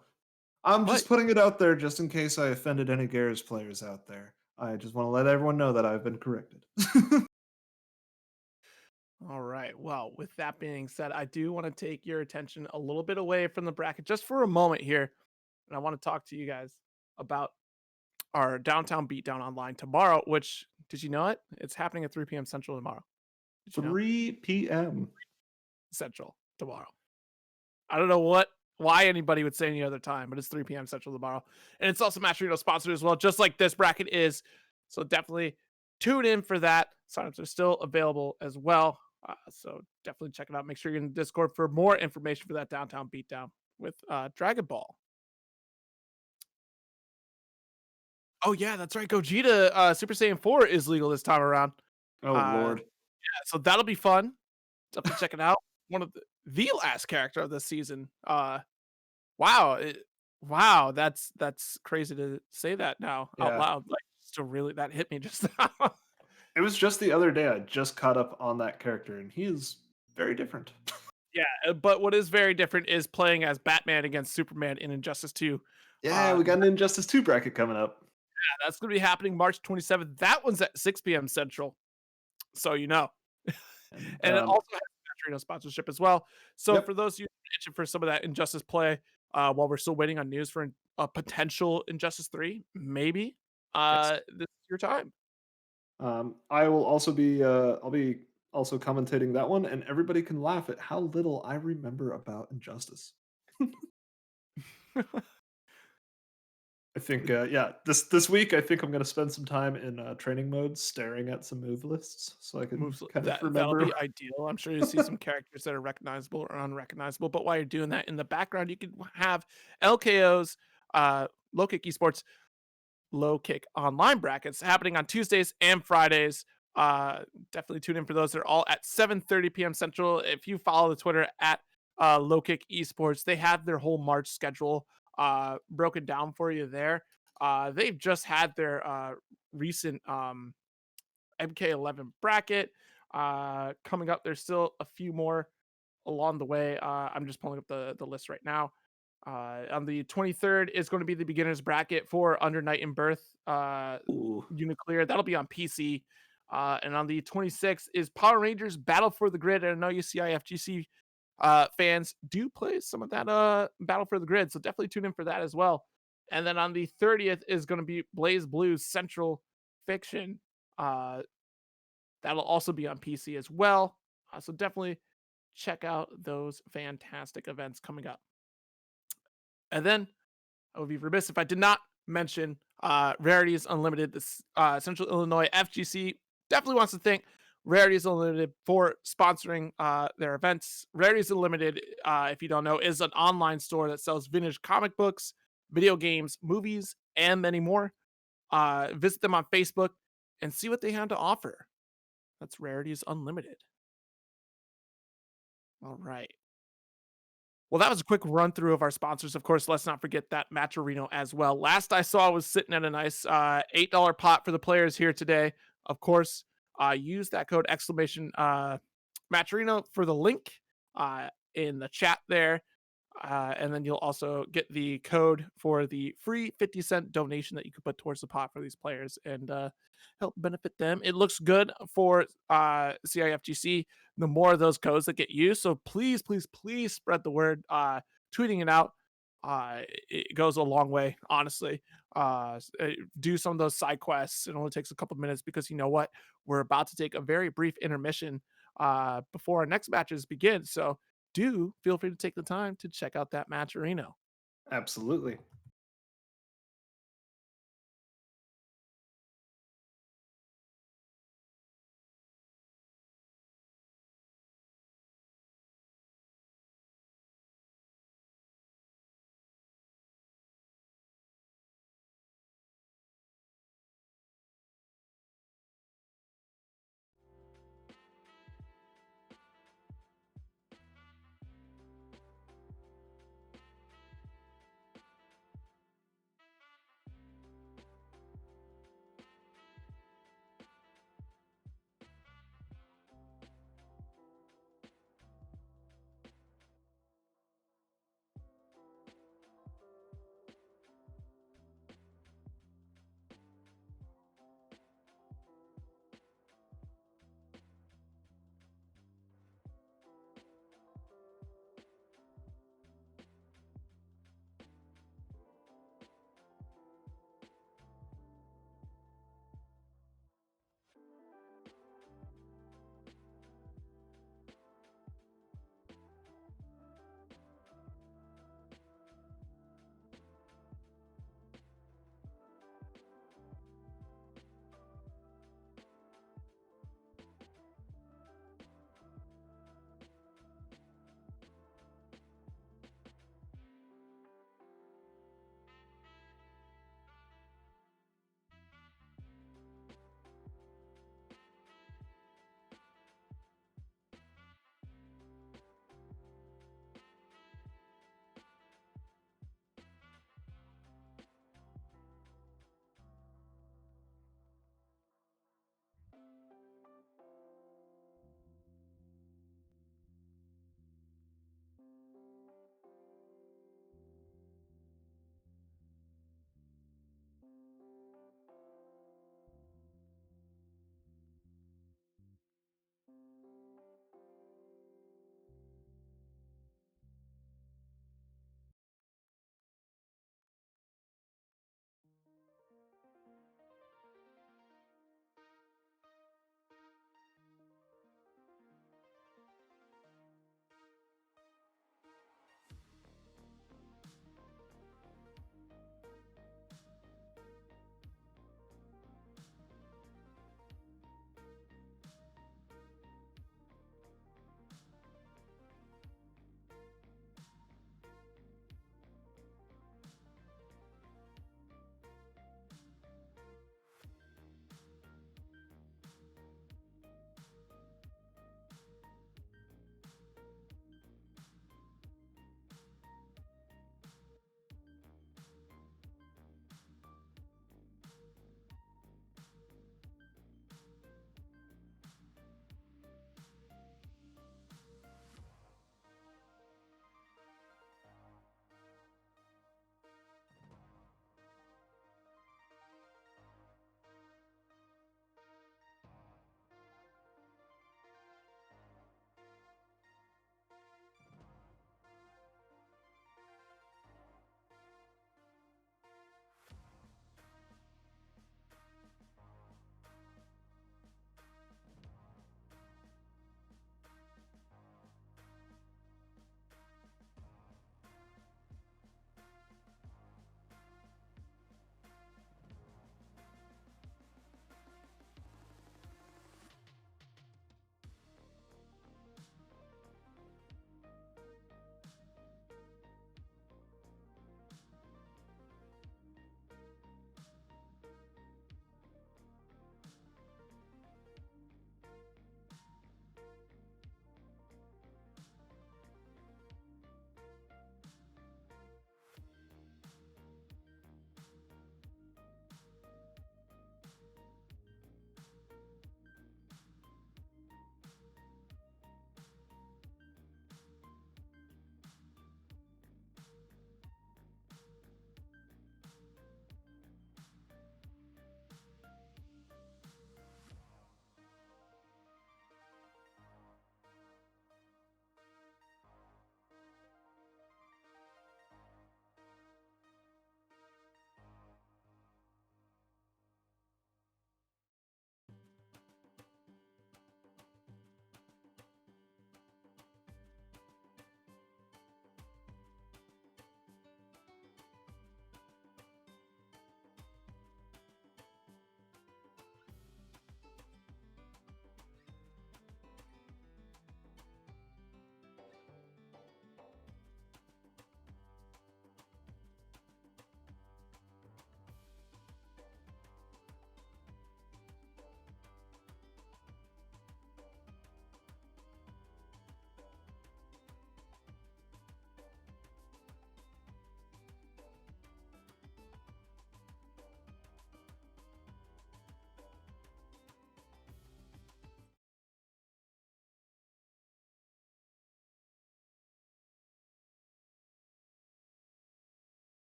I'm just putting it out there just in case I offended any Garrus players out there. I just want to let everyone know that I've been corrected. All right. Well, with that being said, I do want to take your attention a little bit away from the bracket just for a moment here. and I want to talk to you guys about our downtown beatdown online tomorrow. Which, did you know it? It's happening at 3 p.m. Central tomorrow. Did you know? 3 p.m. Central tomorrow. I don't know why anybody would say any other time, but it's 3 p.m. Central tomorrow. And it's also Matcherino sponsored as well, just like this bracket is. So definitely tune in for that. Signups are still available as well. So definitely check it out. Make sure you're in the Discord for more information for that downtown beatdown with Dragon Ball. Oh, yeah, that's right. Gogeta Super Saiyan 4 is legal this time around. Oh, Lord. Yeah, so that'll be fun. Definitely check it out. One of the last character of this season. Wow, wow, that's crazy to say that now out Yeah. loud. Like, still really that hit me just now. It was just the other day I just caught up on that character, and he is very different. Yeah, but what is very different is playing as Batman against Superman in Injustice 2. Yeah, we got an Injustice 2 bracket coming up. Yeah, that's going to be happening March 27th. That one's at 6 p.m. Central. So you know. And it also has Patreon sponsorship as well. So for those of you itching for some of that Injustice play, while we're still waiting on news for a potential Injustice 3, maybe this is your time. I will also be I'll be also commentating that one, and everybody can laugh at how little I remember about Injustice. I think this week I think I'm going to spend some time in training mode staring at some move lists so I can kind of remember. That'll be ideal. I'm sure you'll see some characters that are recognizable or unrecognizable. But while you're doing that in the background, you can have LKO's Low Kick Esports Low Kick Online brackets happening on Tuesdays and Fridays. Definitely tune in for those. They're all at 7:30 p.m. Central. If you follow the Twitter at Low Kick Esports, they have their whole March schedule broken down for you there. They've just had their recent MK11 bracket coming up. There's still a few more along the way. I'm just pulling up the list right now. On the 23rd is going to be the beginners bracket for Under Night and Birth Uniclear. That'll be on PC. And on the 26th is Power Rangers Battle for the Grid. And I know you CIFGC fans do play some of that Battle for the Grid, so definitely tune in for that as well. And then on the 30th is going to be Blaze Blues Central Fiction. That'll also be on PC as well. So definitely check out those fantastic events coming up. And then I would be remiss if I did not mention Rarities Unlimited. This Central Illinois FGC definitely wants to thank Rarities Unlimited for sponsoring their events. Rarities Unlimited, if you don't know, is an online store that sells vintage comic books, video games, movies, and many more. Visit them on Facebook and see what they have to offer. That's Rarities Unlimited. All right. Well, that was a quick run through of our sponsors. Of course, let's not forget that Matcherino as well. Last I saw was sitting at a nice $8 pot for the players here today. Of course, use that code Matcherino for the link in the chat there. And then you'll also get the code for the free 50-cent donation that you can put towards the pot for these players and help benefit them. It looks good for CIFGC. The more of those codes that get used. So please, please, please spread the word. Tweeting it out. It goes a long way, honestly. Do some of those side quests. It only takes a couple minutes because you know what? We're about to take a very brief intermission before our next matches begin. So do feel free to take the time to check out that Matcherino. Absolutely.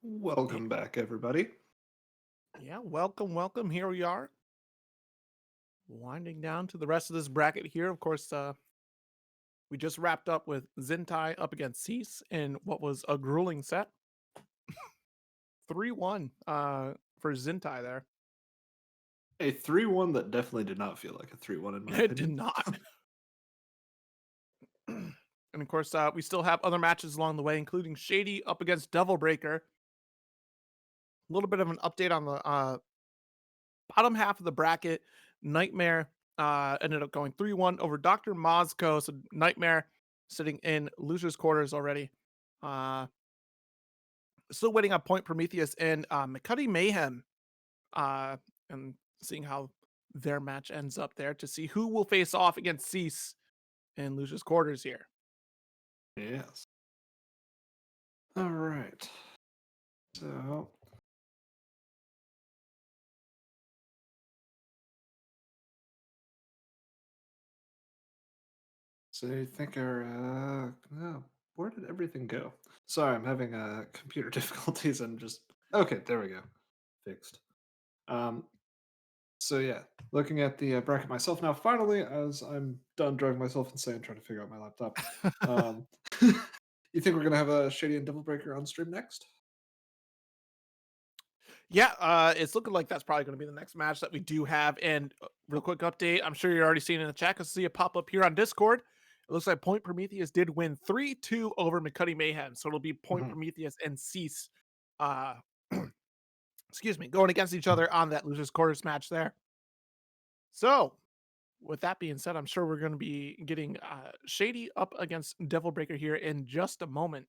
Welcome back, everybody. Yeah, welcome. Here we are, winding down to the rest of this bracket here. Of course, we just wrapped up with Zintai up against Cease in what was a grueling set. 3-1 for Zintai there. A 3-1 that definitely did not feel like a 3-1 in my It opinion. did not. And of course, we still have other matches along the way, including Shady up against Devil Breaker. A little bit of an update on the bottom half of the bracket. Nightmare ended up going 3-1 over Dr. Mozco. So Nightmare sitting in loser's quarters already. Still waiting on Point Prometheus and McCutty Mayhem. And seeing how their match ends up there to see who will face off against Cease in loser's quarters here. Yes. All right. So I think our where did everything go? Sorry, I'm having computer difficulties and just okay, there we go. Fixed. So yeah, looking at the bracket myself now, finally, as I'm done driving myself insane trying to figure out my laptop. You think we're gonna have a Shady and Devil Breaker on stream next? Yeah, it's looking like that's probably going to be the next match that we do have. And real quick update, I'm sure you're already seeing in the chat. I see it pop up here on Discord. It looks like Point Prometheus did win 3-2 over McCutty Mayhem. So it'll be Point Prometheus and Cease, excuse me, going against each other on that losers quarters match there. So with that being said, I'm sure we're going to be getting Shady up against Devil Breaker here in just a moment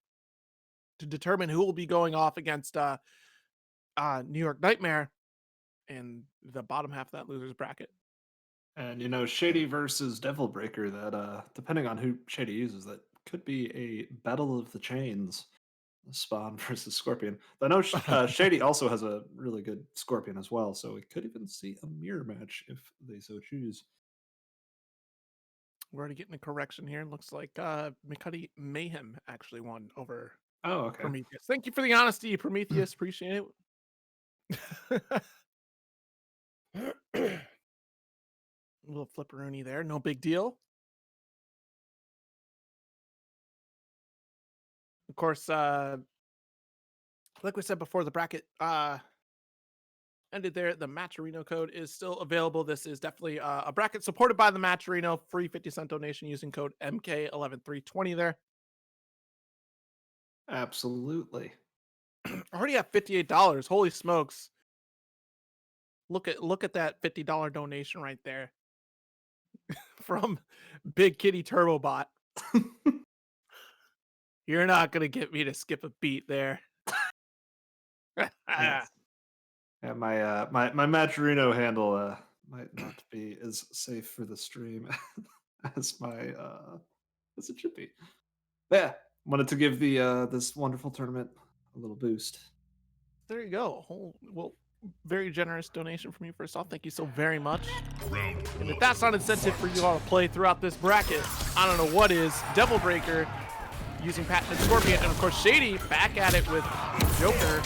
to determine who will be going off against New York Nightmare in the bottom half of that losers bracket. And you know, Shady versus Devil Breaker, that depending on who Shady uses, that could be a battle of the chains. Spawn versus Scorpion. I know Shady also has a really good Scorpion as well, so we could even see a mirror match if they so choose. We're already getting a correction here. It looks like McCutty Mayhem actually won over Prometheus. Thank you for the honesty, Prometheus. Appreciate it. A little flipperoonie there, no big deal. Of course, like we said before, the bracket ended there. The Matcherino code is still available. This is definitely a bracket supported by the Matcherino. Free 50-cent donation using code MK11320 there. Absolutely. Already at $58. Holy smokes. Look at that $50 donation right there from BigKittyTurboBot. You're not gonna get me to skip a beat there. Yes. Yeah, my Matcherino handle might not be as safe for the stream as as it should be. But yeah, wanted to give the this wonderful tournament a little boost. There you go. Well, very generous donation from you first off. Thank you so very much. And if that's not incentive for you all to play throughout this bracket, I don't know what is. Devil Breaker using Patented Scorpion, and of course Shady back at it with Joker.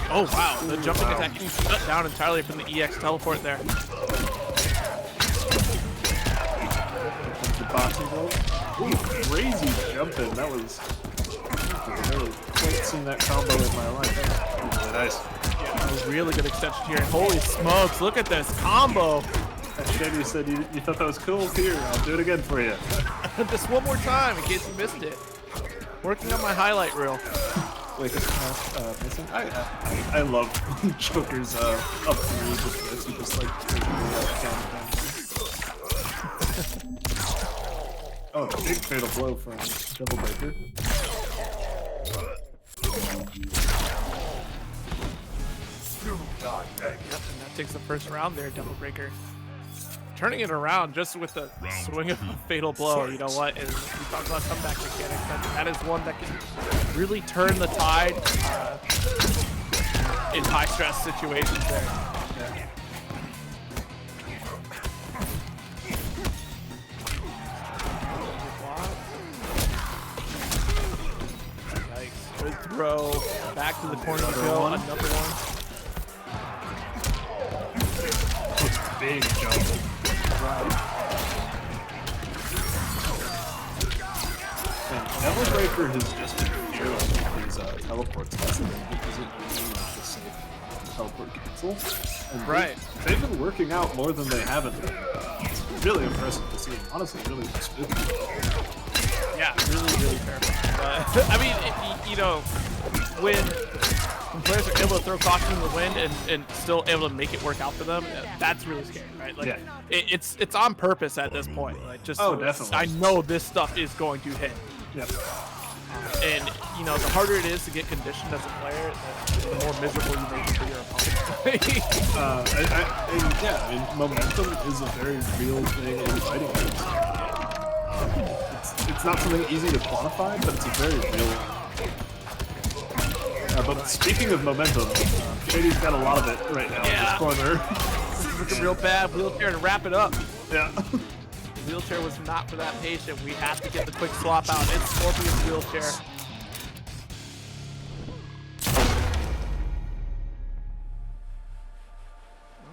Oh wow, the jumping attack getting shut down entirely from the EX teleport there. Ooh, crazy jumping. That was I've really quite seen that combo in my life. That was really nice. Yeah, that was really good extension here. And holy smokes, look at this combo. Shady said you thought that was cool. Here, I'll do it again for you. Just one more time in case you missed it. Working on my highlight reel. Wait, this is missing? I love Joker's up three just this. He just like oh, big fatal blow from Devil Breaker. Yep, and that takes the first round there, Devil Breaker. Turning it around just with the swing of a fatal blow. You know what? And we talk about comeback mechanics. That is one that can really turn the tide in high stress situations there. Yeah. throw. Back to the corner to go. Another one. Big jump. Right. And Devil Breaker has just been fearless with these teleports. That's the thing, because it really is just safe teleport cancel. And Right. they've been working out more than they haven't. It's really impressive to see. Honestly, really spooky. Yeah, really terrifying. But I mean, you know, when players are able to throw caution in the wind and still able to make it work out for them, that's really scary, right? Like, it's on purpose at this point. Like, just definitely. I know this stuff is going to hit. Yep. And you know, the harder it is to get conditioned as a player, the more miserable you make it for your opponent. I mean, momentum is a very real thing in fighting games. It's not something easy to quantify, but it's a very real. But speaking of momentum, Shady's got a lot of it right now in this corner. This is looking real bad. Wheelchair to wrap it up. Yeah. Wheelchair was not for that patient. We have to get the quick swap out. It's Scorpion's wheelchair.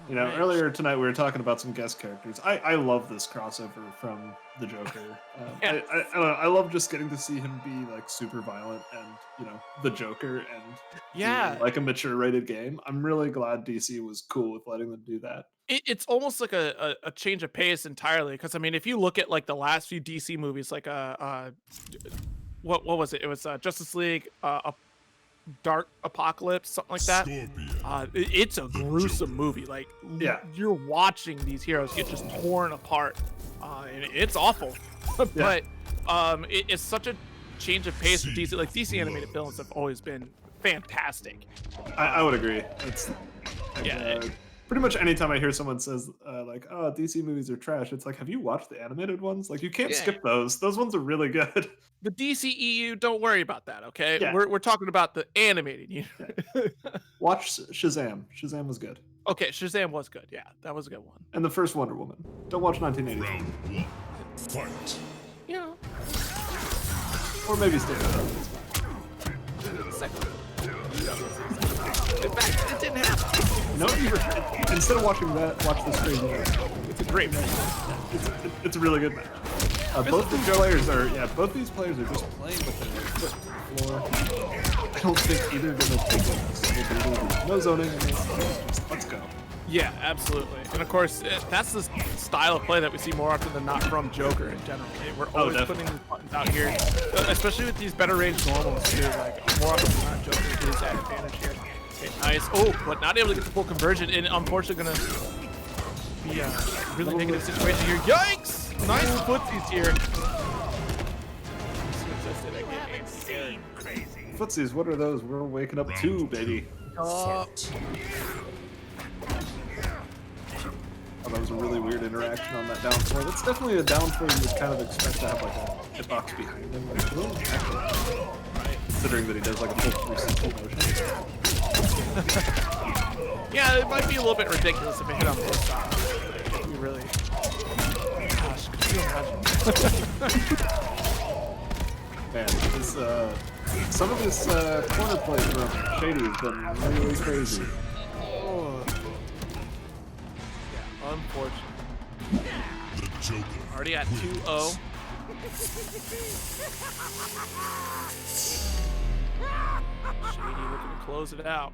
You know, earlier tonight we were talking about some guest characters. I love this crossover from the Joker. I don't know, I love just getting to see him be like super violent and, you know, the Joker and like a mature rated game. I'm really glad DC was cool with letting them do that. It's almost like a change of pace entirely, because I mean, if you look at like the last few DC movies, like what was it? It was Justice League, Dark Apocalypse, something like that. It's a gruesome movie. Like, you're watching these heroes get just torn apart, and it's awful. But it's such a change of pace with DC. Like, DC animated films have always been fantastic. I would agree. It's yeah. Pretty much anytime I hear someone says like, "Oh, DC movies are trash," it's like, have you watched the animated ones? Like, you can't skip those. Those ones are really good. The DCEU, don't worry about that, okay? Yeah. We're talking about the animated. Watch Shazam. Shazam was good. Okay, Shazam was good. Yeah, that was a good one. And the first Wonder Woman. Don't watch 1980. Round one. Fight. You know. Or maybe stay with Second. In fact, it didn't happen. No, instead of watching that, watch this crazy match. It's a great match. It's a really good match. Both these players are just playing with their foot on the floor. I don't think either of them have taken a single beating. No zoning in this. Just let's go. Yeah, absolutely. And of course, that's the style of play that we see more often than not from Joker in general. Okay? We're always putting these buttons out here, especially with these better range normals too. Like, more often than not, Joker is at advantage here. Okay, nice. Oh, but not able to get the full conversion, and unfortunately gonna be a really negative situation here. Yikes! Nice footsies here. Footsies, what are those? We're waking up too, baby. Oh, that was a really weird interaction on that down four. That's definitely a down four you would kind of expect to have like a hitbox behind him. Like, considering that he does like a full 360 motion. Yeah, it might be a little bit ridiculous if it hit on both sides. Like, you really... Gosh, could you imagine? Man, this, some of this corner play from Shady has been really crazy. Oh. Yeah, unfortunate. The Joker. Already at 2-0. Shady looking to close it out.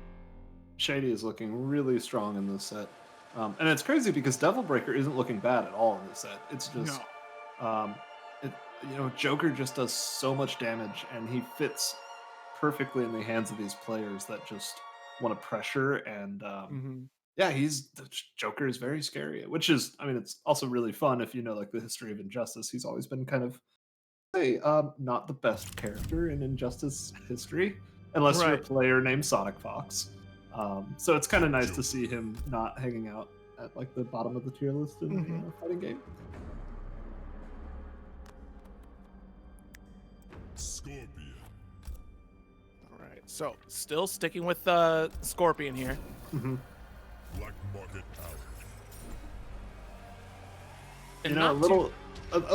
Shady is looking really strong in this set. And it's crazy because Devil Breaker isn't looking bad at all in this set. It's just, Joker just does so much damage, and he fits perfectly in the hands of these players that just want to pressure. And the Joker is very scary, which is, I mean, it's also really fun if you know like the history of Injustice. He's always been kind of, not the best character in Injustice history, unless you're a player named Sonic Fox. So it's kind of nice to see him not hanging out at like the bottom of the tier list in a fighting game. Scorpion. All right, so still sticking with Scorpion here. Black Market Alley. And a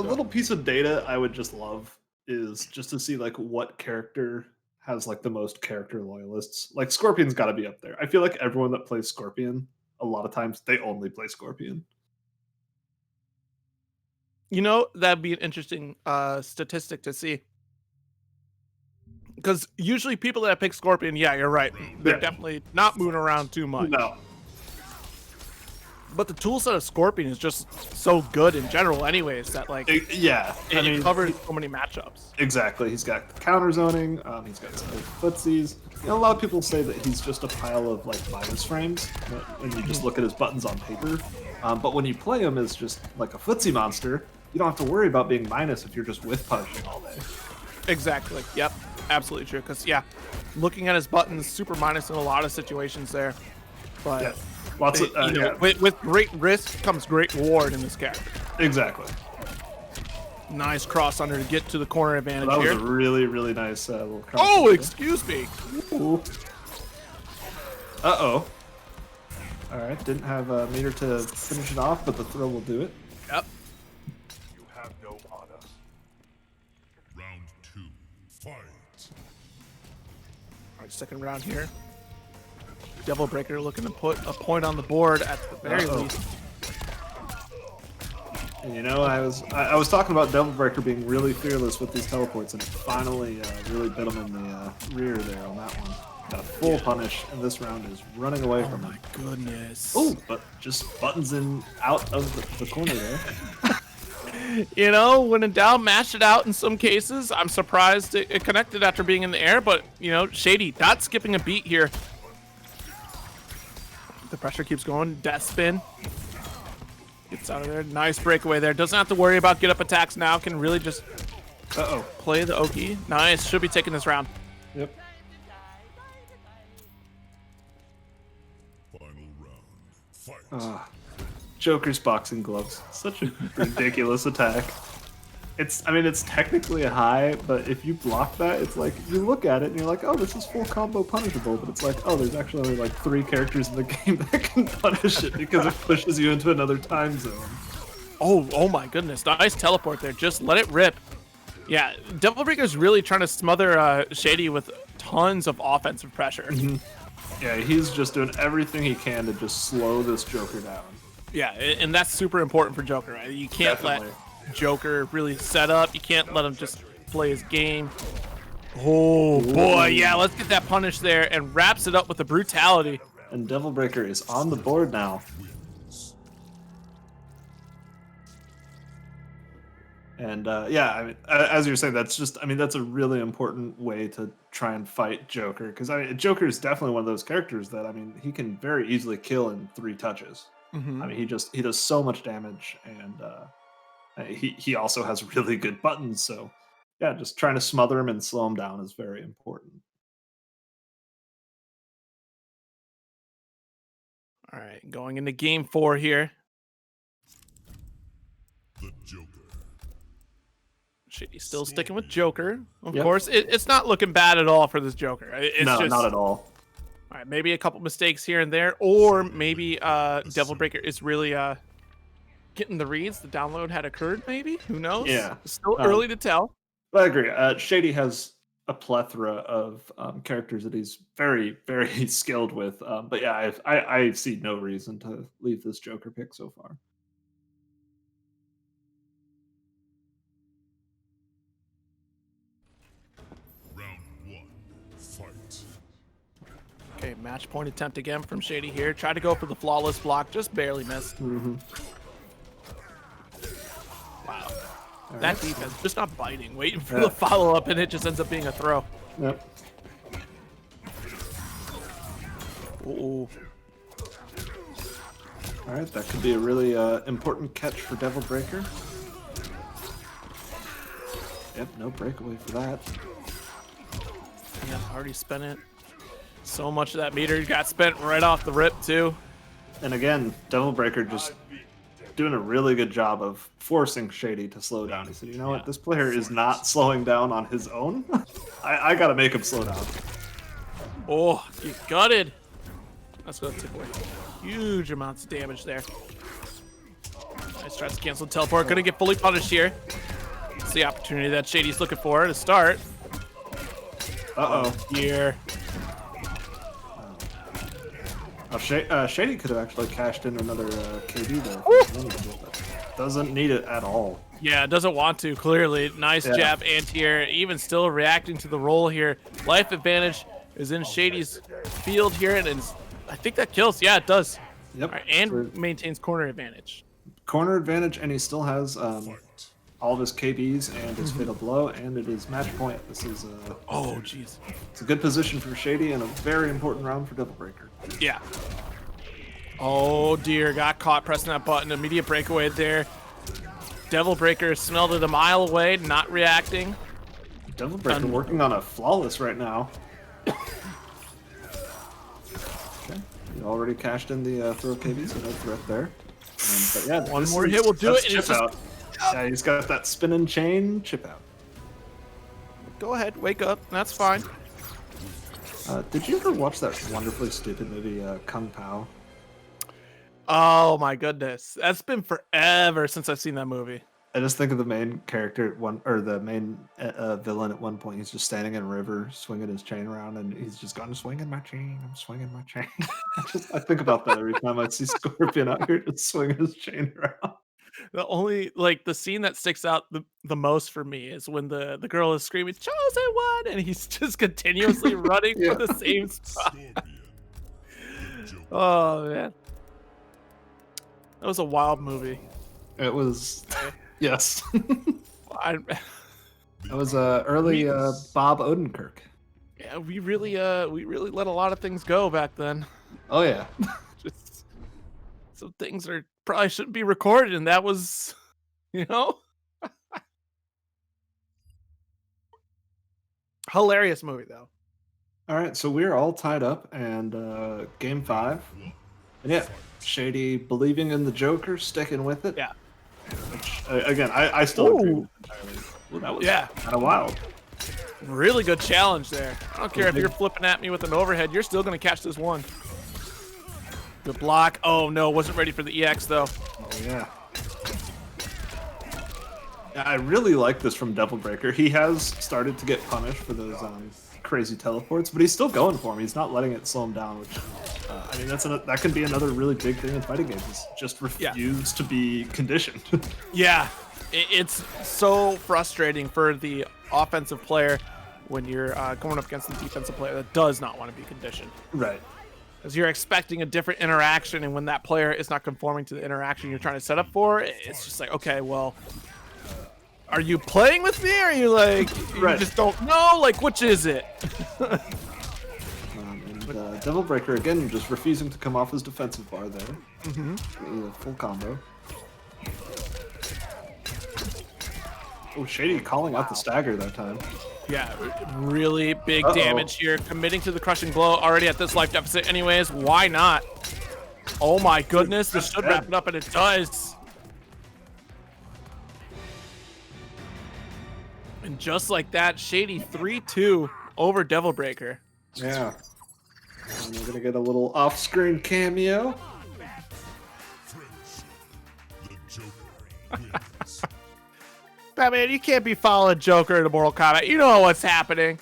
little piece of data I would just love is just to see like what character has like the most character loyalists. Like Scorpion's got to be up there. I feel like everyone that plays Scorpion, a lot of times they only play Scorpion. You know, that'd be an interesting statistic to see. Because usually people that pick Scorpion, yeah, you're right. They're definitely not moving around too much. No. But the toolset of Scorpion is just so good in general anyways that like it covers so many matchups. Exactly. He's got counter zoning, he's got some footsies. You know, a lot of people say that he's just a pile of like minus frames when you just look at his buttons on paper. But when you play him as just like a footsie monster, you don't have to worry about being minus if you're just with punishing all day. Exactly. Yep. Absolutely true. Because yeah, looking at his buttons, super minus in a lot of situations there. But yeah. Lots of, with great risk comes great reward in this character. Exactly. Nice cross under to get to the corner advantage that here. Was a really, really nice little cross. Oh, excuse me. Ooh. Uh-oh. All right, didn't have a meter to finish it off, but the throw will do it. Yep. You have no honor. Round 2, fight. All right, second round here. Devil Breaker looking to put a point on the board at the very least. And you know, I was talking about Devil Breaker being really fearless with these teleports, and it finally really bit him in the rear there on that one. Got a full punish, and this round is running away from him. Oh my goodness. Oh, but just buttons in out of the corner there. You know, when in doubt, mash it out in some cases. I'm surprised it connected after being in the air, but, you know, Shady not skipping a beat here. The pressure keeps going. Death spin. Gets out of there. Nice breakaway there. Doesn't have to worry about get up attacks now. Can really just play the Oki. Nice. Should be taking this round. Yep. Final round. Fight. Joker's boxing gloves. Such a ridiculous attack. It's technically a high, but if you block that, it's like, you look at it and you're like, oh, this is full combo punishable, but it's like, oh, there's actually only like 3 characters in the game that can punish it because it pushes you into another time zone. Oh my goodness. Nice teleport there. Just let it rip. Yeah, Devil Breaker's really trying to smother Shady with tons of offensive pressure. Mm-hmm. Yeah, he's just doing everything he can to just slow this Joker down. Yeah, and that's super important for Joker, right? You can't let Joker really set up. You can't let him just play his game. Oh boy, yeah, let's get that punish there and wraps it up with the brutality. And Devil Breaker is on the board now. And yeah, as you're saying, that's a really important way to try and fight Joker, because Joker is definitely one of those characters that he can very easily kill in 3 touches. Mm-hmm. He does so much damage, and he also has really good buttons. So yeah, just trying to smother him and slow him down is very important. All right, going into game 4 here. The Joker. Shady's still sticking with Joker. Of course, it's not looking bad at all for this Joker. It's no, just, not at all. All right, maybe a couple mistakes here and there, or maybe Devil Breaker is really getting the reads. The download had occurred, maybe? Who knows? Yeah. It's still early to tell. I agree. Shady has a plethora of characters that he's very, very skilled with. But yeah, I see no reason to leave this Joker pick so far. Round 1, fight. Okay, match point attempt again from Shady here. Tried to go for the flawless block, just barely missed. Mm-hmm. Wow. That defense just not biting, waiting for the follow-up, and it just ends up being a throw. Yep. Ooh. All right, that could be a really important catch for Devil Breaker. Yep, no breakaway for that. Yep, already spent it. So much of that meter got spent right off the rip, too. And again, Devil Breaker just doing a really good job of forcing Shady to slow down. He said, you know what, this player is not slowing down on his own. I got to make him slow down. Oh, you gutted. That's going to take away huge amounts of damage there. Nice tries to cancel teleport. Going to get fully punished here. It's the opportunity that Shady's looking for to start. Uh-oh. Here. Oh, Shady could have actually cashed in another KD there. If he wanted to, but doesn't need it at all. Yeah, doesn't want to, clearly. Nice Yeah. jab anti-air, even still reacting to the roll here. Life advantage is in Shady's field here, and I think that kills. Yeah, it does. Yep. All right, and maintains corner advantage. Corner advantage, and he still has all of his KBs and his fatal blow, and it is match point. This is Oh, jeez. it's a good position for Shady and a very important round for Devil Breaker. Yeah. Oh, dear. Got caught pressing that button. Immediate breakaway there. Devil Breaker smelled it a mile away, not reacting. Devil Breaker working on a flawless right now. Okay. He already cashed in the throw KB, so no threat there. But yeah, One more hit will do it. And Chip it's just, out. Yeah, he's got that spinning chain chip out. go ahead, wake up. That's fine. Did you ever watch that wonderfully stupid movie Kung Pao? Oh, my goodness. That's been forever since I've seen that movie. I just think of the main character or the main villain at one point. He's just standing in a river, swinging his chain around, and he's just going, "Swinging my chain, I'm swinging my chain." I think about that every time I see Scorpion out here just swinging his chain around. The only, like, the scene that sticks out the most for me is when the girl is screaming, "Chosen one!" and he's just continuously running Yeah. for the same spot. Scorpion. Joker. Oh, man. That was a wild movie. It was, yes. I, That was early Bob Odenkirk. yeah, we really let a lot of things go back then. Oh yeah. Just some things are probably shouldn't be recorded, and that was, you know, hilarious movie though. All right, so we're all tied up, and game 5. And yeah, Shady believing in the Joker, sticking with it. Yeah. Which, again, I still agree with it entirely. Well, that was Yeah. kind of wild. Really good challenge there. I don't care if you're flipping at me with an overhead, you're still gonna catch this one. Good block. Oh no, wasn't ready for the EX though. Oh yeah. Yeah, I really like this from Devil Breaker. He has started to get punished for those crazy teleports, but he's still going for him. He's not letting it slow him down, which I mean that can be another really big thing in fighting games. Is just refuse to be conditioned. Yeah, it's so frustrating for the offensive player when you're going up against the defensive player that does not want to be conditioned. Right. Because you're expecting a different interaction, and when that player is not conforming to the interaction you're trying to set up for, it's just like, okay, well, are you playing with me, or are you like, you just don't know? Like, which is it? And Devil Breaker, again, just refusing to come off his defensive bar there. Full combo. Oh, Shady calling out the stagger that time. Yeah, really big damage here. Committing to the crushing blow already at this life deficit anyways. Why not? Oh my goodness, this should wrap it up, and it does. And just like that, Shady 3-2 over Devil Breaker. Yeah. And we're gonna get a little off-screen cameo. The Joker wins. Batman, you can't be following Joker in a Mortal Kombat. You know what's happening.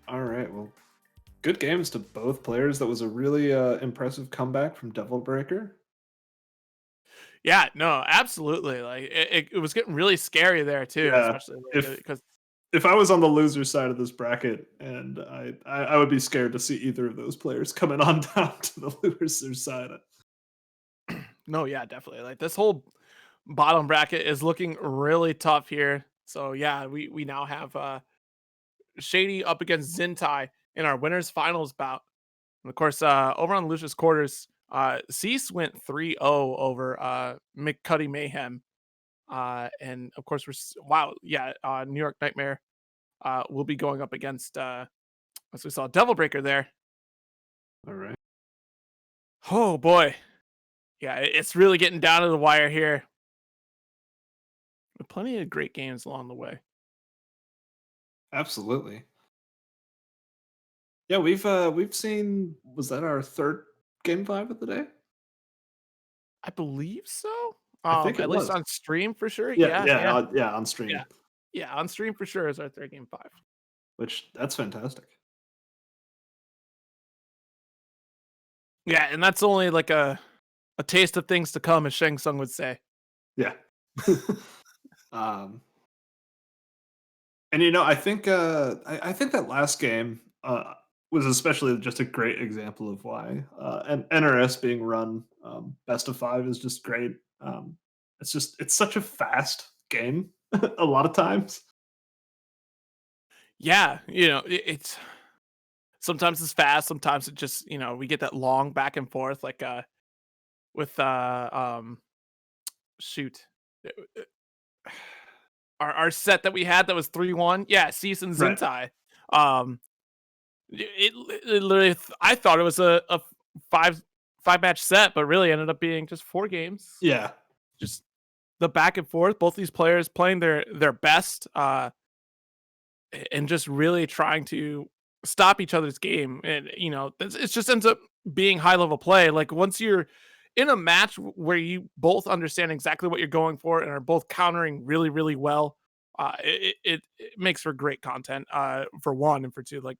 All right, well, good games to both players. That was a really impressive comeback from Devil Breaker. Yeah, no, absolutely. Like it was getting really scary there too, Yeah, especially if- because If I was on the loser side of this bracket, and I would be scared to see either of those players coming on down to the loser side. no, yeah, definitely. Like this whole bottom bracket is looking really tough here. So yeah, we now have Shady up against Zintai in our winners finals bout. And of course, over on the losers quarters, Cease went 3-0 over McCuddy Mayhem. And of course, New York Nightmare will be going up against, as we saw, Devil Breaker there. All right. Oh boy. Yeah, it's really getting down to the wire here. Plenty of great games along the way. Absolutely. Yeah, we've seen, was that our third game 5 of the day? I believe so. I think it At least was. on stream for sure. Yeah, Yeah. on stream. Yeah. Yeah, on stream for sure is our third game 5. Which that's fantastic. Yeah, and that's only like a taste of things to come, as Shang Tsung would say. Yeah. um, and I think I think that last game was especially just a great example of why and NRS being run best of 5 is just great. It's such a fast game a lot of times. Yeah, it's sometimes it's fast, sometimes it just, we get that long back and forth like with shoot. Our set that we had that was 3-1. Yeah, Cease and Right. Zintai. It literally I thought it was a 5 match set, but really ended up being just 4 games. Yeah. Just the back and forth, both these players playing their best and just really trying to stop each other's game. And it just ends up being high level play. Like once you're in a match where you both understand exactly what you're going for and are both countering really, really well, it makes for great content for one, and for two, like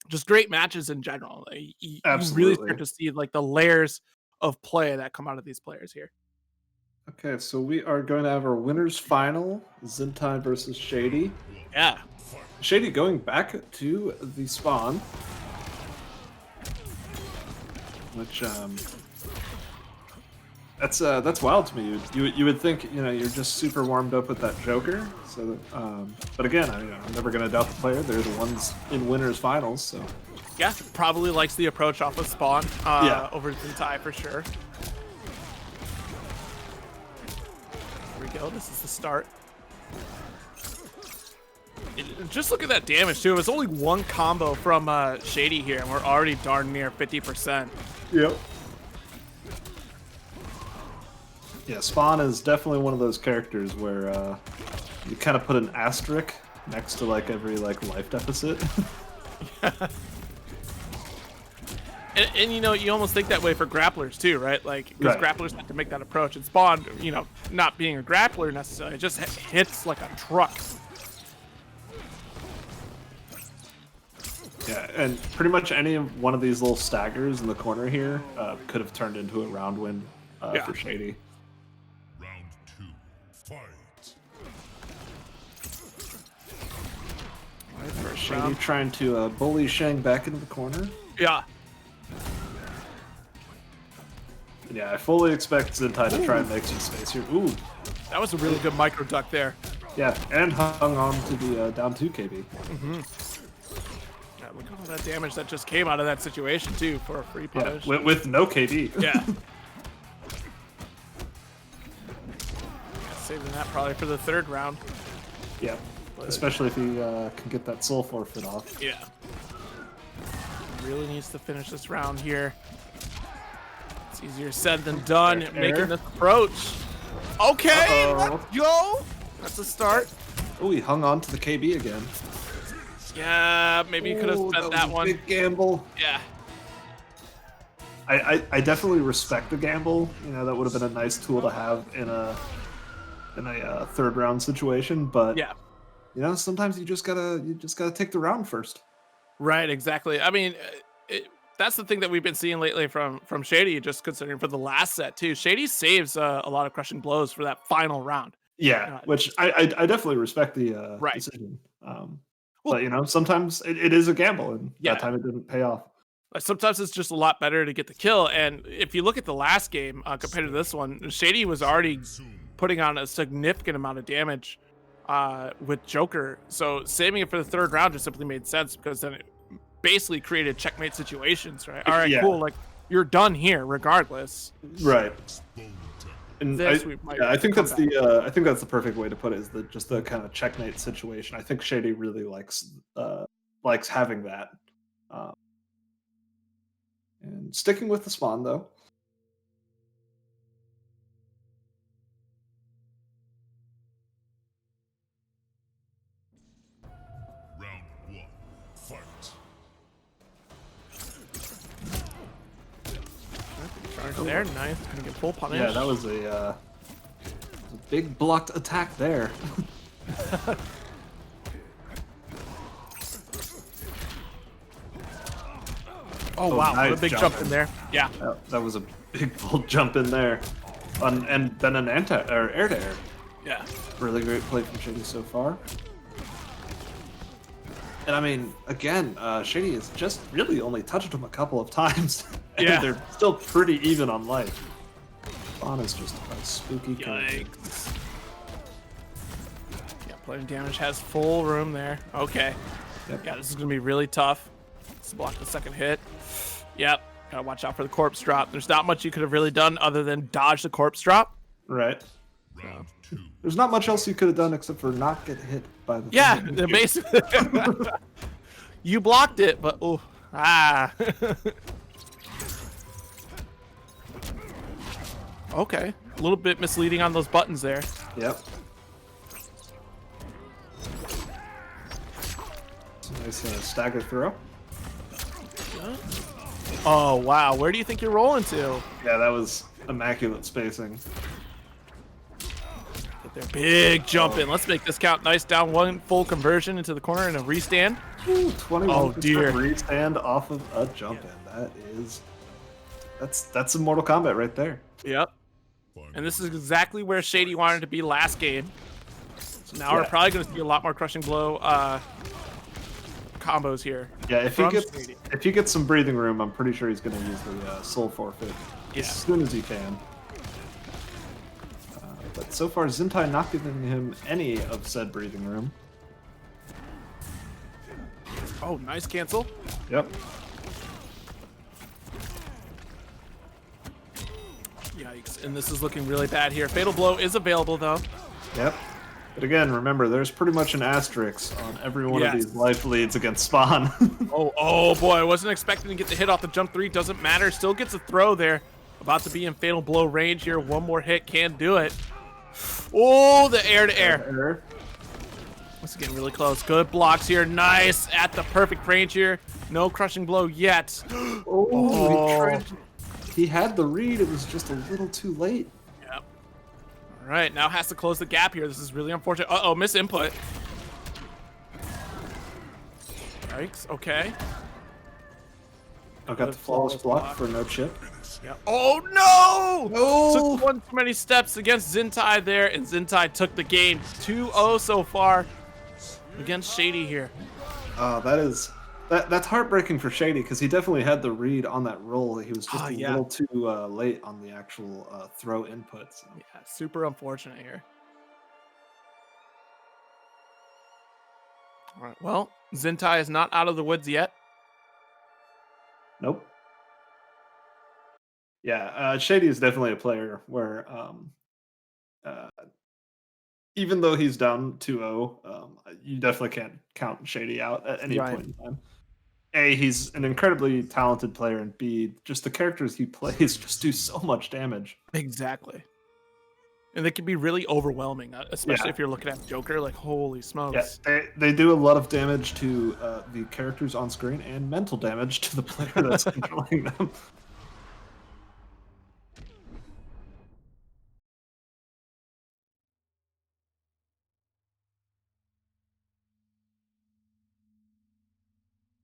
just great matches in general. You really Absolutely. start to see like the layers of play that come out of these players here. Okay, so we are going to have our winners final, Zintai versus Shady. Yeah. Shady going back to the spawn, which that's wild to me. You would think you're just super warmed up with that Joker. So, but again, I'm never gonna doubt the player. They're the ones in winners finals. So Yeah, probably likes the approach off of spawn over Zintai for sure. Here we go. This is the start. Just look at that damage too. It was only one combo from Shady here, and we're already darn near 50%. Yep. Yeah, Spawn is definitely one of those characters where you kind of put an asterisk next to like every life deficit. And you almost think that way for grapplers too, right? Like, because grapplers have to make that approach. And Spawn, not being a grappler necessarily, it just hits like a truck. Yeah, and pretty much any one of these little staggers in the corner here could have turned into a round win for Shady. Round 2, fight. Shady trying to bully Shang back into the corner. Yeah. Yeah, I fully expect Zintai to try and make some space here. Ooh. That was a really good micro duck there. Yeah, and hung on to the down 2 KB. Mm-hmm. Yeah, look at all that damage that just came out of that situation too for a free punish. Yeah, with no KB. Yeah. Saving that probably for the third round. Yeah, especially if he can get that soul forfeit off. Yeah. Really needs to finish this round here. It's easier said than done making this approach. Okay, let's go. That's a start. Oh, he hung on to the KB again. Yeah, maybe you could have spent that one. Big gamble. Yeah. I definitely respect the gamble. That would have been a nice tool to have in a third round situation. But yeah, sometimes you just gotta take the round first. Right, exactly. I mean, that's the thing that we've been seeing lately from Shady, just considering for the last set too. Shady saves a lot of crushing blows for that final round. Yeah, which I definitely respect the decision. But sometimes it is a gamble, and that time it didn't pay off. Sometimes it's just a lot better to get the kill. And if you look at the last game compared to this one, Shady was already putting on a significant amount of damage with Joker. So saving it for the third round just simply made sense, because then it basically created checkmate situations, right? All right, cool. Like, you're done here regardless. Right. And I think that's the perfect way to put it, is just the kind of checkmate situation. I think Shady really likes having that. And sticking with the spawn though. Round 1, fight. Charge there, nice. Gonna get full punish. Yeah, that was a Big blocked attack there. Oh wow, nice what a big jump in there. Yeah. That was a big bold jump in there. And then an air to air. Yeah. Really great play from Shady so far. And I mean, again, Shady has just really only touched him a couple of times. And Yeah. they're still pretty even on life. Spawn is just a spooky character. Yikes. Yeah, plating damage has full room there. Okay. Yep. Yeah, this is gonna be really tough. Let's block the second hit. Yep. Gotta watch out for the corpse drop. There's not much you could have really done other than dodge the corpse drop. Right. Round 2. There's not much else you could have done except for not get hit by the Yeah, thing. basically. You blocked it, but oh, Okay, a little bit misleading on those buttons there. Yep. It's a nice stagger throw. Oh wow, where do you think you're rolling to? Yeah, that was immaculate spacing. Get their big jump in. Let's make this count. Nice down one full conversion into the corner and a restand. Ooh, 21% Oh, dear. restand off of a jump in. That's some Mortal Kombat right there. Yep. And this is exactly where Shady wanted to be last game. So now we're probably going to see a lot more crushing blow combos here. Yeah, if from he gets some breathing room, I'm pretty sure he's going to use the soul forfeit Yeah. as soon as he can. But so far, zintai not giving him any of said breathing room. Oh, nice cancel. Yep. Yikes. And this is looking really bad here. Fatal blow is available though. Yep. But again, remember, there's pretty much an asterisk on every one of Yes. these life leads against Spawn. Oh boy, I wasn't expecting to get the hit off the jump 3. Doesn't matter. Still gets a throw there. About to be in fatal blow range here. One more hit can do it. Oh, the air to air. This is getting really close. Good blocks here. Nice. At the perfect range here. No crushing blow yet. Oh, he had the read. It was just a little too late. Yep. All right, now has to close the gap here. This is really unfortunate. Uh-oh, miss input. Yikes. Okay. I got the flawless block for no chip. Yep. Oh no! No! Took one too many steps against zintai there, and zintai took the game 2-0 so far against Shady here. That's heartbreaking for Shady because he definitely had the read on that roll. He was just a little too late on the actual throw input. So. Yeah, super unfortunate here. All right, well, zintai is not out of the woods yet. Nope. Yeah, Shady is definitely a player where even though he's down 2-0, you definitely can't count Shady out at any point in time. A, he's an incredibly talented player, and B, just the characters he plays just do so much damage. Exactly. And they can be really overwhelming, especially if you're looking at Joker. Like, holy smokes. Yeah, they do a lot of damage to the characters on screen and mental damage to the player that's controlling them.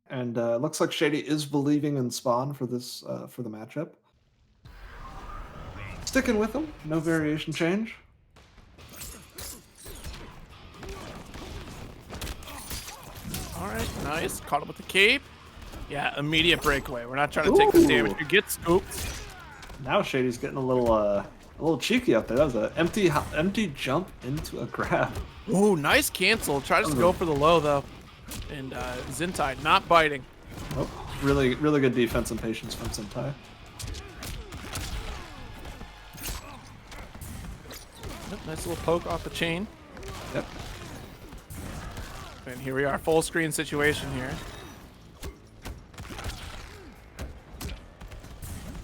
And looks like Shady is believing in Spawn for this for the matchup. Sticking with him, no variation change. All right, nice. Caught him with the cape. Yeah, immediate breakaway. We're not trying to take the damage. You get scooped. Now Shady's getting a little cheeky out there. That was an empty jump into a grab. Ooh, nice cancel. Tries to go for the low though. And zintai not biting. Oh, really good defense and patience from zintai. Nice little poke off the chain. Yep. And here we are, full screen situation here.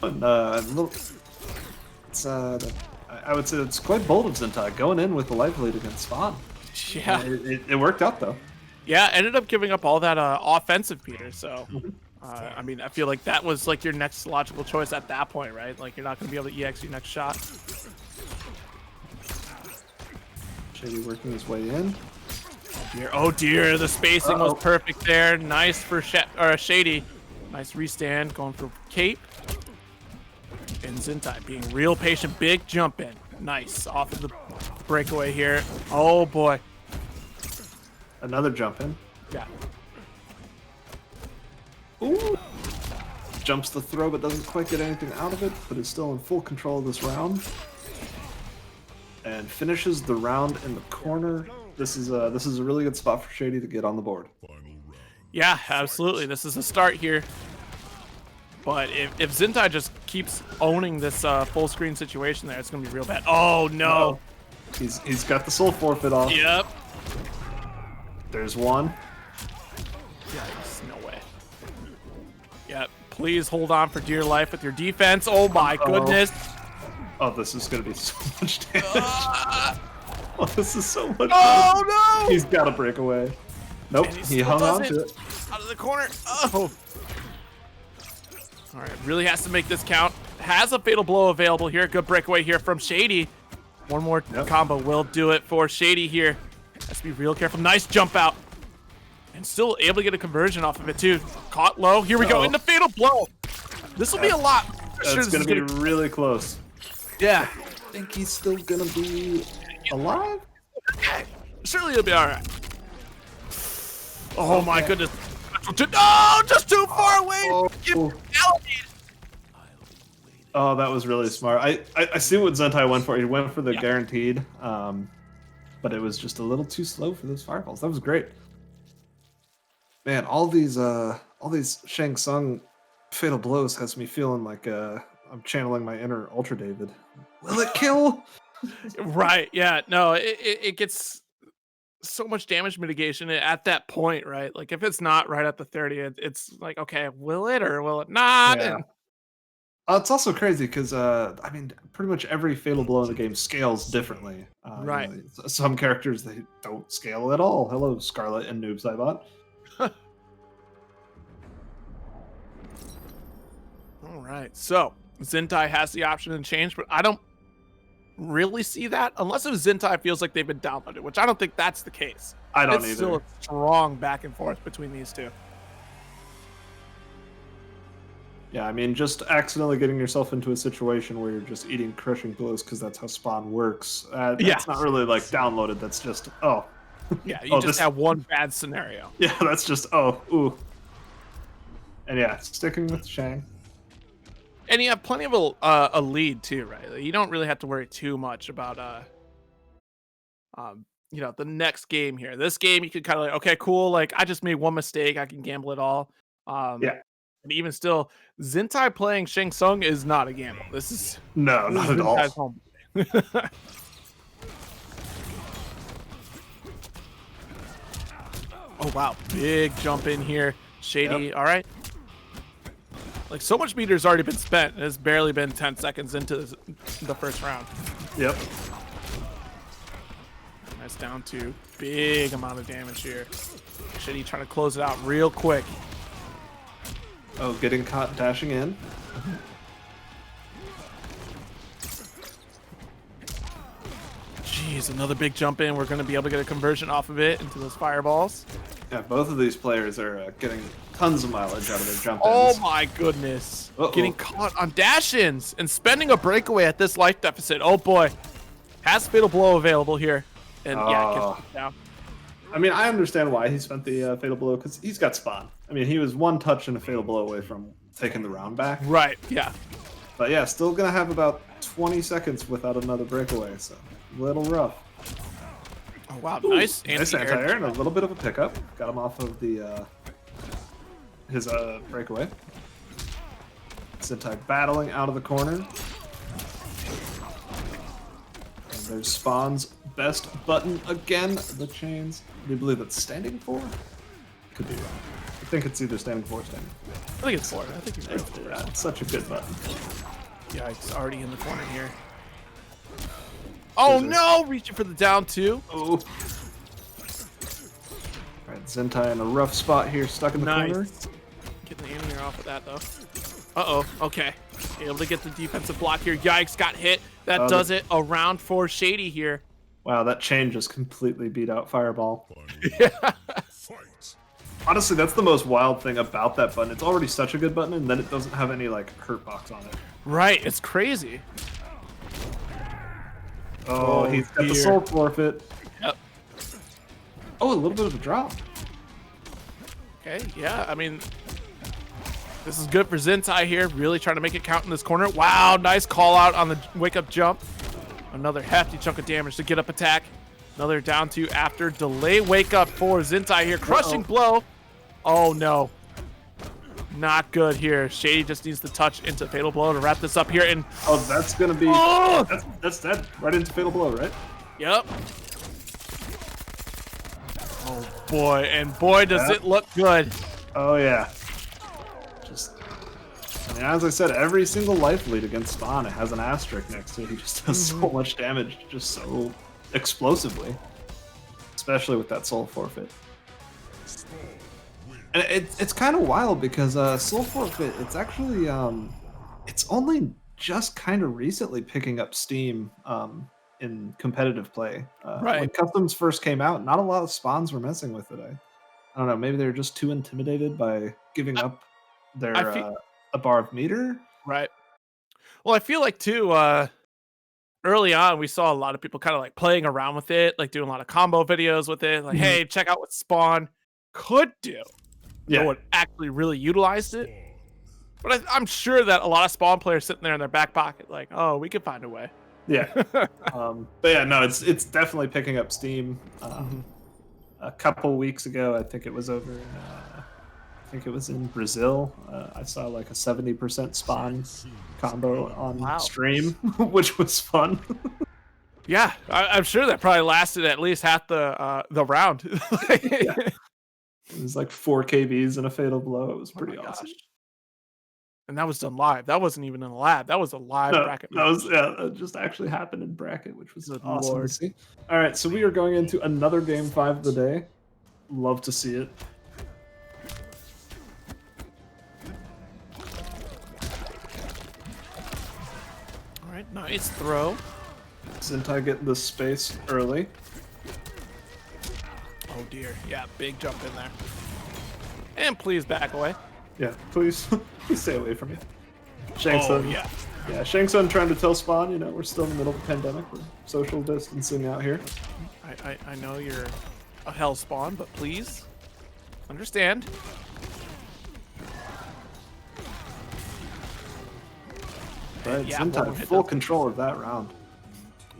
And I would say it's quite bold of zintai going in with the life lead against Spawn. Yeah. It worked out though. Yeah, ended up giving up all that offensive Peter. So, I mean, I feel like that was like your next logical choice at that point, right? Like you're not going to be able to EX your next shot. Shady working his way in. Oh dear, the spacing was perfect there. Nice for Shady. Nice restand, going for cape. And zintai being real patient. Big jump in. Nice. Off of the breakaway here. Oh boy. Another jump in. Yeah. Ooh. Jumps the throw, but doesn't quite get anything out of it, but is still in full control of this round. And finishes the round in the corner. This is a really good spot for Shady to get on the board. Yeah, absolutely. This is a start here. But if zintai just keeps owning this full screen situation there, it's gonna be real bad. Oh no! He's got the soul forfeit off. Yep. There's one. Yikes, no way. Yep. Please hold on for dear life with your defense. Oh my goodness. Oh, this is gonna be so much damage. Oh, this is so much. Oh no! He's got to break away. Nope, he hung on to it. Out of the corner. Oh. All right, really has to make this count. Has a fatal blow available here. Good breakaway here from Shady. One more combo will do it for Shady here. Has to be real careful. Nice jump out. And still able to get a conversion off of it too. Caught low. Here we go into fatal blow. This will be a lot. It's going to be really close. Yeah. I think he's still going to be alive. Surely he'll be all right. Oh my goodness. Oh, just too far away. Oh, that was really smart. I see what zintai went for. He went for the guaranteed, but it was just a little too slow for those fireballs. That was great. Man, all these Shang Tsung fatal blows has me feeling like I'm channeling my inner Ultra David. Will it kill? Right. Yeah. No. It gets so much damage mitigation at that point, right? Like if it's not right at the 30, it's like, okay, will it or will it not? Yeah. It's also crazy because I mean, pretty much every fatal blow in the game scales differently. Right. You know, some characters they don't scale at all. Hello, Scarlet and Noob Saibot. All right. So zintai has the option to change, but I don't really see that unless if zintai feels like they've been downloaded, which I don't think that's the case. I don't it's either. Still a strong back and forth between these two. Yeah, I mean, just accidentally getting yourself into a situation where you're just eating crushing blows because that's how spawn works. That's not really like downloaded. That's just Yeah, you just have one bad scenario. Yeah, that's just ooh. And yeah, sticking with Shang. And you have plenty of a lead too, right? Like, you don't really have to worry too much about you know, the next game here. This game you could kind of like, okay, cool. Like I just made one mistake, I can gamble it all. Yeah. And even still, zintai playing Shang Tsung is not a gamble. This is not at all. Home. Oh wow, big jump in here. Shady, all right. Like so much meter's already been spent. It's barely been 10 seconds into the first round. Yep. That's down to big amount of damage here. Shady trying to close it out real quick. Oh, getting caught dashing in. Jeez, another big jump in. We're going to be able to get a conversion off of it into those fireballs. Yeah, both of these players are getting tons of mileage out of their jump ins. Oh my goodness. Getting caught on dash-ins and spending a breakaway at this life deficit. Oh boy. Has fatal blow available here. And yeah, gets down. I mean, I understand why he spent the fatal blow because he's got spawn. I mean, he was one touch and a fatal blow away from taking the round back. Right, yeah. But yeah, still going to have about 20 seconds without another breakaway, so a little rough. Oh, wow, nice. Nice anti-air and a little bit of a pickup. Got him off of the his breakaway. zintai battling out of the corner. And there's Spawn's best button again. The chains. Do you believe it's standing for? Could be wrong. I think it's either standing for or standing. I think it's 4. I think you're right. It's such a good button. Yeah, it's already in the corner here. Oh no! Reaching for the down 2. Oh. Alright, zintai in a rough spot here, stuck in the corner. Getting the anti-air off of that though. Uh-oh, okay. Able to get the defensive block here. Yikes, got hit. That does it. A round for Shady here. Wow, that chain just completely beat out Fireball. Yeah. Fight. Honestly, that's the most wild thing about that button. It's already such a good button, and then it doesn't have any like hurt box on it. Right, it's crazy. Oh, he's got the dear. soul forfeit. Yep. Oh, a little bit of a drop. Okay, yeah, I mean, this is good for Zintai here, really trying to make it count in this corner. Wow, nice call out on the wake-up jump. Another hefty chunk of damage to get up attack. Another down two after delay wake-up for Zintai here. Crushing blow. Oh, no. Not good here. Shady just needs to touch into Fatal Blow to wrap this up here. And Oh, that's gonna be. Oh! That's dead. Right into Fatal Blow, right? Yep. Oh, boy. And boy, does it look good. Oh yeah. Just. I mean, as I said, every single life lead against Spawn, it has an asterisk next to it. He just does so much damage, just so explosively. Especially with that soul forfeit. And it's kind of wild because soul forfeit, it's actually it's only just kind of recently picking up steam in competitive play. Right. When customs first came out, not a lot of spawns were messing with it. I don't know, maybe they were just too intimidated by giving up their a bar of meter. Right. Well, I feel like too, early on we saw a lot of people kind of like playing around with it, like doing a lot of combo videos with it. Like, hey, check out what Spawn could do. Yeah. No one actually really utilized it. But I'm sure that a lot of Spawn players sitting there in their back pocket, like, oh, we can find a way. Yeah. But yeah, no, it's definitely picking up steam. A couple weeks ago, I think it was over in, I think it was in Brazil. I saw like a 70% spawn combo on stream, which was fun. Yeah, I'm sure that probably lasted at least half the round. Yeah. It was like 4 KBs and a fatal blow. It was pretty awesome. Gosh. And that was done live. That wasn't even in a lab. That was a live bracket. That just actually happened in bracket, which was Good awesome Lord. to see. All right, so we are going into another game 5 of the day. Love to see it. All right, nice throw. Zintai getting the space early. Oh dear, yeah, big jump in there. And please back away. Yeah, please, please stay away from me. Shangsun, yeah. Yeah, Shangsun trying to tell Spawn, you know, we're still in the middle of a pandemic. We're social distancing out here. I know you're a hell Spawn, but please understand. But yeah, Zintai full control of that round.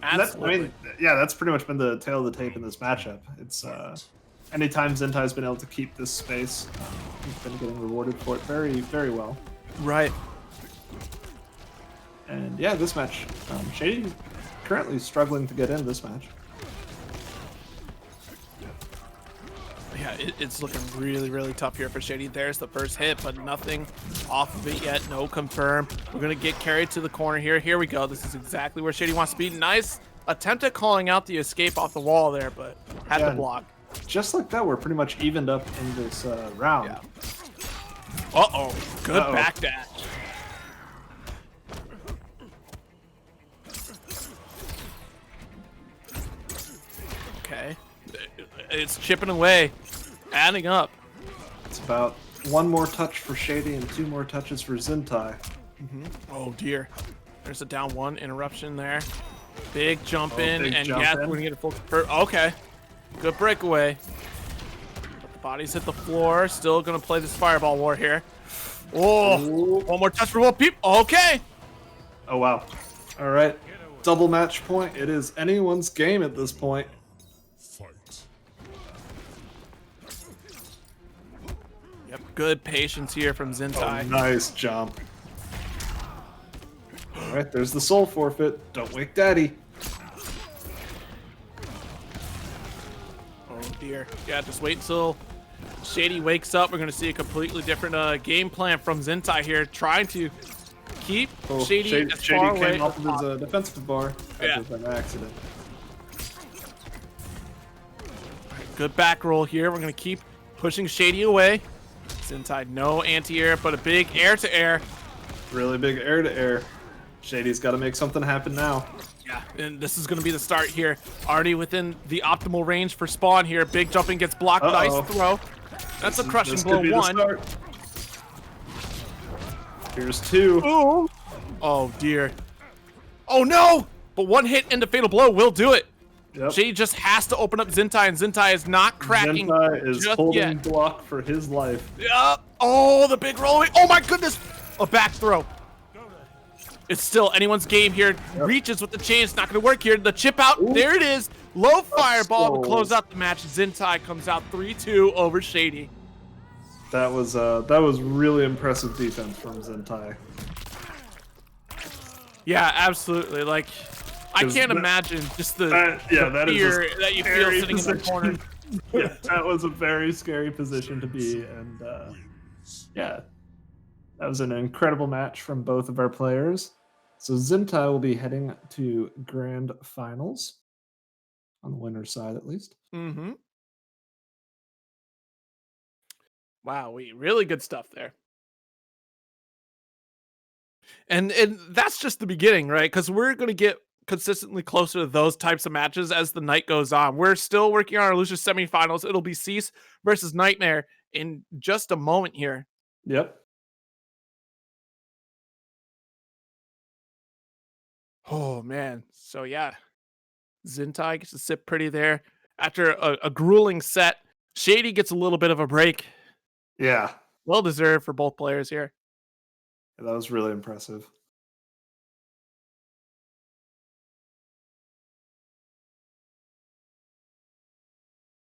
Absolutely. That's pretty much been the tail of the tape in this matchup. It's anytime Zintai's been able to keep this space, he's been getting rewarded for it very, very well. Right. And yeah, this match, Shady currently struggling to get in this match. Yeah, it's looking really, really tough here for Shady. There's the first hit, but nothing off of it yet. No confirm. We're going to get carried to the corner here. Here we go. This is exactly where Shady wants to be. Nice attempt at calling out the escape off the wall there, but had to block. Just like that, we're pretty much evened up in this round. Yeah. Uh-oh. Good backdash. Okay. It's chipping away. Adding up. It's about 1 more touch for Shady and 2 more touches for Zintai. Oh dear. There's a down 1 interruption there. Big jump in, and yeah, we're gonna get a full. Okay. Good breakaway. But the bodies hit the floor. Still gonna play this fireball war here. Oh, 1 more touch for both people. Okay. Oh wow. All right. Double match point. It is anyone's game at this point. Fight. Yep. Good patience here from Zintai. Oh, nice jump. All right, there's the soul forfeit. Don't wake daddy. Oh dear. Yeah, just wait until Shady wakes up. We're gonna see a completely different game plan from Zintai here, trying to keep Shady as far away came off as of his defensive bar. Yeah. That was an accident. Good back roll here. We're gonna keep pushing Shady away. Zintai, no anti-air, but a big air-to-air. Really big air to air. Shady's got to make something happen now. Yeah, and this is going to be the start here. Already within the optimal range for spawn here. Big jumping gets blocked. Nice throw. That's a crushing blow. One. Here's two. Ooh. Oh, dear. Oh, no! But one hit into fatal blow will do it. Yep. Shady just has to open up zintai, and zintai is not cracking. Zintai is holding yet. block for his life. Yep. Oh, the big rolling. Oh, my goodness. A back throw. It's still anyone's game here. Yep. Reaches with the chain. It's not going to work here. The chip out. Ooh. There it is. Low fireball to close out the match. Zintai comes out 3-2 over Shady. That was really impressive defense from Zintai. Yeah, absolutely. Like, I can't imagine just the fear that you feel sitting in the corner. Yeah, that was a very scary position to be, and yeah, that was an incredible match from both of our players. So Zintai will be heading to grand finals, on the winner's side at least. Mm-hmm. Wow, really good stuff there. And that's just the beginning, right? Because we're going to get consistently closer to those types of matches as the night goes on. We're still working on our Lucius semifinals. It'll be Cease versus Nightmare in just a moment here. Yep. Oh, man. So, yeah. Zintai gets to sit pretty there. After a grueling set, Shady gets a little bit of a break. Yeah. Well deserved for both players here. Yeah, that was really impressive.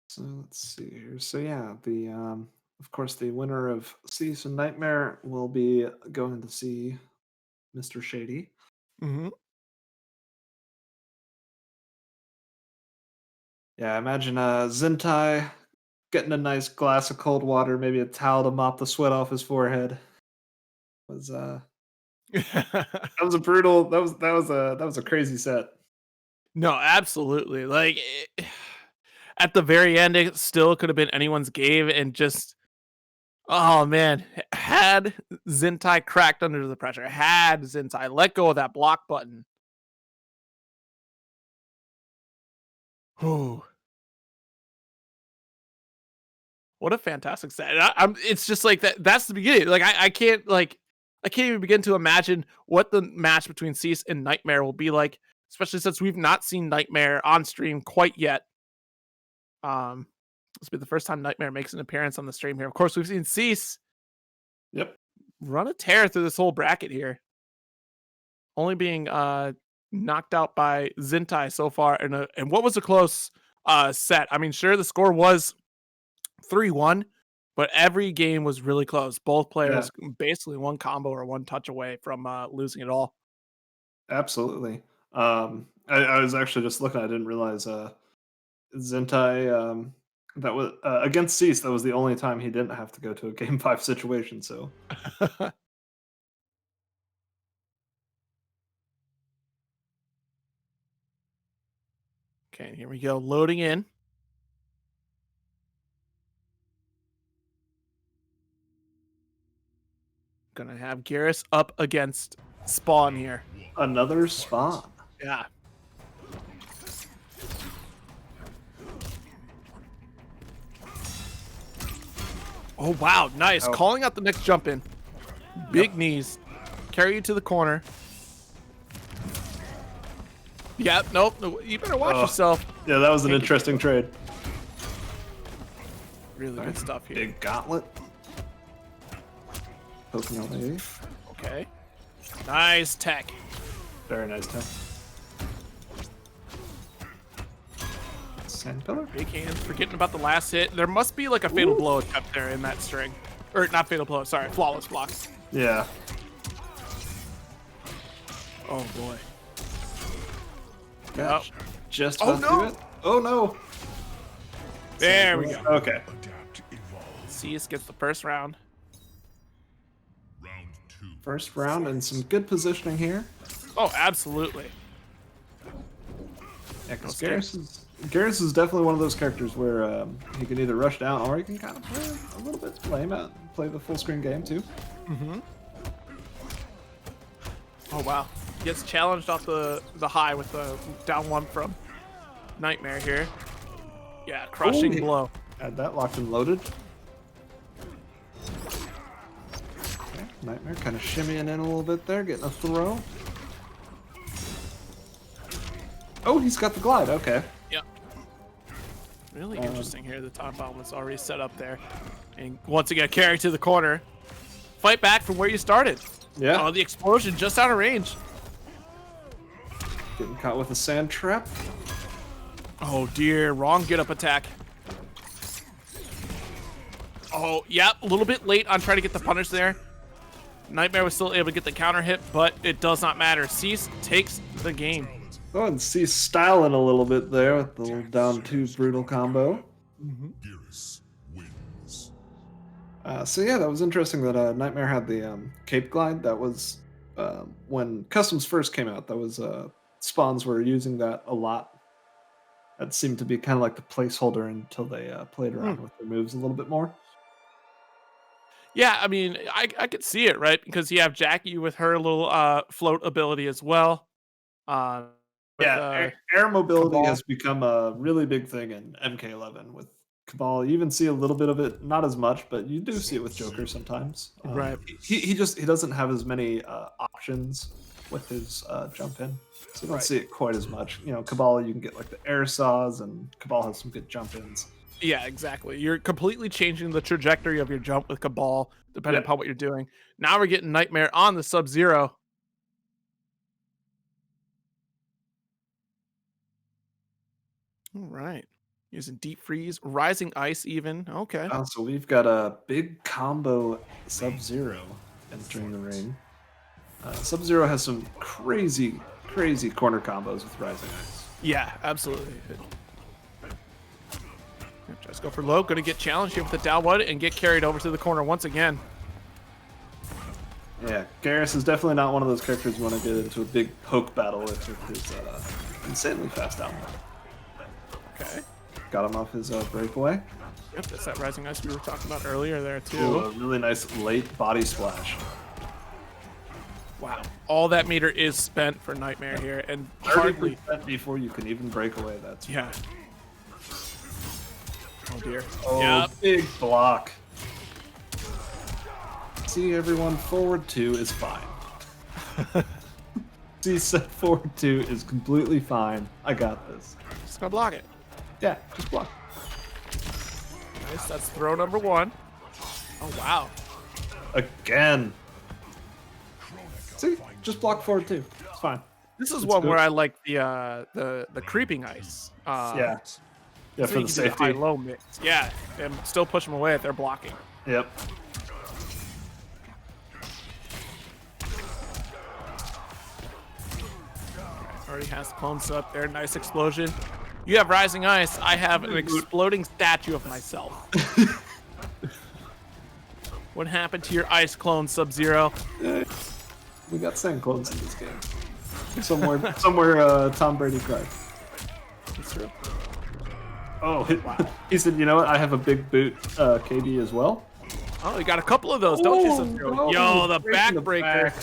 So let's see here. So yeah, the of course the winner of Cease and Nightmare will be going to see Mr. Shady. Mm-hmm. Yeah, imagine Zintai getting a nice glass of cold water, maybe a towel to mop the sweat off his forehead. That was a brutal. That was a crazy set. No, absolutely. Like at the very end, it still could have been anyone's game, and just oh man, had Zintai cracked under the pressure, had Zintai let go of that block button. Ooh. What a fantastic set. It's just like that. That's the beginning. Like I can't even begin to imagine what the match between Cease and Nightmare will be like, especially since we've not seen Nightmare on stream quite yet. This will be the first time Nightmare makes an appearance on the stream here. Of course, we've seen Cease run a tear through this whole bracket here. Only being knocked out by Zintai so far, and what was a close set. I mean, sure, the score was 3-1, but every game was really close. Both players basically one combo or one touch away from losing it all. Absolutely. I was actually just looking. I didn't realize Zintai that was against Cease. That was the only time he didn't have to go to a Game 5 situation. So. Okay, here we go. Loading in. Gonna have Garrus up against Spawn here. Another Spawn. Yeah. Oh, wow. Nice. Oh. Calling out the next jump in. Big knees. Carry you to the corner. Yeah, nope. You better watch yourself. Yeah, that was an interesting trade. Really good stuff here. Big gauntlet. Poking out A. Okay. Nice tech. Very nice tech. Sand pillar. Big hands. Forgetting about the last hit. There must be like a fatal blow attempt there in that string. Or not fatal blow. Sorry. Flawless block. Yeah. Oh, boy. Gosh. Just Oh, about to no. do it. Oh, no. There we go. Okay. Adapt, evolve. Cease gets the first round. Round 2. First round and some good positioning here. Oh, absolutely. Yeah, because Garrus is definitely one of those characters where he can either rush down or he can kind of play a little bit lame out, play the full screen game too. Mm-hmm. Oh, wow. Gets challenged off the high with the down one from Nightmare here. Yeah, crushing blow. Had that locked and loaded. Okay, Nightmare kind of shimmying in a little bit there, getting a throw. Oh, he's got the glide. Okay. Yep. Really interesting here. The time bomb was already set up there. And once again, carry to the corner. Fight back from where you started. Yeah. Oh, the explosion just out of range. Getting caught with a sand trap. Oh dear, wrong get up attack. Oh, yep, a little bit late on trying to get the punish there. Nightmare was still able to get the counter hit, but it does not matter. Cease takes the game. Oh, and Cease styling a little bit there with the little down 2 brutal combo. Geras wins. So yeah, that was interesting that Nightmare had the cape glide. That was when customs first came out. That was spawns were using that a lot. That seemed to be kind of like the placeholder until they played around with their moves a little bit more. Yeah, I mean, I could see it, right? Because you have Jackie with her little float ability as well. Air mobility Cabal. has become a really big thing in MK11 with Cabal. You even see a little bit of it, not as much, but you do see it with Joker sometimes. Right. He doesn't have as many options with his jump in, so you don't see it quite as much. You know, Cabal, you can get like the air saws, and Cabal has some good jump ins. Yeah, exactly. You're completely changing the trajectory of your jump with Cabal, depending upon what you're doing. Now we're getting Nightmare on the Sub-Zero. All right. Using Deep Freeze, Rising Ice even. Okay. So we've got a big combo Sub-Zero entering the ring. Sub-Zero has some crazy corner combos with Rising Ice. Yeah, absolutely. Just go for low. Going to get challenged here with the down one and get carried over to the corner once again. Yeah, Garrus is definitely not one of those characters you want to get into a big poke battle with his insanely fast down one. Okay. Got him off his breakaway. Yep, that's that Rising Ice we were talking about earlier there too. Ooh, a really nice late body splash. Wow. All that meter is spent for Nightmare here, and hardly 30% before you can even break away. That's yeah. Oh dear. Oh, Yep. big block. See, everyone, forward 2 is fine. See, set forward 2 is completely fine. I got this. Just gonna block it. Yeah, just block. Nice. That's throw number 1. Oh wow. Again. See, just block forward 2. It's fine. This is It's one good. where I like the creeping ice. Yeah. Yeah, so for you the can do safety. high-low mix. Yeah, and still push them away if they're blocking. Yep. Already has the clone set up there. Nice explosion. You have Rising Ice. I have an exploding statue of myself. What happened to your ice clone, Sub-Zero? We got sand clones in this game. Somewhere Tom Brady cried. That's true. Oh, he said, you know what? I have a big boot KD as well. Oh, you got a couple of those, don't you, Sub-Zero? no, Yo, the breaking the backbreaker. back.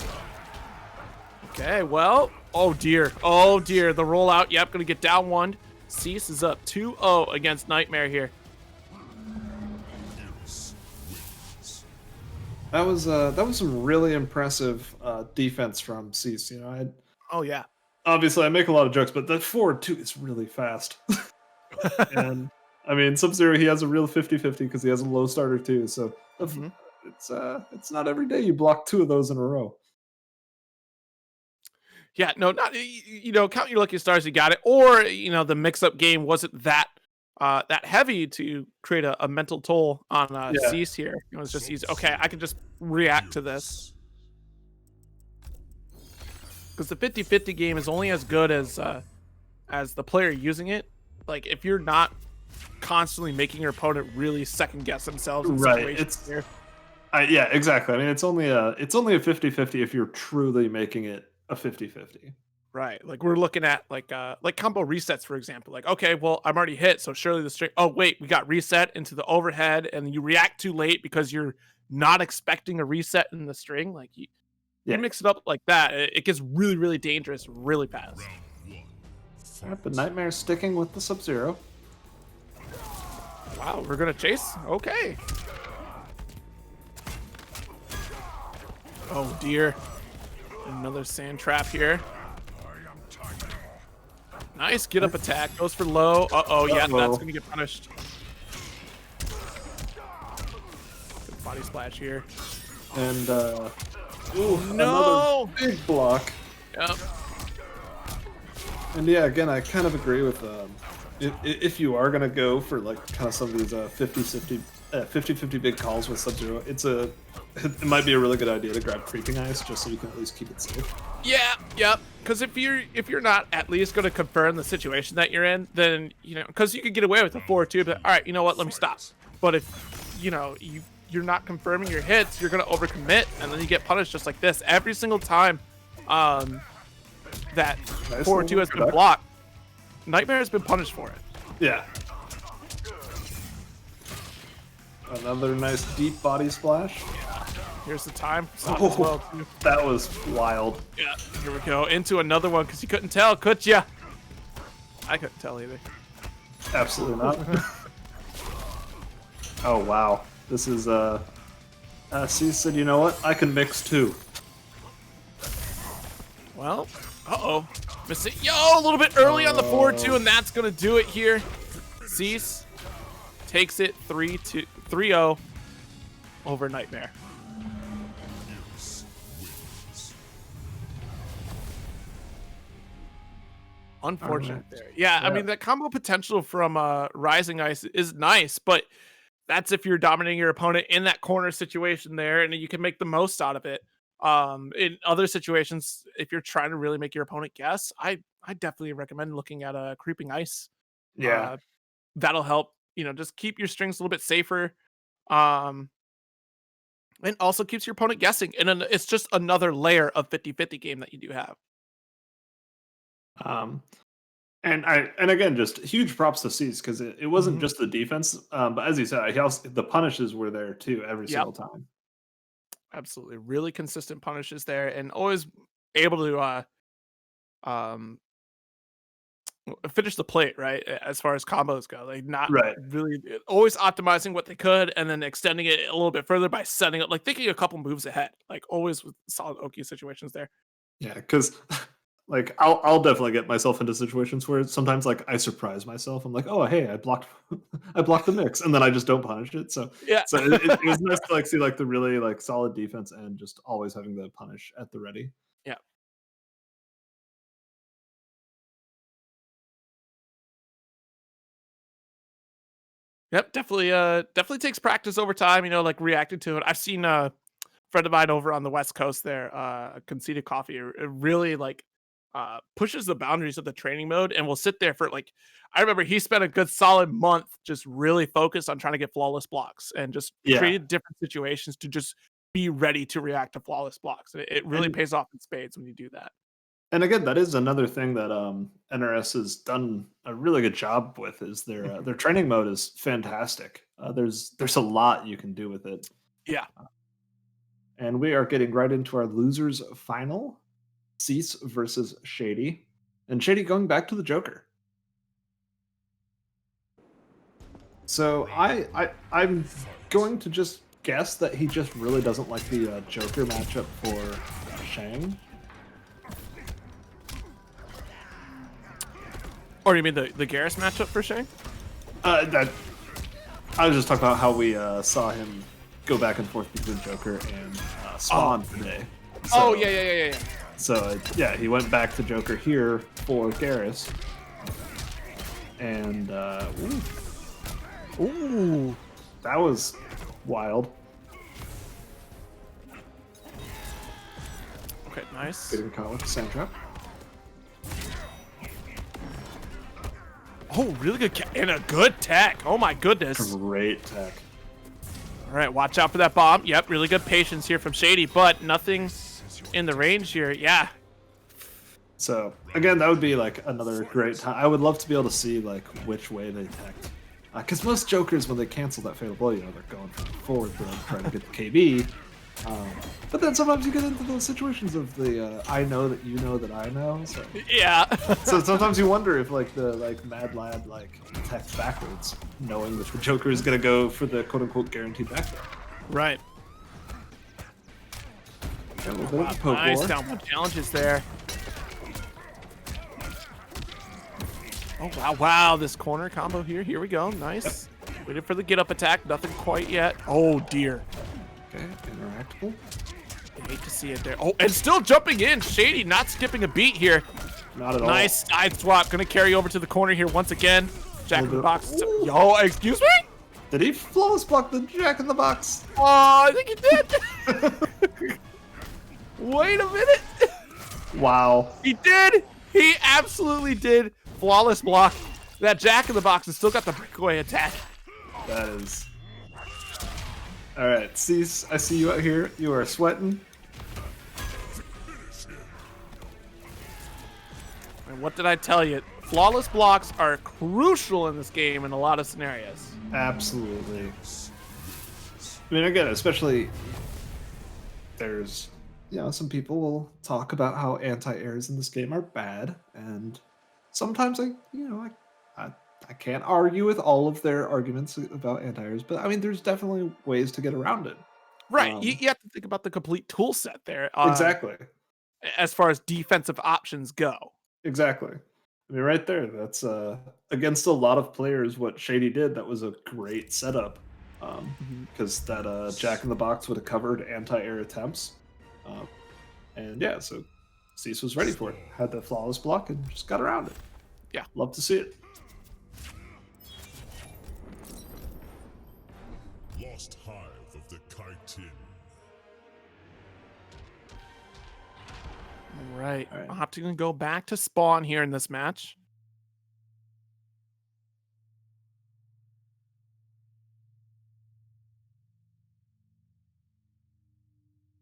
Okay, well, oh dear, the rollout. Yep, gonna get down 1. Cease is up 2-0 against Nightmare here. That was some really impressive defense from Cease. You know, Oh yeah. obviously I make a lot of jokes, but that forward 2 is really fast. And I mean, Sub-Zero, he has a real 50-50 because he has a low starter too. So it's not every day you block 2 of those in a row. Yeah, no, not count your lucky stars. You got it, or the mix-up game wasn't that heavy to create a mental toll on Cease here. It was just easy. Okay, I can just react to this because the 50-50 game is only as good as the player using it. Like if you're not constantly making your opponent really second guess themselves in situations here. Yeah, exactly. I mean, it's only a 50-50 if you're truly making it a 50-50. Right. Like we're looking at like combo resets, for example. Like, okay, well, I'm already hit, so surely the string. Oh, wait, we got reset into the overhead, and you react too late because you're not expecting a reset in the string. Like You mix it up like that, it gets really, really dangerous really fast. Alright, but Nightmare's sticking with the Sub-Zero. Wow, we're gonna chase? Okay. Oh dear. Another sand trap here. Nice get up attack. Goes for low. Uh-oh, yeah, that's gonna get punished. Good body splash here. And no! Another big block. Yep. And yeah, again, I kind of agree with if you are gonna go for like kind of some of these 50-50 big calls with Sub-Zero, it might be a really good idea to grab Creeping Ice just so you can at least keep it safe. Yeah, yep. Because if you're not at least going to confirm the situation that you're in, then because you could get away with a 4-2, but all right, you know what? Let me stop. But if you're not confirming your hits, you're going to overcommit, and then you get punished just like this every single time. That 4-2 has been blocked. Nightmare has been punished for it. Yeah. Another nice deep body splash. Yeah. Here's the time. That was wild. Yeah. Here we go. Into another one because you couldn't tell, could ya? I couldn't tell either. Absolutely not. Oh wow. This is C said, you know what? I can mix too. Well, miss it. Yo, a little bit early on the 4-2, and that's gonna do it here. Cease takes it 3-0 over Nightmare. Unfortunate there. Yeah, I mean, the combo potential from Rising Ice is nice, but that's if you're dominating your opponent in that corner situation there, and you can make the most out of it. In other situations, if you're trying to really make your opponent guess, I definitely recommend looking at a Creeping Ice. Yeah. That'll help, just keep your strings a little bit safer. And also keeps your opponent guessing. And then it's just another layer of 50-50 game that you do have. And again, just huge props to Cease because it wasn't just the defense, but as you said, the punishes were there too every single time. Absolutely, really consistent punishes there, and always able to finish the plate right as far as combos go. Like not really always optimizing what they could, and then extending it a little bit further by setting up, like thinking a couple moves ahead. Like always with solid Oki situations there. Yeah, because. Like I'll definitely get myself into situations where sometimes like I surprise myself. I'm like, oh hey, I blocked the mix, and then I just don't punish it. So yeah, so it was nice to like see like the really like solid defense and just always having the punish at the ready. Yeah. Yep, definitely takes practice over time. Like reacting to it. I've seen a friend of mine over on the West Coast there, Conceited Coffee. It really like. Pushes the boundaries of the training mode and will sit there for like, I remember he spent a good solid month just really focused on trying to get flawless blocks and just created different situations to just be ready to react to flawless blocks. It really pays off in spades when you do that. And again, that is another thing that NRS has done a really good job with is their training mode is fantastic. There's a lot you can do with it. Yeah. And we are getting right into our losers final. Cease versus Shady, and Shady going back to the Joker. So I'm going to just guess that he just really doesn't like the Joker matchup for Shang. Or you mean the Garrus matchup for Shang? I was just talking about how we saw him go back and forth between Joker and Spawn today. So, yeah. So, he went back to Joker here for Garrus. And, ooh, that was wild. Okay, nice. Getting caught with the sand trap. Oh, really good and a good tech. Oh my goodness. Great tech. All right, watch out for that bomb. Yep, really good patience here from Shady, but nothing in the range here. Yeah. So again, that would be like another great time. I would love to be able to see like which way they teched, because most Jokers when they cancel that fatal blow, they're going forward for trying to get the KB. But then sometimes you get into those situations of the I know that you know that I know. So, Yeah. so sometimes you wonder if like the Mad Lad attacks backwards, knowing that the Joker is gonna go for the quote unquote guaranteed back throw. Right. Got a little bit of a poke Nice war. down one challenges there. Oh wow, wow! This corner combo here. Here we go. Nice. Waited for the get up attack. Nothing quite yet. Oh dear. Okay, interactable. I hate to see it there. Oh, and still jumping in. Shady not skipping a beat here. Not at all. Nice side swap. Gonna carry over to the corner here once again. Jack in the box. Ooh. Yo, excuse me? Did he flawless block the Jack in the Box? Oh, I think he did. Wait a minute. Wow. He did. He absolutely did. Flawless block. That Jack in the Box has still got the breakaway attack. That is. All right, Cease, I see you out here. You are sweating. And what did I tell you? Flawless blocks are crucial in this game in a lot of scenarios. Absolutely. I mean, again, especially there's, some people will talk about how anti-airs in this game are bad, and sometimes I can't argue with all of their arguments about anti-airs, but I mean, there's definitely ways to get around it. Right. You have to think about the complete tool set there. Exactly. As far as defensive options go. Exactly. I mean, right there, that's against a lot of players. What Shady did, that was a great setup, because that Jack in the Box would have covered anti-air attempts, and yeah, so Cease was ready for it. Had the flawless block and just got around it. Yeah, love to see it. Lost hive of the chitin. All right. I'll have to go back to spawn here in this match.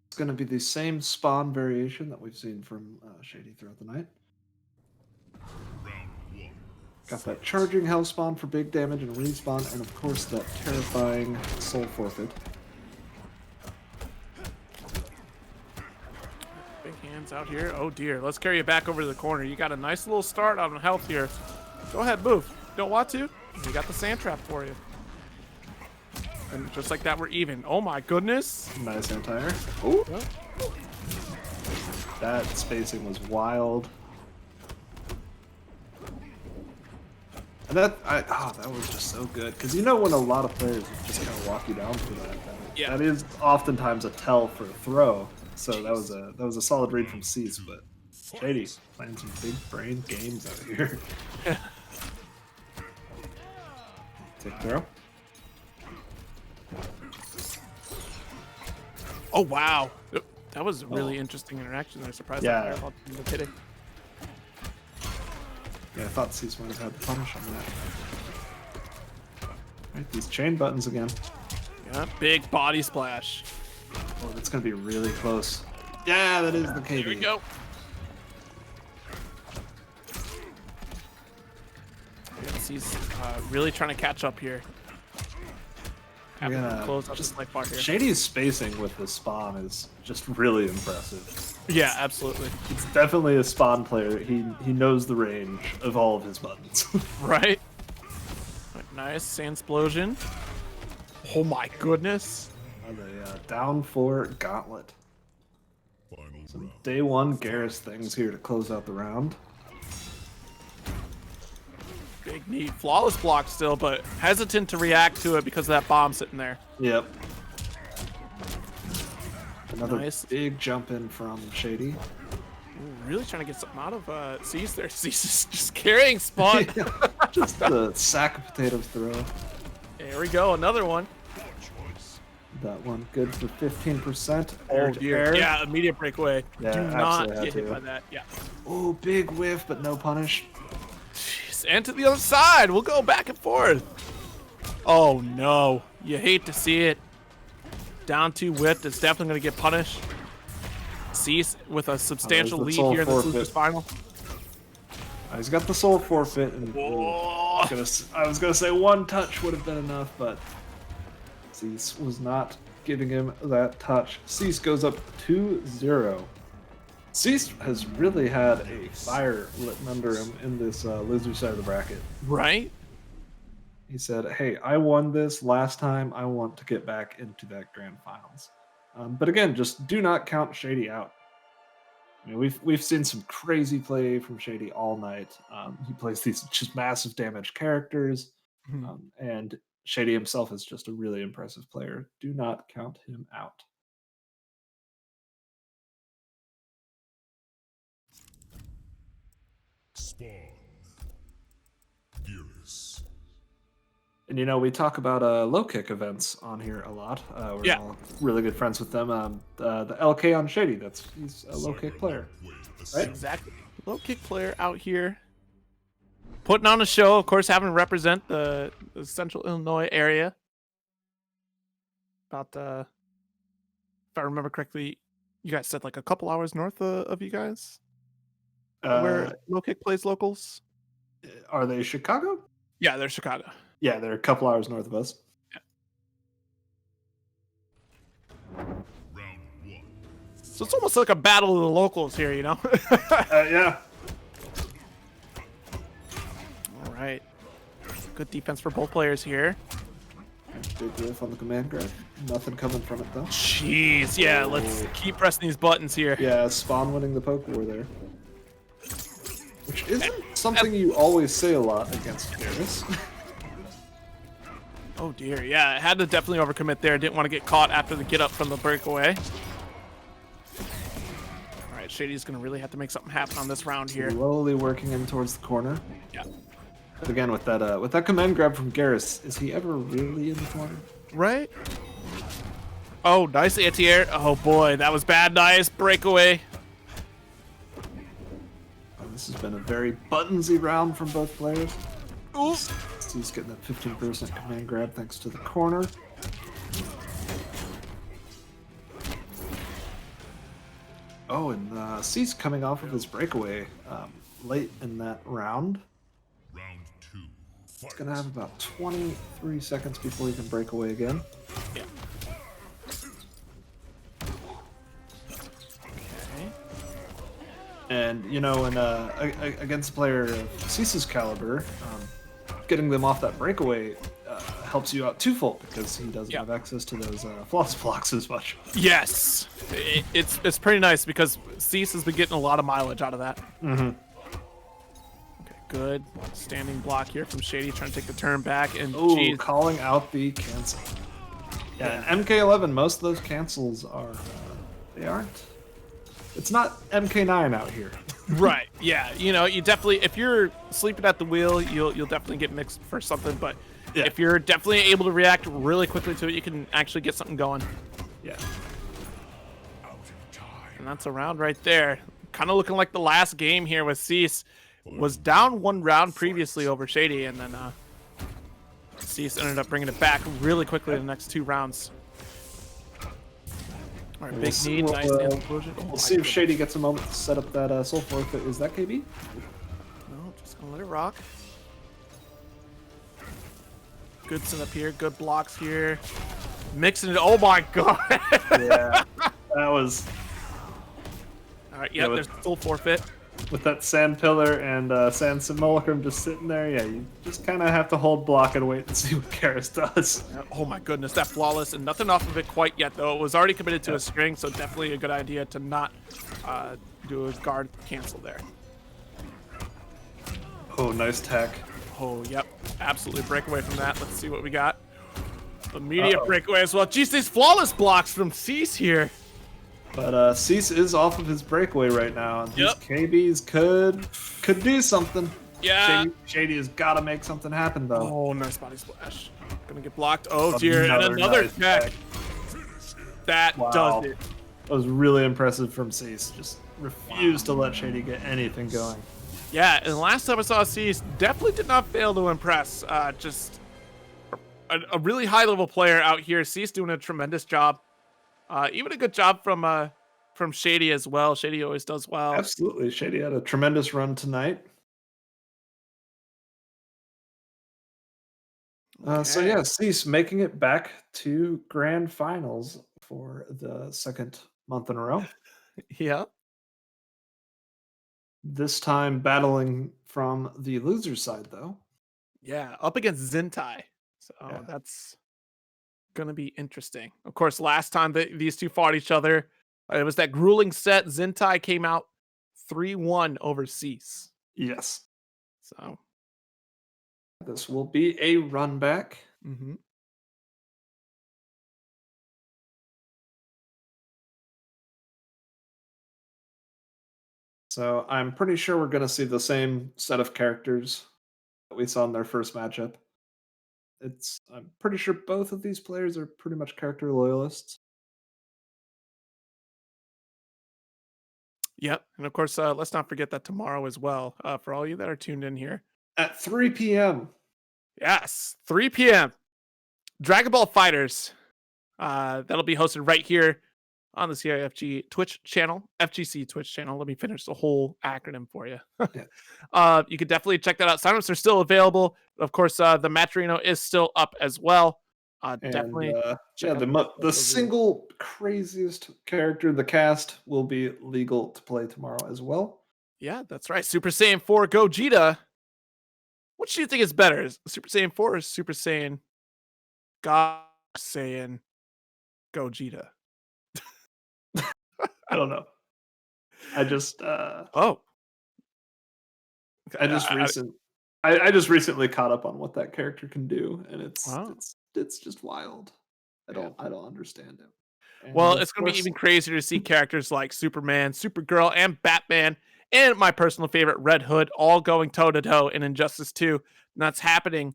It's going to be the same spawn variation that we've seen from Shady throughout the night. Got that charging hell spawn for big damage and respawn, and of course that terrifying soul forfeit. Big hands out here. Oh dear. Let's carry you back over to the corner. You got a nice little start on health here. Go ahead, move. Don't want to? We got the sand trap for you. And just like that, we're even. Oh my goodness. Nice anti-air. Ooh. That spacing was wild. And that was just so good, because when a lot of players just kind of walk you down for that. That is oftentimes a tell for a throw. So that was a solid read from Cease, but Shady playing some big brain games out here. Take throw. Oh wow, that was a really interesting interaction. I'm surprised. Yeah. That hitting. Yeah, I thought Cease might have had the punish on that. Right, these chain buttons again. Yeah, big body splash. Oh, that's gonna be really close. Yeah, that is the KD. Here we go. He's really trying to catch up here. Close up his life bar here. Shady's spacing with the spawn is just really impressive. Yeah, absolutely. It's definitely a spawn player. He knows the range of all of his buttons. Right. Nice sand explosion. Oh my goodness. The down 4 gauntlet. Some day 1 Garrus things here to close out the round. Big knee, flawless block still, but hesitant to react to it because of that bomb sitting there. Yep. Another nice. Big jump in from Shady. Ooh, really trying to get something out of Cease there. Cease is just carrying spawn. Just the sack of potatoes throw. There we go, another one. That one good for 15%. Oh dear. Yeah, immediate breakaway. Yeah, do not get hit by that. Yeah. Oh, big whiff, but no punish. Jeez. And to the other side. We'll go back and forth. Oh no. You hate to see it. Down 2 whipped. It's definitely going to get punished. Cease with a substantial lead here in the Losers Final. He's got the soul forfeit. And I was gonna say one touch would have been enough, but Cease was not giving him that touch. Cease goes up 2-0. Cease has really had a fire lit under him in this loser side of the bracket. Right? He said, hey, I won this last time. I want to get back into that grand finals. But again, just do not count Shady out. I mean, we've seen some crazy play from Shady all night. He plays these just massive damage characters. And Shady himself is just a really impressive player. Do not count him out. Spawn. Gearless. And we talk about low kick events on here a lot. We're all really good friends with them. The LK on Shady, he's a low kick player. Right? Exactly. Low kick player out here. Putting on a show, of course, having to represent the Central Illinois area. About, if I remember correctly, you guys said like a couple hours north of you guys? Where low kick plays locals? Are they Chicago? Yeah, they're Chicago. Yeah, they're a couple hours north of us. Round 1. So it's almost like a battle of the locals here, Yeah. All right. Good defense for both players here. Big whiff on the command grab. Nothing coming from it, though. Jeez, yeah, let's keep pressing these buttons here. Yeah, Spawn winning the poke war there. Which isn't something you always say a lot against Garrus. Oh dear, yeah, I had to definitely overcommit there. Didn't want to get caught after the get up from the breakaway. All right, Shady's gonna really have to make something happen on this round here. Slowly working in towards the corner. Yeah. But again, with that command grab from Garrus, is he ever really in the corner? Right? Oh, nice anti-air. Oh boy, that was bad. Nice breakaway. This has been a very buttonsy round from both players. Ooh. He's getting that 15% command grab thanks to the corner. Oh, and Cease coming off of his breakaway late in that round. Round 2. He's going to have about 23 seconds before he can break away again. Yeah. Okay. And, against a player of Cease's caliber, getting them off that breakaway helps you out twofold because he doesn't have access to those floss blocks as much. Yes. It's pretty nice because Cease has been getting a lot of mileage out of that. Mm-hmm. Okay, good. Standing block here from Shady trying to take the turn back. And ooh, calling out the cancel. Yeah, MK11, most of those cancels are, they aren't. It's not MK9 out here. Right. Yeah. You definitely, if you're sleeping at the wheel, you'll definitely get mixed for something. But if you're definitely able to react really quickly to it, you can actually get something going. Yeah. And that's a round right there. Kind of looking like the last game here with Cease. Was down one round previously over Shady, and then Cease ended up bringing it back really quickly in the next 2 rounds. All right, big need. Nice implosion. We'll see if Shady gets a moment to set up that soul forfeit. Is that KB? No, just gonna let it rock. Good setup here. Good blocks here. Mixing it. Oh my god. Yeah, that was. All right. Yeah, there's the soul forfeit. With that sand pillar and sand simulacrum just sitting there, yeah, you just kind of have to hold block and wait and see what Garrus does. Oh my goodness, that flawless, and nothing off of it quite yet though. It was already committed to a string, so definitely a good idea to not do a guard cancel there. Oh, nice tech. Oh, yep, absolutely breakaway from that. Let's see what we got. Immediate breakaway as well. Jeez, these flawless blocks from Cease here. But Cease is off of his breakaway right now. And these KBs could do something. Yeah. Shady has got to make something happen, though. Oh, nice body splash. Gonna get blocked. Oh, dear. And another nice tech. That does it. That was really impressive from Cease. Just refused to let Shady get anything going. Yeah, and last time I saw Cease, definitely did not fail to impress. Just a really high-level player out here. Cease doing a tremendous job. Even a good job from Shady as well. Shady always does well. Absolutely. Shady had a tremendous run tonight. So Okay. yeah, Cease making it back to grand finals for the second month in a row. Yeah. This time battling from the loser side, though. Yeah. Up against Zintai. So Yeah. that's gonna be interesting. Of course, last time that these two fought each other, it was that grueling set. Zintai came out 3-1 over Cease. Yes. So This will be a run back. mhm. So I'm pretty sure we're going to see the same set of characters that we saw in their first matchup. I'm pretty sure both of these players are pretty much character loyalists. Yep. And of course, let's not forget that tomorrow as well. For all you that are tuned in here. At 3 p.m. Yes, 3 p.m. Dragon Ball Fighters. That'll be hosted right here on the CIFG Twitch channel, FGC Twitch channel. Let me finish the whole acronym for you. Yeah. You could definitely check that out. Signups are still available. Of course, the Matrino is still up as well. And Definitely check yeah, out the single craziest character in the cast will be legal to play tomorrow as well. Yeah, that's right. Super Saiyan 4 Gogeta. Which do you think is better? Is Super Saiyan 4 or Super Saiyan God Saiyan Gogeta? I don't know. I just Oh, I just recent I just recently caught up on what that character can do, and wow. it's just wild. Yeah. I don't understand it. And Well, of it's going to be course, even crazier to see characters like Superman, Supergirl, and Batman, and my personal favorite, Red Hood, all going toe to toe in Injustice 2. And that's happening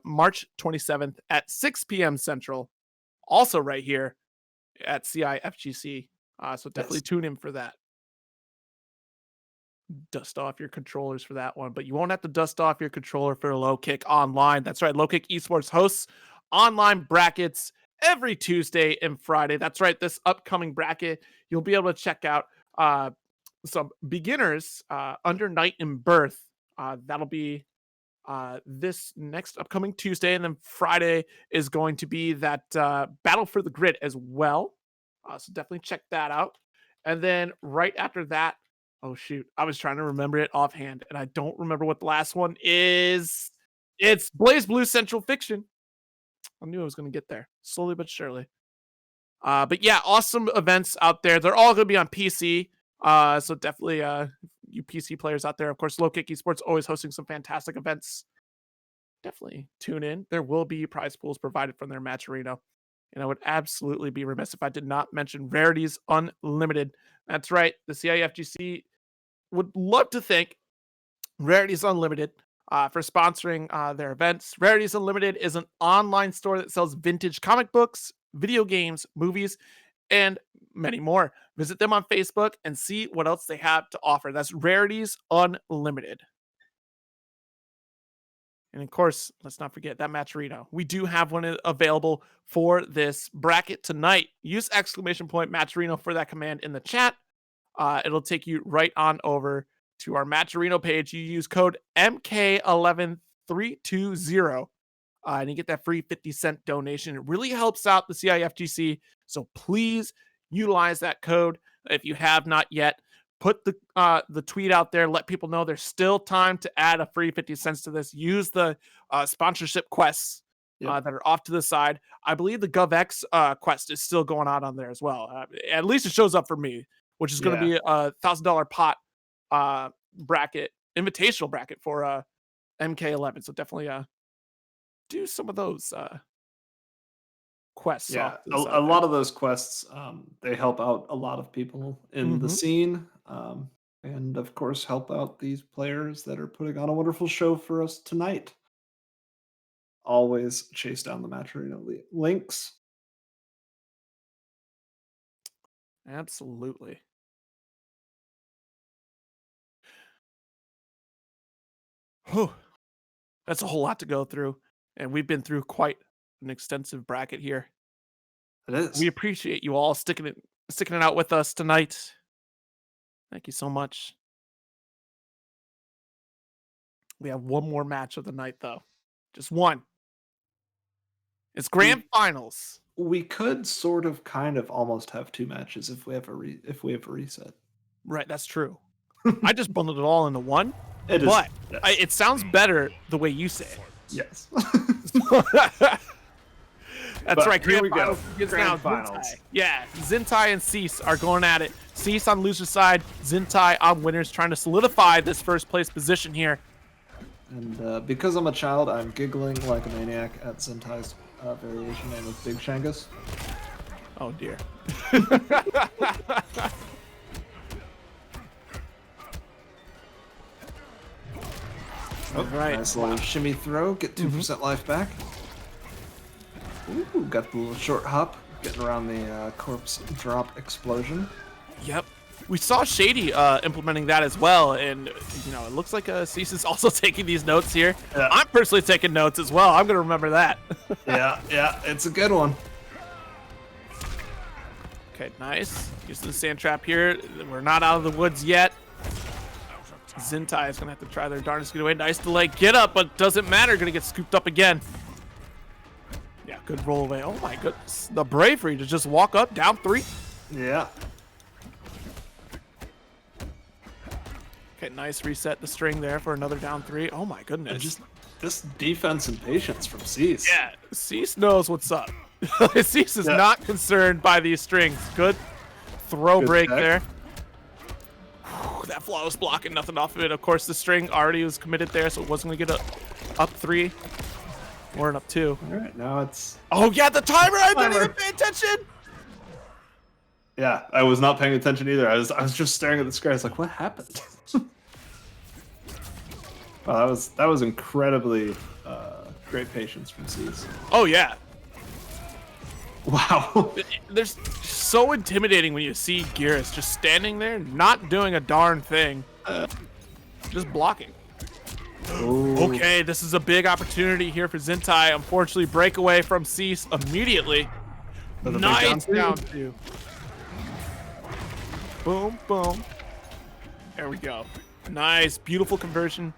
March 27th at 6 p.m. Central, also right here at CIFGC. So definitely yes. tune in for that. Dust off your controllers for that one, but you won't have to dust off your controller for Low Kick Online. That's right, Low Kick Esports hosts online brackets every Tuesday and Friday. That's right, this upcoming bracket, you'll be able to check out some beginners under Night and Birth. That'll be this next upcoming Tuesday, and then Friday is going to be that Battle for the Grid as well. So definitely check that out. And then right after that, oh shoot, I was trying to remember it offhand, and I don't remember what the last one is. It's Blaze Blue Central Fiction. I knew I was going to get there slowly but surely. But yeah, awesome events out there. They're all going to be on PC. So definitely, you PC players out there, of course, Low Kick Esports always hosting some fantastic events. Definitely tune in. There will be prize pools provided from their match arena. And I would absolutely be remiss if I did not mention Rarities Unlimited. That's right. The CIFGC would love to thank Rarities Unlimited for sponsoring their events. Rarities Unlimited is an online store that sells vintage comic books, video games, movies, and many more. Visit them on Facebook and see what else they have to offer. That's Rarities Unlimited. And of course, let's not forget that Matcherino. We do have one available for this bracket tonight. Use !Matcherino for that command in the chat. It'll take you right on over to our Matcherino page. You use code MK11320, and you get that free 50-cent donation. It really helps out the CIFGC, so please utilize that code if you have not yet. Put the tweet out there. Let people know there's still time to add a free 50 cents to this. Use the sponsorship quests Yep. that are off to the side. I believe the GovX quest is still going on there as well. At least it shows up for me, which is going to Yeah. be a $1,000 pot bracket, invitational bracket for MK11. So definitely do some of those quests Yeah, off to the a side there. lot of those quests, they help out a lot of people in the Mhm. scene, and of course help out these players that are putting on a wonderful show for us tonight. Always chase down the match arena links. Absolutely. Whew. That's a whole lot to go through, and we've been through quite an extensive bracket here. It We is. appreciate you all sticking it out with us tonight. Thank you so much. We have one more match of the night, though. Just one. It's grand finals. We could sort of, kind of, almost have 2 matches if we have a reset. Right, that's true. I just bundled it all into one. It is. But Yes. it sounds better the way you say it. Yes. That's But right. here we Grand go. finals begins Grand now. finals. Zintai. Yeah, Zintai and Cease are going at it. Cease on loser's side, Zintai on winners, trying to solidify this first place position here. And because I'm a child, I'm giggling like a maniac at Zentai's variation name of Big Shangus. Oh dear. Oh, right. Nice little shimmy throw. Get 2% life back. Ooh, got the little short hop. Getting around the corpse drop explosion. Yep. We saw Shady implementing that as well, and you know it looks like Cease is also taking these notes here. Yeah. I'm personally taking notes as well. I'm gonna remember that. yeah, it's a good one. Okay, nice. Using the sand trap here. We're not out of the woods yet. Zintai is gonna have to try their darndest to get away. Nice delay get up, but doesn't matter. Gonna get scooped up again. Yeah, good roll away. Oh my goodness. The bravery to just walk up, down 3. Yeah. Okay, nice reset the string there for another down 3. Oh my goodness. And just this defense and patience from Cease. Yeah, Cease knows what's up. Cease is Yeah. not concerned by these strings. Good throw Good break check. there. Whew, that flawless blocking nothing off of it. Of course, the string already was committed there, so it wasn't going to get up 3 or an up 2. All right, now it's... Oh, yeah, the timer! I didn't Timer. even pay attention! Yeah, I was not paying attention either. I was just staring at the screen. I was like, what happened? Wow, that was incredibly great patience from Cease. Oh, yeah. Wow. There's so intimidating when you see Gearus just standing there, not doing a darn thing. Just blocking. Ooh. Okay, this is a big opportunity here for Zintai. Unfortunately, breakaway from Cease immediately. With a big Nice down down two. 2. Boom, boom. There we go. Nice, beautiful conversion.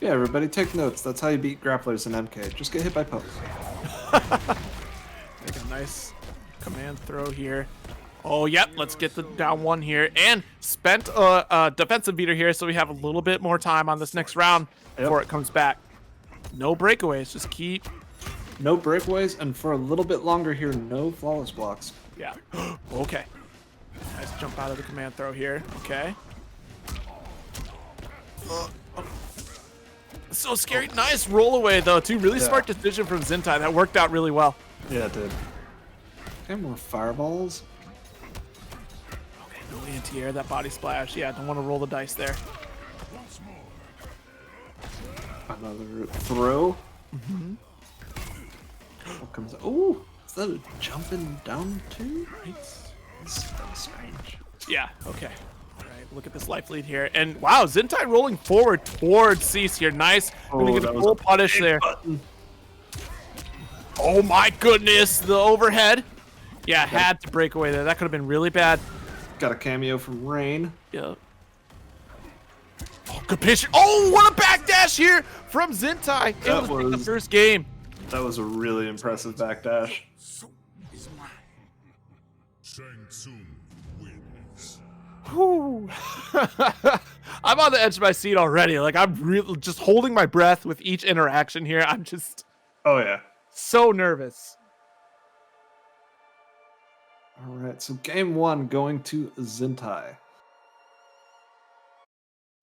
Yeah, everybody take notes. That's how you beat grapplers in MK. Just get hit by pokes. Make a nice command throw here. Oh, yep, let's get the down 1 here. And spent a defensive beater here, so we have a little bit more time on this next round before it comes back. No breakaways, just keep... No breakaways, and for a little bit longer here, no flawless blocks. Yeah. Okay. Nice jump out of the command throw here. Okay. So scary. Nice roll away, though, too. Really smart decision from Zintai. That worked out really well. Yeah, it did. Okay, more fireballs. Okay, no anti-air, that body splash. Yeah, don't want to roll the dice there. Another throw. What comes? Oh, is that a jumping down 2? That's strange. Yeah, okay. All right, look at this life lead here. And wow, Zintai rolling forward towards Cease here. Nice. Gonna get that a was full a punish big there. button. Oh my goodness, the overhead. Yeah, had to break away there. That could have been really bad. Got a cameo from Rain. Yeah. Oh, good pitch. Oh, what a backdash here from Zintai. It That was like the was- first game. That was a really impressive backdash. Shang Tsung wins. Whew. I'm on the edge of my seat already. Like, I'm really just holding my breath with each interaction here. I'm just Oh yeah. so nervous. All right, so game 1 going to Zintai.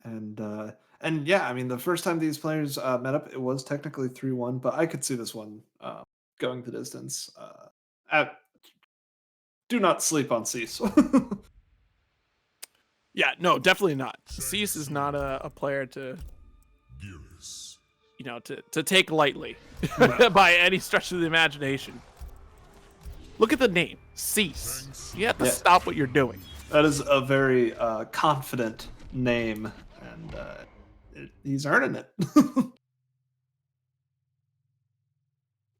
And yeah, I mean, the first time these players met up, it was technically 3-1, but I could see this one going the distance. Do not sleep on Cease. Yeah, no, definitely not. Cease is not a player to, Gearus. you know, to take lightly by any stretch of the imagination. Look at the name, Cease. You have to stop what you're doing. That is a very confident name, and he's earning it.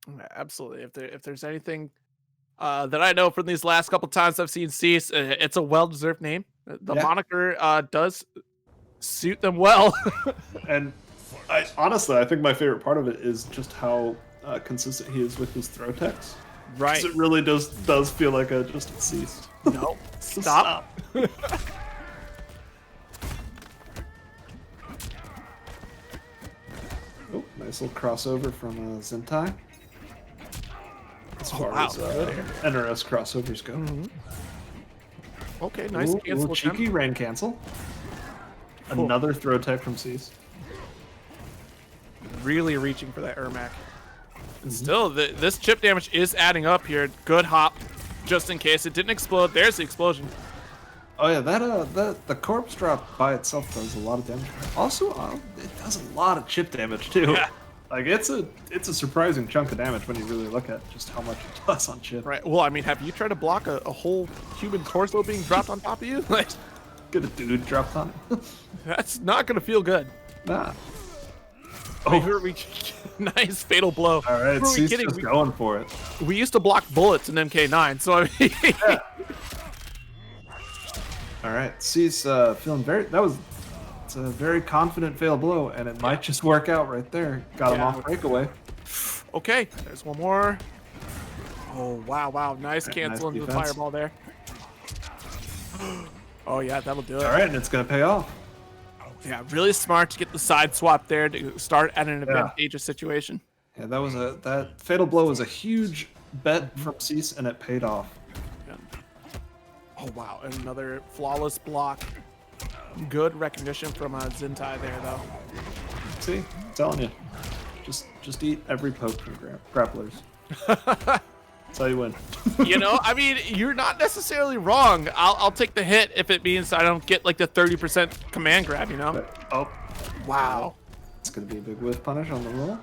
Yeah, absolutely. If there's anything that I know from these last couple times I've seen Cease, it's a well-deserved name. The moniker does suit them well. And honestly, I think my favorite part of it is just how consistent he is with his throw techs. Right. 'Cause it really does feel like just a cease. No. Stop. Oh, nice little crossover from zintai. As far wow, as good. NRS crossovers go. Okay, nice Ooh, cancel little cheeky attempt. rain cancel. Cool. Another throw tech from cease. Really reaching for that Ermac. And still, this chip damage is adding up here. Good hop, just in case it didn't explode. There's the explosion. Oh yeah, the corpse drop by itself does a lot of damage. Also, it does a lot of chip damage too. Yeah. Like it's a surprising chunk of damage when you really look at just how much it does on chip. Right. Well, I mean, have you tried to block a whole human torso being dropped on top of you? Like, Get a dude dropped on it. that's not gonna feel good. Nah. Oh, we were reaching nice fatal blow. All right, Who are we Cease kidding? just going for it. We used to block bullets in MK9, so I mean, All right, Cease feeling it's a very confident fail blow, and it might just work out right there. Got him Yeah. off breakaway. okay. There's one more. Oh wow! Nice Right, cancel nice into the defense. fireball there. Oh yeah, that'll do it. All right, and it's gonna pay off. Yeah, really smart to get the side swap there to start at an advantageous situation. Yeah, that fatal blow was a huge bet from Cease, and it paid off. Yeah. Oh wow, and another flawless block. Good recognition from zintai there though. See, I'm telling you, just eat every poke from grapplers. That's how you win. You know, I mean, you're not necessarily wrong. I'll take the hit if it means I don't get like the 30% command grab, you know? Oh, Wow. it's gonna be a big whiff punish on the roll.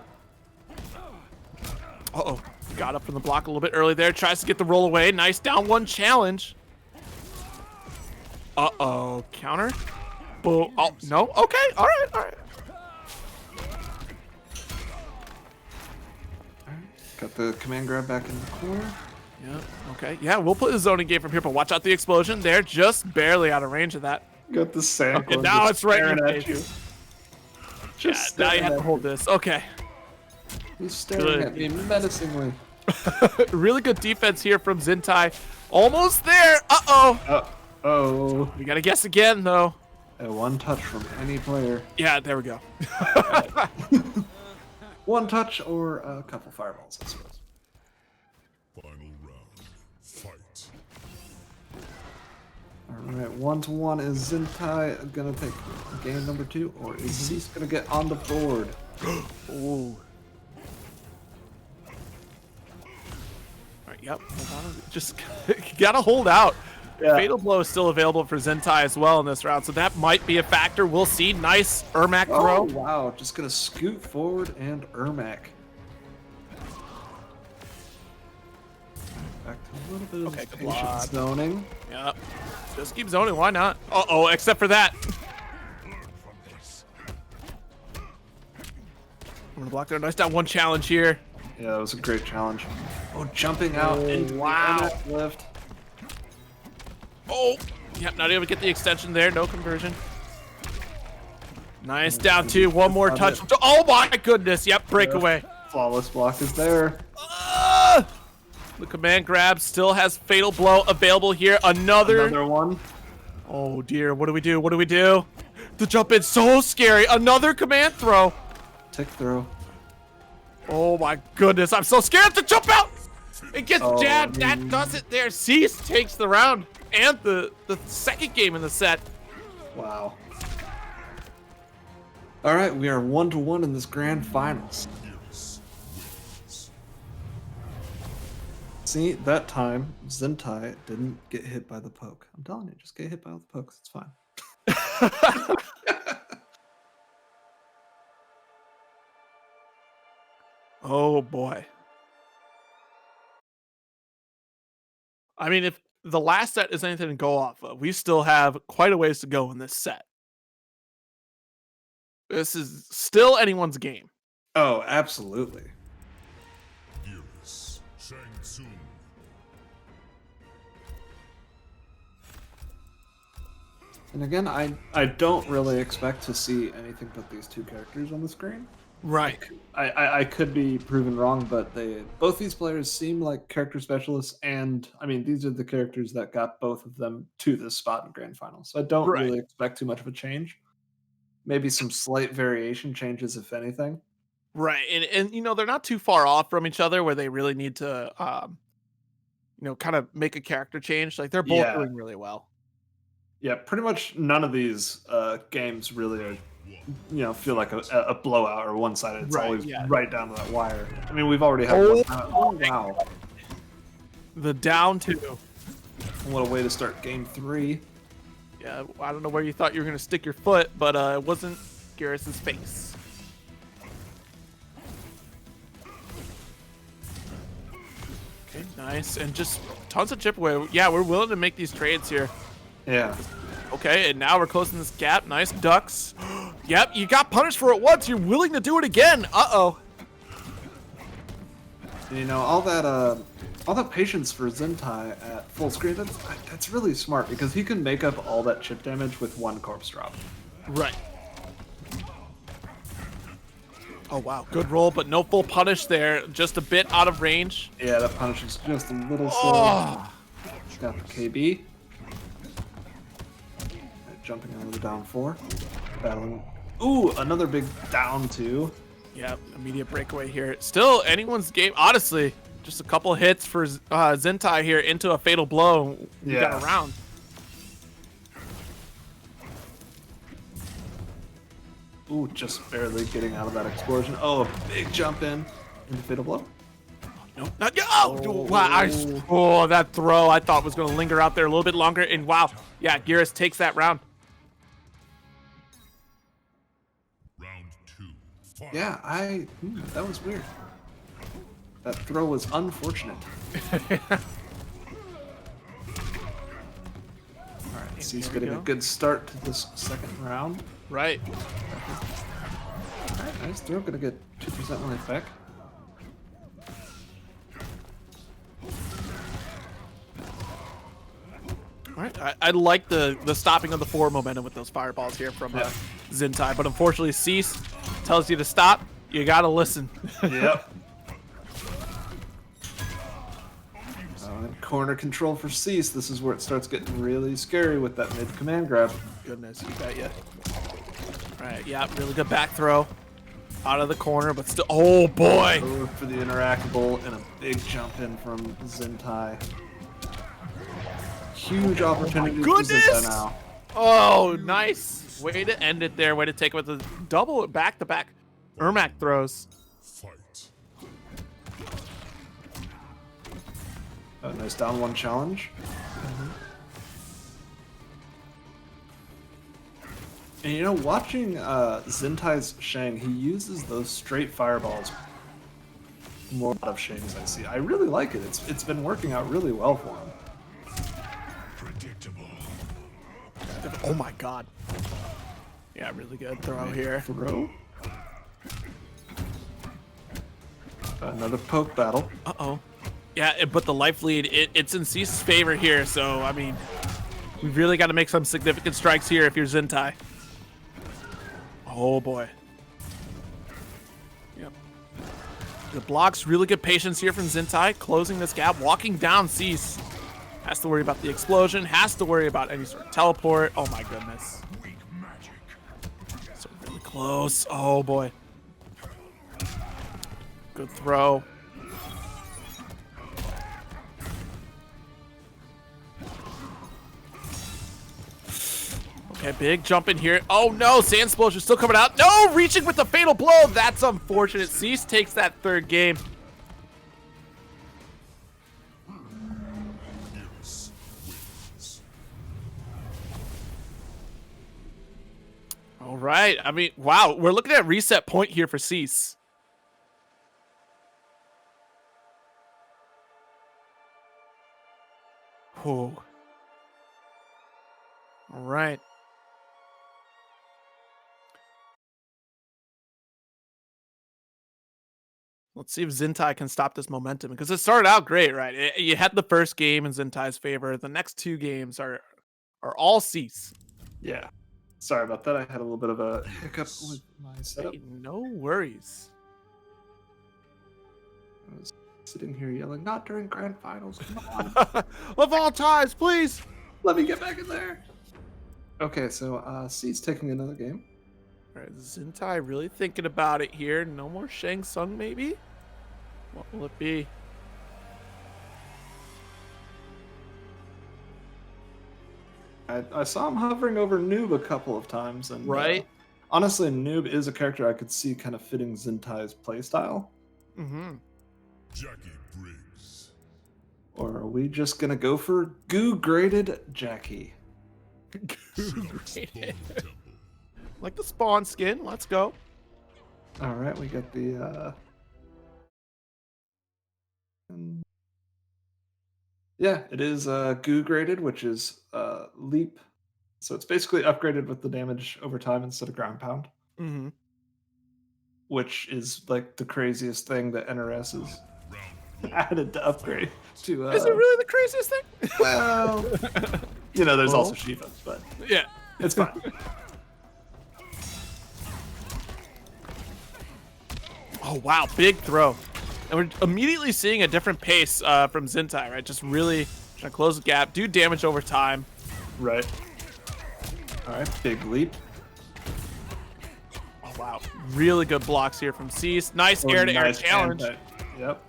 Uh-oh. Got up from the block a little bit early there. Tries to get the roll away. Nice down one challenge. Uh-oh. Counter. Boom. Oh, no? Okay. All right. Got the command grab back in the corner. Yeah. Okay. Yeah, we'll put the zoning game from here, but watch out the explosion. They're just barely out of range of that. Got the sand. And now it's right in your at you. face. Just Yeah, now you staring have to at hold this. Okay. He's staring Good. at me menacingly. Really good defense here from zintai. Almost there. Uh-oh. Oh, We got to guess again, though. a one touch from any player. Yeah, there we go. One touch or a couple fireballs, I suppose. Final round. Fight. All right, 1-1. Is Zintai gonna take game number 2, or is Cease gonna get on the board? Ooh. All right, yep. Hold on. Just gotta hold out. Yeah. Fatal Blow is still available for zintai as well in this round, so that might be a factor. We'll see. Nice Ermac Oh, throw. wow. Just gonna scoot forward and Ermac. Back to a little bit of Okay, good patient block. zoning. Yep. Just keep zoning. Why not? Uh-oh, except for that. I'm gonna block there. Nice down one challenge here. Yeah, that was a great challenge. Oh, jumping out into wow. the Ermac lift. Oh, yep, not able to get the extension there. No conversion. Nice down two. One more touch. Oh my goodness. Yep, breakaway. Flawless block is there. The command grab still has Fatal Blow available here. Another one. Oh dear, what do we do? What do we do? The jump in so scary. Another command throw. Tick throw. Oh my goodness, I'm so scared to jump out. It gets Oh, jabbed. That does it there. Cease takes the round and the second game in the set. Wow. All right, we are 1-1 in this grand finals. See, that time Zintai didn't get hit by the poke. I'm telling you, just get hit by the pokes. It's fine. Oh boy. I mean, if the last set is anything to go off of, we still have quite a ways to go in this set. This is still anyone's game. Oh, absolutely. Gears. Shang Tsung. And again, I don't really expect to see anything but these two characters on the screen. Right. I could be proven wrong, but both these players seem like character specialists, and I mean these are the characters that got both of them to this spot in grand final. So I don't Right. really expect too much of a change. Maybe some slight variation changes, if anything. Right. And you know, they're not too far off from each other where they really need to you know, kind of make a character change. Like they're both Yeah, doing really well. yeah. Pretty much none of these games really are, feel like a blowout or one sided. It's Right. always Yeah. right down to that wire. I mean, we've already had Oh, one. Oh wow! The down two. What a way to start game 3. Yeah, I don't know where you thought you were gonna stick your foot, but it wasn't Garrus's face. Okay, nice, and just tons of chip away. Yeah, we're willing to make these trades here. Yeah. Okay, and now we're closing this gap. Nice ducks. Yep, you got punished for it once. You're willing to do it again. Uh-oh. You know, all that patience for zintai at full screen, that's really smart because he can make up all that chip damage with one corpse drop. Right. Oh, wow. Good roll, but no full punish there. Just a bit out of range. Yeah, that punish is just a little slow. Oh. Got the KB. Jumping over the down 4. Battling. Ooh, another big down 2. Yep, immediate breakaway here. Still anyone's game. Honestly, just a couple hits for zintai here into a fatal blow. We got a round. Ooh, just barely getting out of that explosion. Oh, a big jump in into fatal blow. No, not yet. Oh, wow. That throw I thought was going to linger out there a little bit longer. And wow, yeah, Garrus takes that round. Round 2. Fight. Yeah, that was weird. That throw was unfortunate. Alright, so he's getting a good start to this second round. Right. Alright, nice throw. Gonna get 2% life back. All right. I like the stopping of the forward momentum with those fireballs here from zintai, but unfortunately, Cease tells you to stop. You gotta listen. Yep. Corner control for Cease. This is where it starts getting really scary with that mid command grab. Goodness, you bet ya. All right, yeah, really good back throw. Out of the corner, but still, oh boy! Over for the interactable and a big jump in from zintai. Huge opportunity for zintai now. Oh, nice. Way to end it there. Way to take it with a double back-to-back Ermac throws. Fight. A nice down 1 challenge. And you know, watching Zintai's Shang, he uses those straight fireballs more out of Shang's I see. I really like it. It's been working out really well for him. Predictable. Oh my god. Yeah, really good throw here. Throw. Another poke battle. Uh-oh. Yeah, but the life lead, it's in Cease's favor here, so, I mean, we've really got to make some significant strikes here if you're zintai. Oh, boy. Yep. The blocks, really good patience here from zintai, closing this gap, walking down Cease. Has to worry about the explosion, has to worry about any sort of teleport. Oh, my goodness. Weak magic. So really close. Oh, boy. Good throw. Okay, big jump in here. Oh no, Sand Explosion still coming out. No, reaching with the fatal blow. That's unfortunate. Cease takes that third game. Yes. Wins. All right. I mean, wow. We're looking at reset point here for Cease. Oh. All right. Let's see if zintai can stop this momentum, because it started out great, right? You had the first game in Zintai's favor. The next 2 games are all Cease. Yeah. Sorry about that. I had a little bit of a hiccup with my setup. Hey, no worries. I was sitting here yelling, "Not during grand finals! Come on, Of all times, please. let me get back in there." Okay, so C's taking another game. All right, Zintai really thinking about it here. No more Shang Tsung, maybe? What will it be? I saw him hovering over Noob a couple of times, and Right. Honestly, Noob is a character I could see kind of fitting Zintai's playstyle. Mm-hmm. Jackie Briggs. Or are we just gonna go for goo-graded Jackie? Like the Spawn skin. Let's go. All right, we got the. Yeah, it is goo-graded, which is leap. So it's basically upgraded with the damage over time instead of ground pound, Mm-hmm. which is like the craziest thing that NRS has added to upgrade to. Is it really the craziest thing? Well, there's also Shiva, but Yeah. it's fine. Oh, wow. Big throw. And we're immediately seeing a different pace from Zintai, right? Just really trying to close the gap, do damage over time. Right. All right, big leap. Oh, wow. Really good blocks here from Cease. Nice air-to-air Nice challenge. Yep.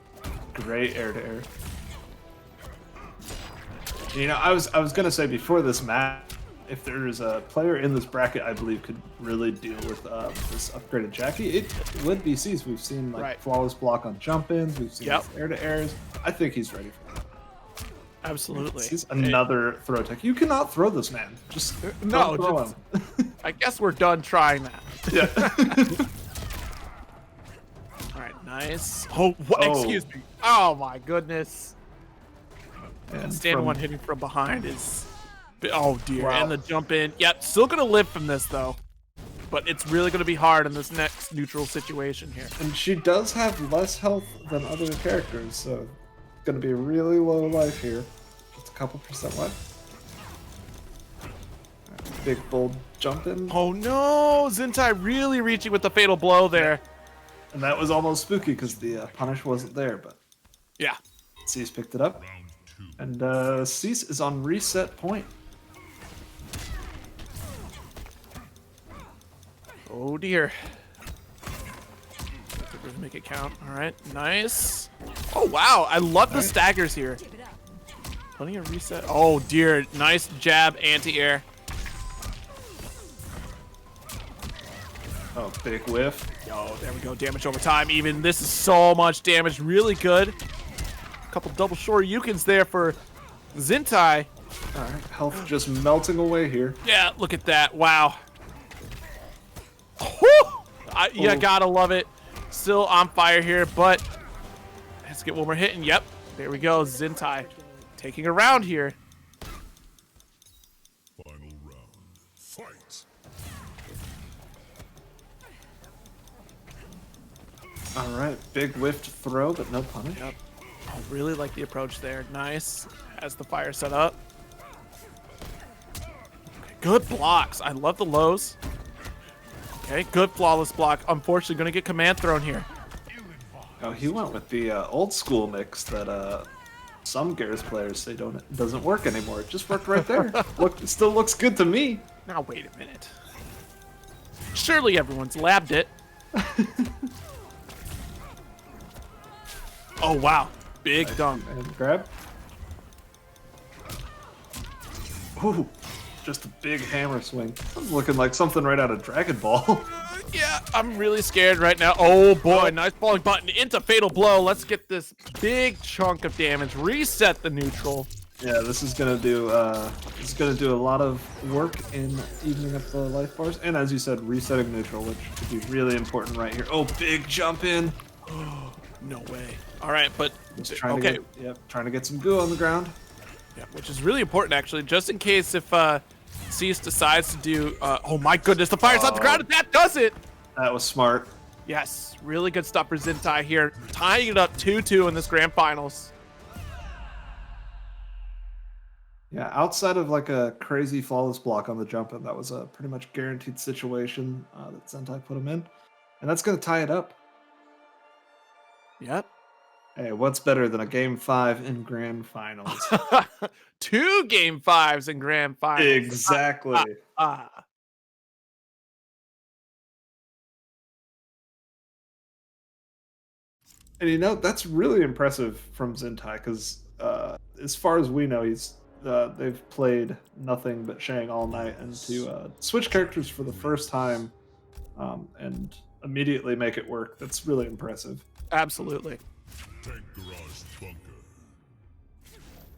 Great air-to-air. I was gonna say before this match, if there's a player in this bracket I believe could really deal with this upgraded Jackie, it would be Cease. We've seen flawless block on jump-ins. We've seen air-to-airs. I think he's ready for that. Absolutely. He's another throw tech. You cannot throw this man. Just No, don't throw him. I guess we're done trying that. Yeah. All right, nice. Oh, excuse me. Oh my goodness. And Stand one hitting from behind is. Oh dear. Wow. And the jump in. Yep, still gonna live from this though. But it's really gonna be hard in this next neutral situation here. And she does have less health than other characters, so it's gonna be really low life here. Just a couple percent life. Big bold jump in. Oh no! Zintai really reaching with the fatal blow there. And that was almost spooky because the punish wasn't there, but Yeah. Cease picked it up. Round 2. And Cease is on reset point. Oh dear. Let's make it count. All right, nice. Oh wow, I love the staggers here. Plenty of reset. Oh dear, nice jab anti-air. Oh, big whiff. Oh, there we go. Damage over time. Even this is so much damage. Really good. A couple double Shoryukens there for Zintai. All right, health just melting away here. Yeah, look at that. Wow. Whew! You gotta love it. Still on fire here, but let's get one more hit. And yep, there we go. Zintai taking a round here. Final round. Fight. All right, big whiffed throw, but no punish. Yep. I really like the approach there. Nice. As the fire set up. Okay, good blocks. I love the lows. Okay, good flawless block. Unfortunately, going to get command thrown here. Oh, he went with the old school mix that some Garrus players say doesn't work anymore. It just worked right there. Look, it still looks good to me. Now, wait a minute. Surely everyone's labbed it. Oh, wow. Big dunk. And grab. Ooh, just a big hammer swing. That's looking like something right out of Dragon Ball. Yeah, I'm really scared right now. Oh, boy. Nice falling button into fatal blow. Let's get this big chunk of damage. Reset the neutral. Yeah, this is gonna do a lot of work in evening up the life bars, and as you said, resetting neutral, which could be really important right here. Oh, big jump in. No way. All right, but Just trying to trying to get some goo on the ground. Yeah, which is really important actually, just in case if Cease decides to do. Oh my goodness, the fire's on the ground, and that does it. That was smart. Yes, really good stuff for Zintai here, tying it up 2-2 in this grand finals. Yeah, outside of like a crazy flawless block on the jump in, that was a pretty much guaranteed situation that Zentai put him in. And that's going to tie it up. Yep. Hey, what's better than a game 5 in grand finals? 2 game 5s in grand finals. Exactly. Ah. And you know, that's really impressive from Zentai because as far as we know, they've played nothing but Shang all night, and to switch characters for the first time and immediately make it work, that's really impressive. Absolutely. Tank garage bunker.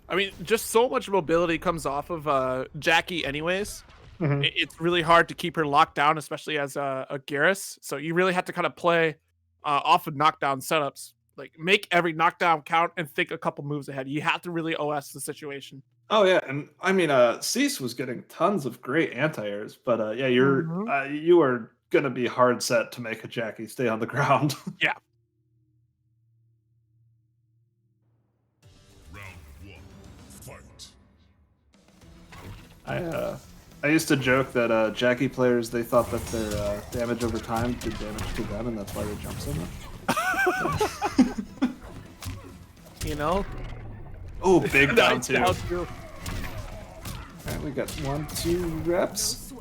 I mean, just so much mobility comes off of Jackie anyways. Mhm. It's really hard to keep her locked down, especially as a Garrus. So you really have to kind of play off of knockdown setups. Like, make every knockdown count and think a couple moves ahead. You have to really OS the situation. Oh yeah, and I mean, Cease was getting tons of great anti-airs, but yeah, you are gonna be hard set to make a Jackie stay on the ground. Yeah. Round 1. Fight. I used to joke that Jackie players, they thought that their damage over time did damage to them, and that's why they jump so much. You know? Oh, big down Nice two. down All two. right, we got 1-2 reps.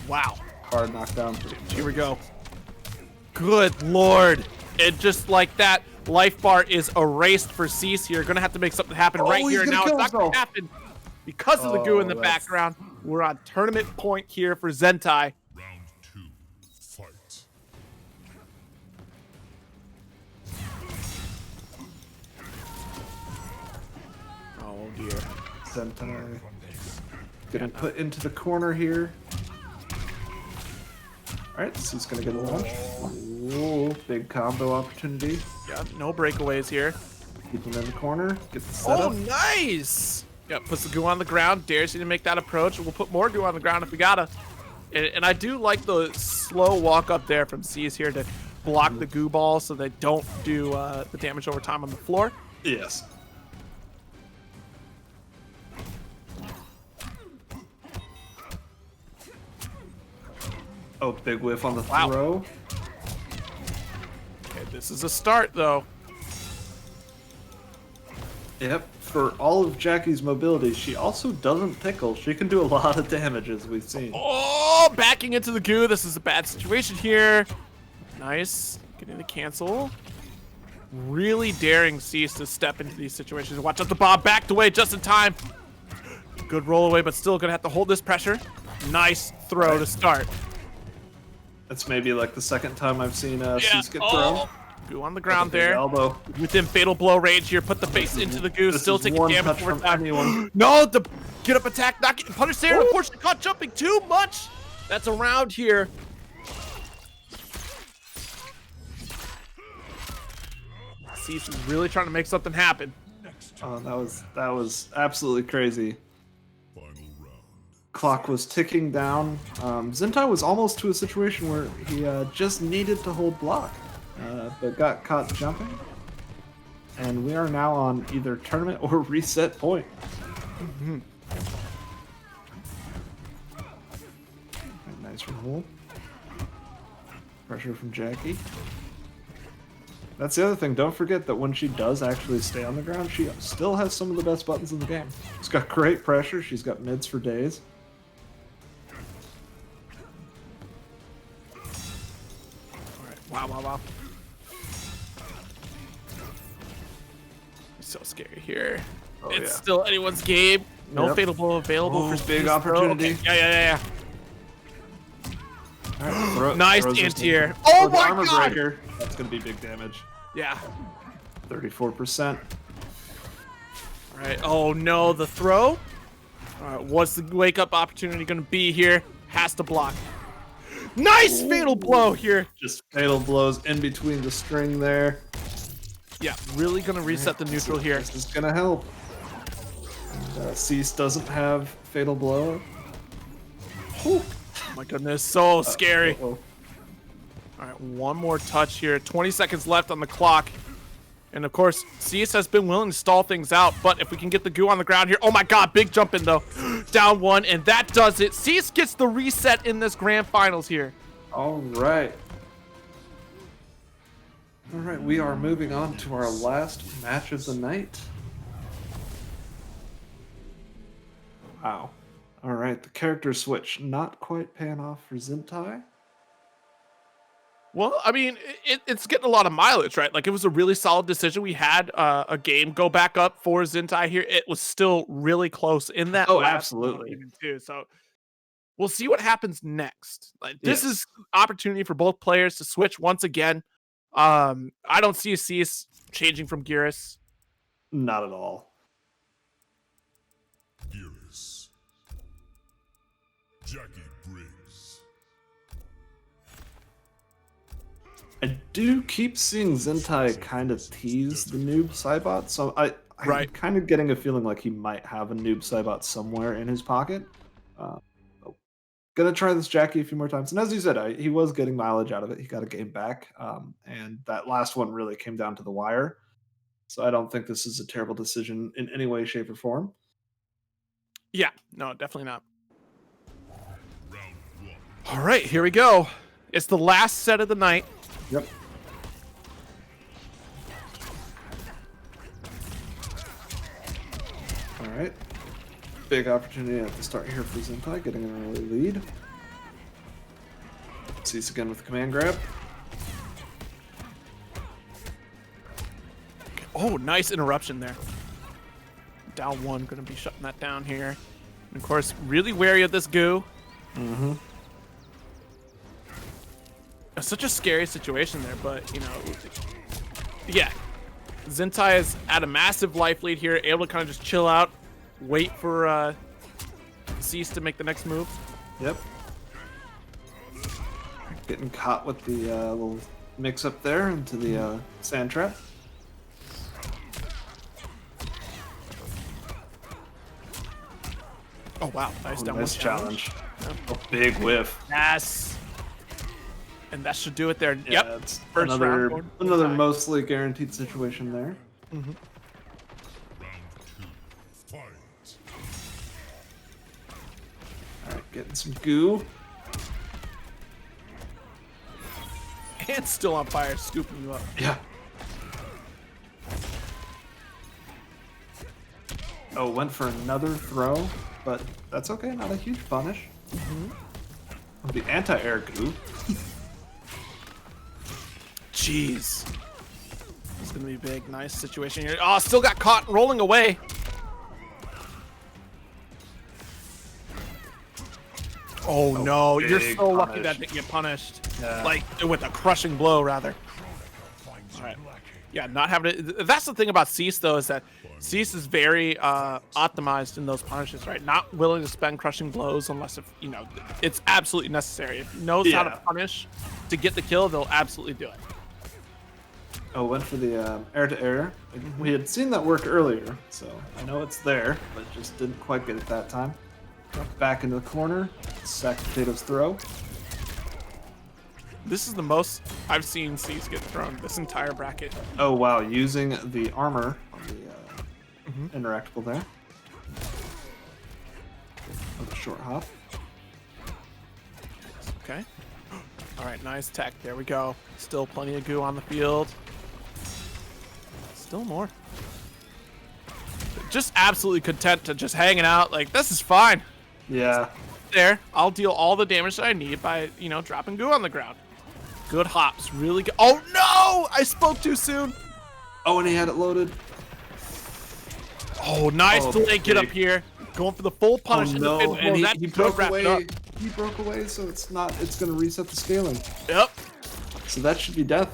Wow. Hard knockdown. Here we go. Good lord. It just like that life bar is erased for Cease here. Gonna have to make something happen right he's here and gonna now. kill It's not gonna himself. happen because of the goo in the that's- background. We're on tournament point here for Zentai. Round 2. Fight. Oh dear. Zentai getting put into the corner here. All right, so he's gonna get a launch. Ooh, big combo opportunity. Yeah, no breakaways here. Keep him in the corner. Get the Oh, setup. nice! Yeah, puts the goo on the ground. Dares you to make that approach. We'll put more goo on the ground if we gotta. And I do like the slow walk up there from Cease here to block the goo ball so they don't do the damage over time on the floor. Yes. Oh, big whiff on the Wow. throw. Okay, this is a start though. Yep. For all of Jackie's mobility, she also doesn't tickle. She can do a lot of damage, as we've seen. Oh, backing into the goo. This is a bad situation here. Nice. Getting the cancel. Really daring Cease to step into these situations. Watch out the bomb. Backed away just in time. Good roll away, but still gonna have to hold this pressure. Nice throw to start. That's maybe like the second time I've seen Cease get thrown. Oh, goo on the ground Big there. elbow. Within fatal blow range here. Put the face into the goo. This Still is taking one damage touch over from time. anyone. No, the get up attack, not getting punished there. Unfortunately, caught jumping too much. That's a round here. Cease is really trying to make something happen. Oh, that was absolutely crazy. Final round. Clock was ticking down. Zentai was almost to a situation where he just needed to hold block, but got caught jumping. And we are now on either tournament or reset point. Nice roll. Pressure from Jackie. That's the other thing. Don't forget that when she does actually stay on the ground, she still has some of the best buttons in the game. She's got great pressure. She's got mids for days. Wow, wow, wow. So scary here. Oh, It's yeah. still anyone's game. No Yep. fatal blow available Oh, for big Cease. opportunity. Okay. Yeah. All right, throw- Nice throws this anti-air. one. Oh the my armor God! breaker. That's gonna be big damage. Yeah. 34%. All right. Oh no, the throw. All right. What's the wake up opportunity going to be here? Has to block. Nice fatal blow here. Just fatal blows in between the string there. Yeah, really going to reset the neutral here. This is gonna help. And, Cease doesn't have fatal blow. Oh my goodness, so scary. Uh-oh. All right, one more touch here. 20 seconds left on the clock. And of course, Cease has been willing to stall things out, but if we can get the goo on the ground here, oh my god, big jump in though. Down one, and that does it. Cease gets the reset in this grand finals here. All right. All right, we are moving on to our last match of the night. Wow. All right, the character switch not quite paying off for zintai. Well, I mean, it's getting a lot of mileage, right? Like, it was a really solid decision. We had a game go back up for zintai here. It was still really close in that Oh, last absolutely. game too. So we'll see what happens next. Like, this Yes. is opportunity for both players to switch once again. I don't see a Cease changing from Geras. Not at all. Geras. Jackie Briggs. I do keep seeing zintai kind of tease the noob Cybot, so I'm Right. kind of getting a feeling like he might have a noob Cybot somewhere in his pocket. Uh, Gonna try this Jackie a few more times, and as you said, he was getting mileage out of it. He got a game back, and that last one really came down to the wire. So I don't think this is a terrible decision in any way, shape, or form. Yeah, no, definitely not. Round one. All right, here we go. It's the last set of the night. Yep. All right. Big opportunity at the start here for zintai, getting an early lead. Cease again with the command grab. Oh, nice interruption there. Down one, gonna be shutting that down here. And of course, really wary of this goo. Mm-hmm. It's such a scary situation there, but you know, yeah. zintai is at a massive life lead here, able to kind of just chill out, wait for Cease to make the next move. Yep. Getting caught with the little mix-up there into the sand trap. Oh wow, nice down Nice one challenge. A big whiff. Yes. And that should do it there. Yeah, Yep. it's First another round. Another mostly guaranteed situation there. Round two. Fight. All right, getting some goo. And still on fire, scooping you up. Yeah. Oh, went for another throw, but that's okay. Not a huge punish. The anti-air goo. Jeez. This is gonna be a big, nice situation here. Oh, still got caught rolling away. Oh no, you're big so lucky punish. that didn't get punished. Yeah. Like, with a crushing blow, rather. Alright. Yeah, not having to. That's the thing about Cease, though, is that Cease is very optimized in those punishes, right? Not willing to spend crushing blows unless, if you know, it's absolutely necessary. If he knows how to Yeah. punish to get the kill, they'll absolutely do it. Oh, went for the air-to-air. We had seen that work earlier, so I know it's there, but just didn't quite get it that time. Back into the corner. Sack potatoes throw. This is the most I've seen Cease get thrown this entire bracket. Oh wow, using the armor on the interactable there. With a short hop. Okay. All right, nice tech. There we go. Still plenty of goo on the field. Still more. Just absolutely content to just hanging out. Like, this is fine. Yeah. There, I'll deal all the damage that I need by, you know, dropping goo on the ground. Good hops. Really good. Oh, no! I spoke too soon. Oh, and he had it loaded. Oh, nice Oh, delay get up big. here. Going for the full punish. in the no, fifth. and Oh, he, that he could broke wrap it away. up. He broke away, so it's gonna reset the scaling. Yep. So that should be death.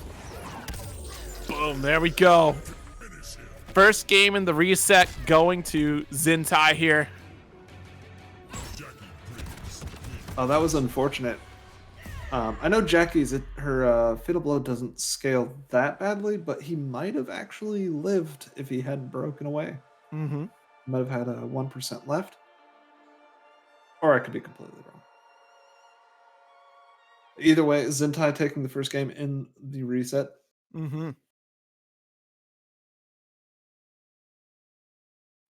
Boom. There we go. First game in the reset going to zintai here. Oh, that was unfortunate. I know Jackie's her fatal blow doesn't scale that badly, but he might have actually lived if he hadn't broken away. Mm-hmm. Might have had a 1% left, or I could be completely wrong. Either way, zintai taking the first game in the reset. Mm-hmm.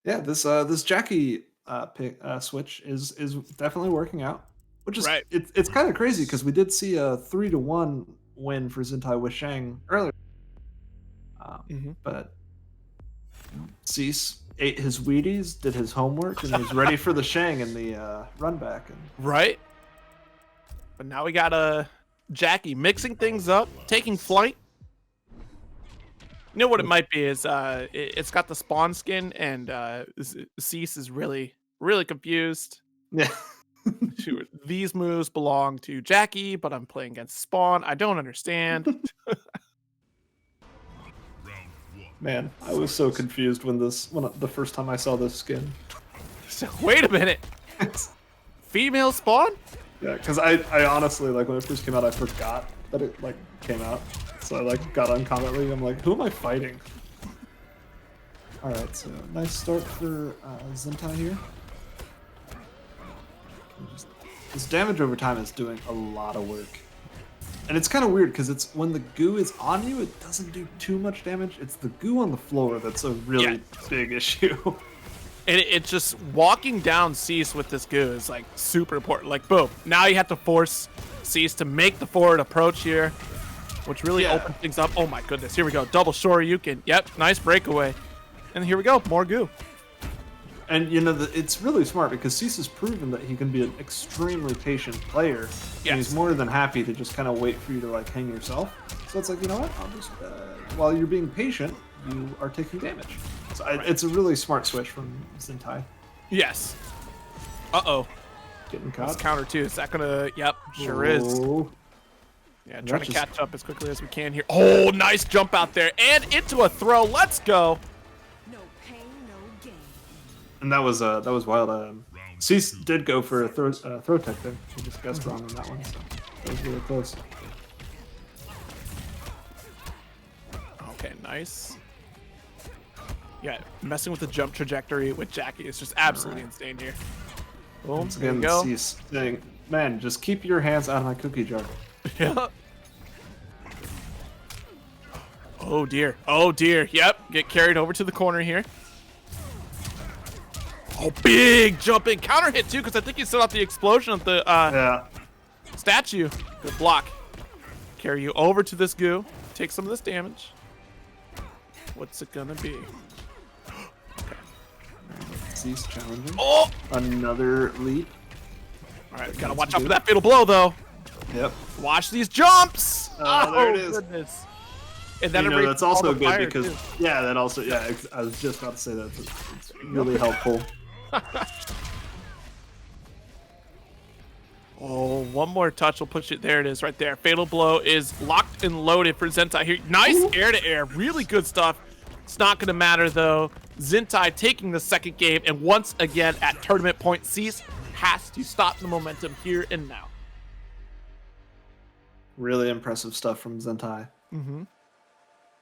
Yeah, this Jackie switch is definitely working out, which is Right. it's kind of crazy because we did see a 3-1 win for Zintai with Shang earlier, Hmm. but Cease ate his Wheaties, did his homework, and was ready for the Shang in the run back. And Right. But now we got Jackie mixing things up, taking flight. You know what it might be is it's got the spawn skin, and Cease is really confused. yeah, These moves belong to Jackie, but I'm playing against Spawn. I don't understand. man, I was so confused when the first time I saw this skin. So wait a minute. Female Spawn? Yeah, because I honestly, like, when it first came out, I forgot that it, like, came out. So I, like, got on Comment League. I'm like, who am I fighting? Alright, so nice start for Zintai here. This damage over time is doing a lot of work. And it's kind of weird, because it's when the goo is on you, it doesn't do too much damage. It's the goo on the floor that's a really big issue. And it's just walking down Cease with this goo is like super important. Like, boom. Now you have to force Cease to make the forward approach here, which really opens things up. Oh my goodness. Here we go. Double Shoryuken. Yep. Nice breakaway. And here we go. More goo. And, you know, it's really smart because Cease has proven that he can be an extremely patient player. Yes. And he's more than happy to just kind of wait for you to, like, hang yourself. So it's like, you know what? I'll just, while you're being patient, you are taking damage. So it's a really smart switch from Zintai. Yes. Uh-oh. Getting That's caught. counter too. Is that gonna... Yep. Sure is. Oh. Yeah, trying to catch up as quickly as we can here. Oh, nice jump out there. And into a throw. Let's go. No pain, no gain. And that was wild. Cease did go for a throw tech there. He just guessed wrong on that one. So that was really close. Okay, nice. Yeah, messing with the jump trajectory with Jackie is just absolutely insane here. Boom, Once there we again, go. Cease saying, man, just keep your hands out of my cookie jar. Yeah. Oh dear. Oh dear. Yep. Get carried over to the corner here. Oh, big jumping counter hit too, because I think he set off the explosion of the Yeah. statue. Good block. Carry you over to this goo. Take some of this damage. What's it gonna be? Cease challenging. Oh! Another leap. All right, gotta watch out for that fatal blow though. Yep. Watch these jumps. Oh, there it is. Goodness. And then You know, it that's raises all also the good fire, because too. that also I was just about to say that it's really helpful. Oh, one more touch will push it. There it is right there. Fatal blow is locked and loaded for Zintai here. Nice air-to-air. Really good stuff. It's not going to matter, though. Zintai taking the second game, and once again at tournament point, Cease has to stop the momentum here and now. Really impressive stuff from Zintai. Mm-hmm.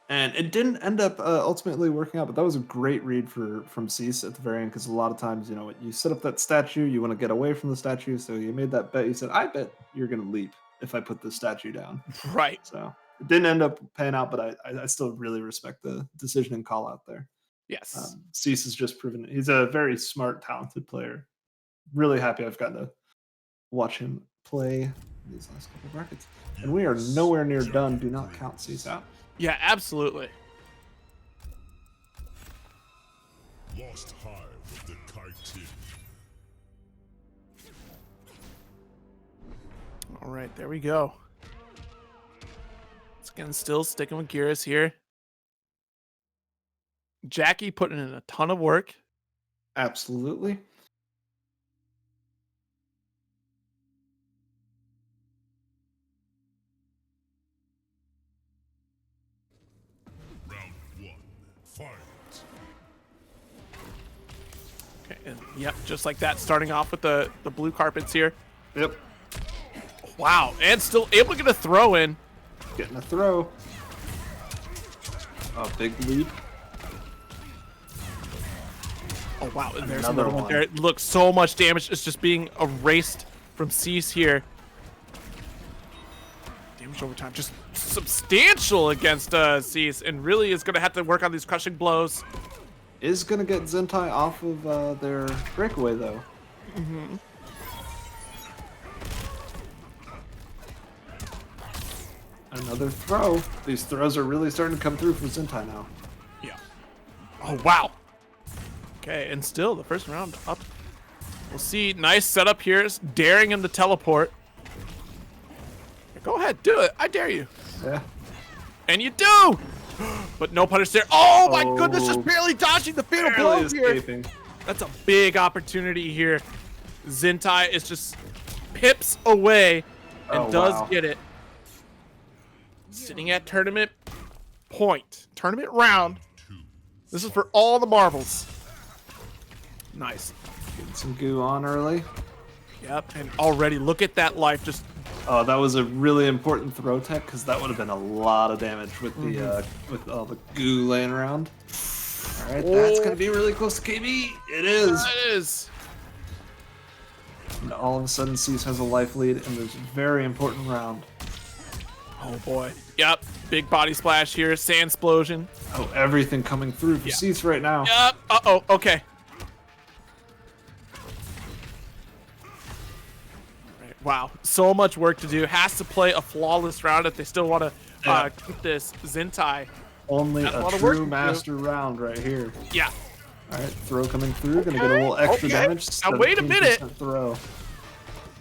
And it didn't end up ultimately working out, but that was a great read from Cease at the very end, because a lot of times, you know, you set up that statue, you want to get away from the statue, so you made that bet. You said, I bet you're going to leap if I put this statue down. Right. So it didn't end up paying out, but I still really respect the decision and call out there. Yes. Cease has just proven it. He's a very smart, talented player. Really happy I've gotten to watch him play these last couple brackets. And we are nowhere near done. Do not count Cease out. Yeah, absolutely. Lost Hive of the Kaitin. All right, there we go. It's again still sticking with Geras here. Jackie putting in a ton of work. Absolutely. Round 1. Fight. Okay, and yep, just like that, starting off with the blue carpets here. Yep. Wow, and still able to get a throw in. Getting a throw. A big leap. Oh wow, and there's Another another one one. there. Look, so much damage is just being erased from Cease here. Damage over time, just substantial against Cease, and really is going to have to work on these crushing blows. is going to get zintai off of their breakaway, though. Mm-hmm. Another throw. These throws are really starting to come through for zintai now. Yeah. Oh, wow. Okay, and still the first round up. We'll see. Nice setup here. Daring him to teleport. Go ahead, do it. I dare you. Yeah. And you do! But no punish there. Oh my goodness, just barely dodging the fatal blow Barely here. escaping. That's a big opportunity here. Zintai is just pips away and does get it. Sitting at tournament point. Tournament round. This is for all the marbles. Nice. Getting some goo on early. Yep, and already look at that life just... Oh, that was a really important throw tech because that would have been a lot of damage with the with all the goo laying around. All right, that's gonna be really close to KB. It is. It is. And all of a sudden, Cease has a life lead in this very important round. Oh boy. Yep. Big body splash here. Sand explosion. Oh, everything coming through for Cease right now. Yep. Uh-oh. Okay. Right. Wow. So much work to do. Has to play a flawless round if they still want to keep this Zintai. Only Got a a lot of work true to do. master round right here. Yeah. All right, throw coming through. Gonna get a little extra damage. Now wait a minute. 17% Throw.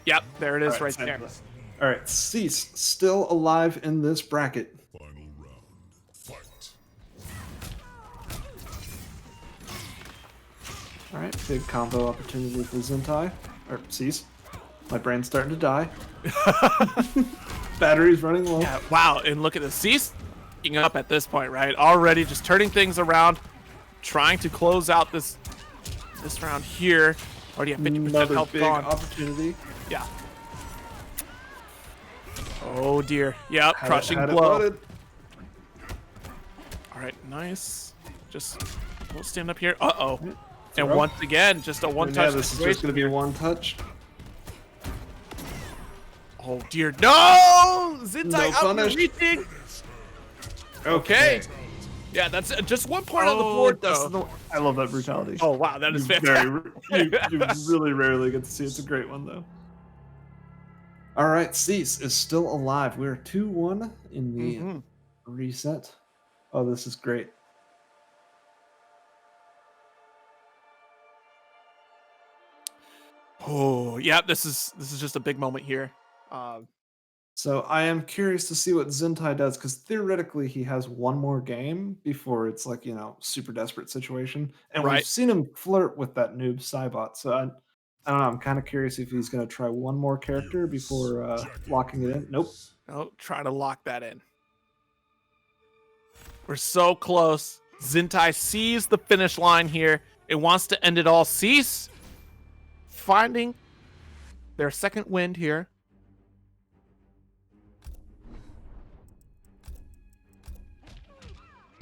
Yep. There it is All right there. Sanchez. All right, Cease still alive in this bracket. Final round. Fight. All right, big combo opportunity for Zintai. Or Cease. My brain's starting to die. Battery's running low. Yeah, wow, and look at the Cease up at this point, right? Already just turning things around, trying to close out this round here. Already have 50% Another health big gone. opportunity. Yeah. Oh dear. Yep, crushing Had it blow. loaded. All right, nice. Just we'll stand up here. Uh-oh. And Throw. once again, just a And one-touch yeah, this is just situation. gonna be one touch. Oh dear. No! Zintai No up punish. reaching. Okay. Yeah, that's just 1 point on the board, though. I love that brutality. Oh, wow, that is you fantastic. you really rarely get to see it. It's a great one, though. All right, Cease is still alive. We're 2-1 in the reset. Oh, this is great. Oh, yeah, this is just a big moment here. So I am curious to see what Zintai does, because theoretically he has one more game before it's like, super desperate situation. And Right. we've seen him flirt with that noob Cybot. So I don't know. I'm kind of curious if he's going to try one more character before locking it in. Nope. Oh, try to lock that in. We're so close. Zintai sees the finish line here. It wants to end it all. Cease finding their second wind here.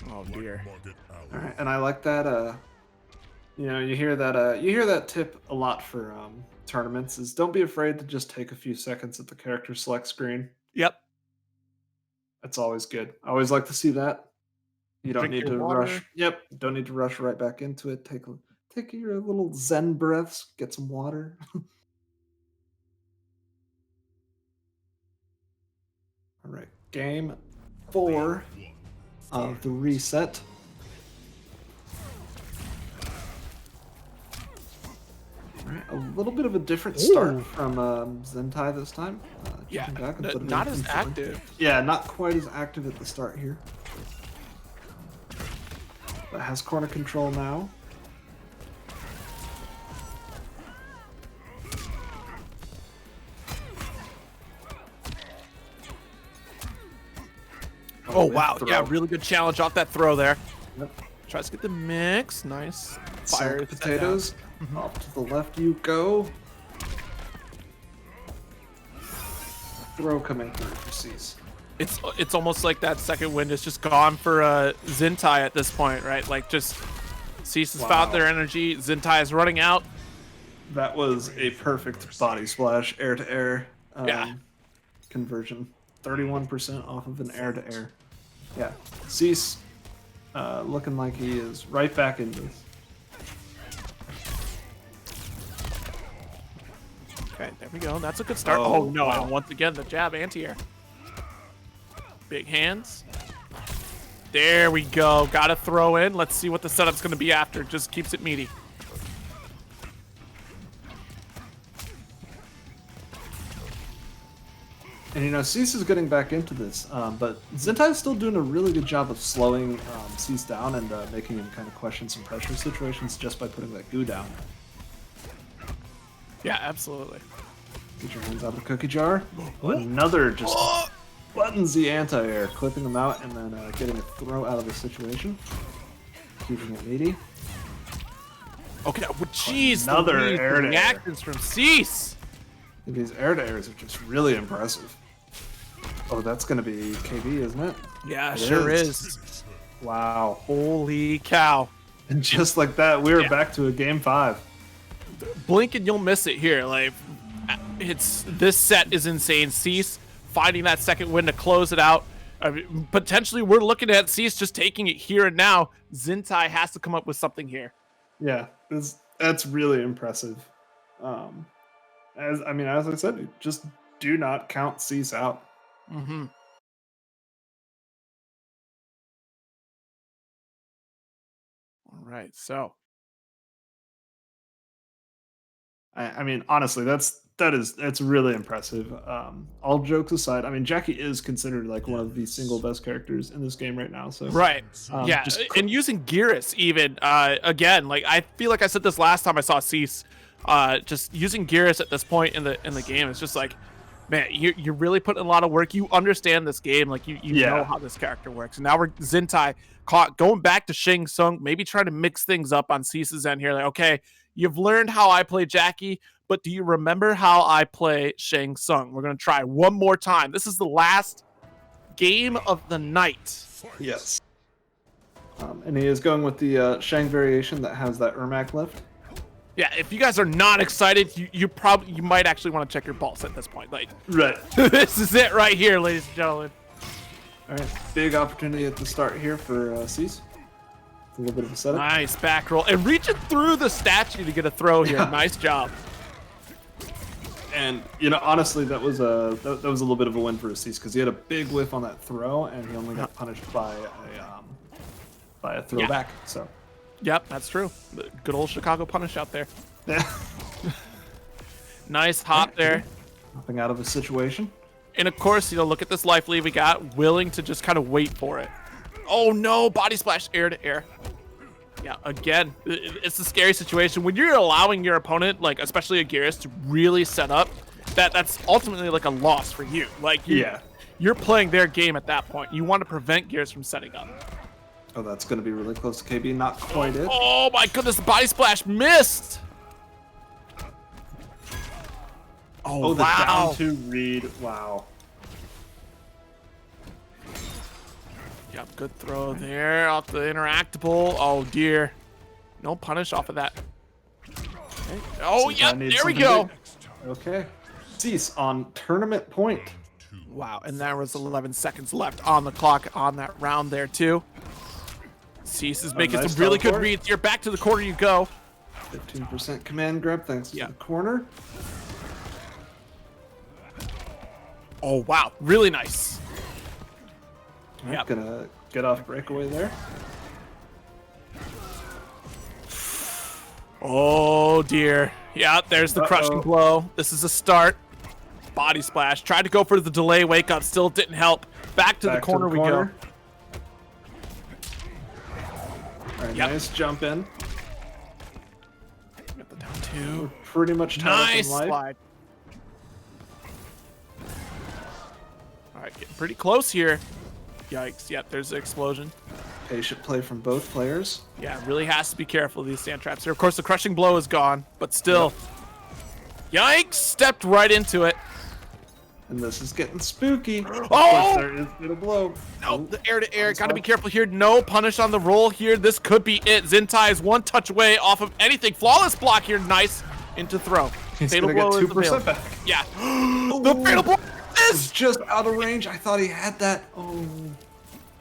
Oh dear. All right, and I like that. You hear that tip a lot for tournaments. Is don't be afraid to just take a few seconds at the character select screen. Yep. That's always good. I always like to see that. You don't Drink need your to water. rush. Yep, don't need to rush right back into it. Take your little Zen breaths. Get some water. All right, game 4 of the reset. All right, a little bit of a different start Ooh. from Zintai this time. Yeah, Jumping back and putting not in as some- active. Yeah, not quite as active at the start here. But has corner control now. Oh wow, throw. yeah, really good challenge off that throw there. Yep. Tries to get the mix. Nice. Fire Fires potatoes. Off to the left you go. Throw coming through for Cease. It's almost like that second wind is just gone for Zintai at this point, right? Like just Cease has found their energy. Zintai is running out. That was a perfect body splash, air to air Yeah. conversion. 31% off of an air to air. Yeah, Cease looking like he is right back in this. There we go. That's a good start. Oh, no. And once again, the jab anti-air. Big hands. There we go. Got to throw in. Let's see what the setup's going to be after. Just keeps it meaty. And you know, Cease is getting back into this, but Zintai is still doing a really good job of slowing Cease down and making him kind of question some pressure situations just by putting that goo down. Yeah, absolutely. Get your hands out of the cookie jar. Another just buttons the anti-air, clipping him out and then getting a throw out of the situation. Keeping it meaty. Okay, well, jeez. Another air to reactions from Cease. These air to airs are just really impressive. Oh, that's going to be KB, isn't it? Yeah, it sure is. Wow. Holy cow. And just like that, we were back to a game 5. Blink and you'll miss it here. Like, this set is insane. Cease finding that second win to close it out. I mean, potentially, we're looking at Cease just taking it here and now. Zintai has to come up with something here. Yeah, that's really impressive. As I said, just do not count Cease out. Mm-hmm. All right, so I mean, honestly, that's really impressive. All jokes aside, I mean, Jackie is considered like one of the single best characters in this game right now. So right, yeah, and using Gearus even again, like I feel like I said this last time I saw Cease. Just using Gearus at this point in the game is just like, man, you're really putting a lot of work. You understand this game, like you know how this character works. And now we're Zintai going back to Shang Tsung, maybe trying to mix things up on Cease's end here. Like, okay, you've learned how I play Jackie, but do you remember how I play Shang Tsung? We're gonna try one more time. This is the last game of the night. Yes. And he is going with the Shang variation that has that Ermac lift. Yeah, if you guys are not excited, you might actually want to check your pulse at this point. Like, right. This is it right here, ladies and gentlemen. All right, big opportunity at the start here for Cease. A little bit of a setup. Nice back roll and reaching through the statue to get a throw here. Nice job. And you know, honestly, that was a little bit of a win for Cease because he had a big whiff on that throw, and he only got punished by a throwback. So. Yep, that's true. The good old Chicago punish out there. Yeah. Nice hop there. Hopping out of a situation. And of course, you know, look at this life lead we got. Willing to just kind of wait for it. Oh no, body splash air to air. Yeah, again, it's a scary situation. When you're allowing your opponent, like especially a Gearus, to really set up, that's ultimately like a loss for you. Like, you're playing their game at that point. You want to prevent Gearus from setting up. Oh, that's going to be really close to KB. Not quite it. Oh my goodness, the body splash missed. Oh, the wow. down two read. Wow. Yep, good throw there off the interactable. Oh dear. No punish off of that. Okay. Oh, yeah, there we go. Big. Okay. Cease on tournament point. Wow, and there was 11 seconds left on the clock on that round there too. Cease is making some really good reads here. Back to the corner you go. 15% command grab thanks to the corner. Oh, wow. Really nice. Yeah, gonna get off breakaway there. Oh, dear. Yeah, there's the crushing blow. This is a start. Body splash. Tried to go for the delay wake up. Still didn't help. Back to the corner we go. All right, nice jump in. Got the down two. We're pretty much tied up in life. Slide. All right, getting pretty close here. Yikes. Yep, there's the explosion. Patient play from both players. Yeah, really has to be careful of these sand traps here. Of course, the crushing blow is gone, but still. Yikes! Stepped right into it. And this is getting spooky. Oh! There is a blow. No, the air to air. Got to be careful here. No punish on the roll here. This could be it. Zintai is one touch away off of anything. Flawless block here. Nice into throw. He's fatal blow is 2% back. Yeah. The fatal blow is just out of range. I thought he had that. Oh.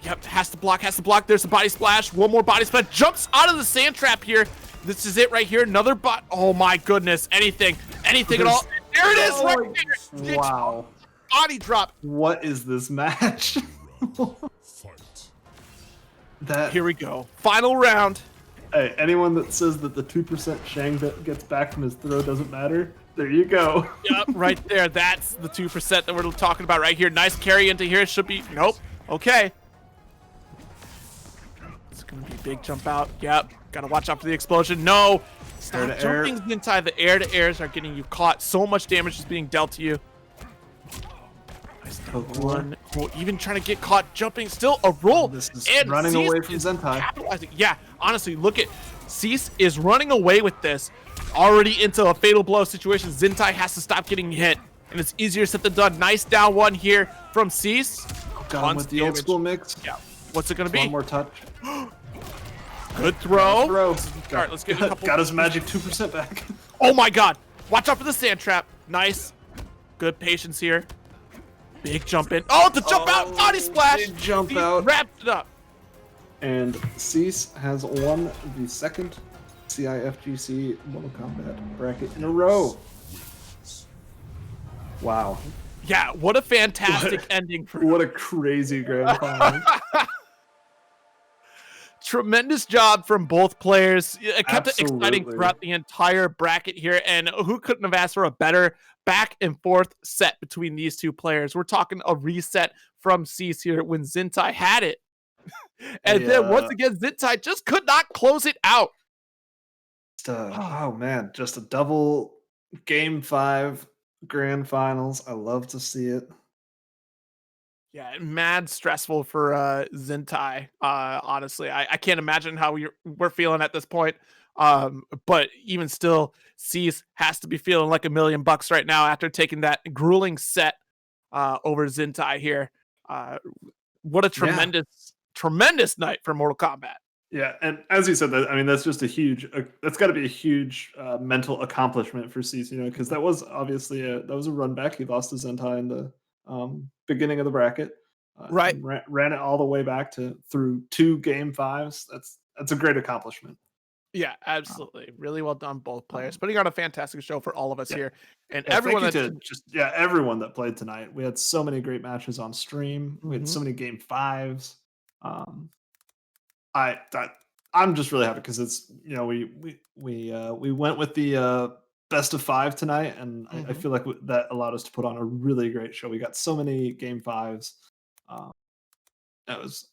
Yep, has to block, has to block. There's a body splash. One more body splash. Jumps out of the sand trap here. This is it right here. Another bot. Oh my goodness. Anything at all. There it is, Oh right my- there. Wow. Body drop. What is this match? Fight. That Here we go. Final round. Hey, anyone that says that the 2% Shang that gets back from his throw doesn't matter, there you go. Yep, right there. That's the 2% that we're talking about right here. Nice carry into here. Should be. Nope. Okay. It's going to be a big jump out. Yep. Got to watch out for the explosion. No. Stop Air to air. jumping inside. The air to airs are getting you caught. So much damage is being dealt to you. Nice one. Oh, even trying to get caught jumping. Still a roll. This is and running Cease away from is Zentai. capitalizing. Yeah, honestly, look at Cease is running away with this. Already into a fatal blow situation. Zintai has to stop getting hit. And it's easier said than done. Nice down one here from Cease. Got him with the old school mix. Yeah. What's it going to be? One more touch. Good throw. Throw. All right, let's get a couple. Got his magic 2% back. Oh my god. Watch out for the sand trap. Nice. Good patience here. Big jump in. Oh, the jump out. Body splash. Big jump Cease out. wrapped it up. And Cease has won the second CIFGC Mortal Kombat bracket in a row. Wow. Yeah, what a fantastic ending for What a crazy grand final. Tremendous job from both players. It kept it exciting Absolutely. throughout the entire bracket here, and who couldn't have asked for a better back and forth set between these two players? We're talking a reset from Cease here when Zintai had it. And then once again, Zintai just could not close it out. Oh man, just a double game 5 grand finals. I love to see it. Yeah, mad stressful for Zintai. Honestly, I can't imagine how we're feeling at this point. But even still, Cease has to be feeling like $1 million right now after taking that grueling set over Zintai here. What a tremendous night for Mortal Kombat. Yeah, and as you said, that I mean that's just a huge. That's got to be a huge mental accomplishment for Cease, because that was obviously a run back. He lost to Zentai in the beginning of the bracket, Right. and ran it all the way back through 2 game 5s. That's a great accomplishment. Yeah, absolutely. Really well done, both players. Putting on a fantastic show for all of us here. And Yeah, everyone thank you that to everyone that played tonight. We had so many great matches on stream. We had Mhm. so many game 5s. I'm just really happy because it's we went with the best of 5 tonight, and I feel like that allowed us to put on a really great show. We got so many game 5s. That was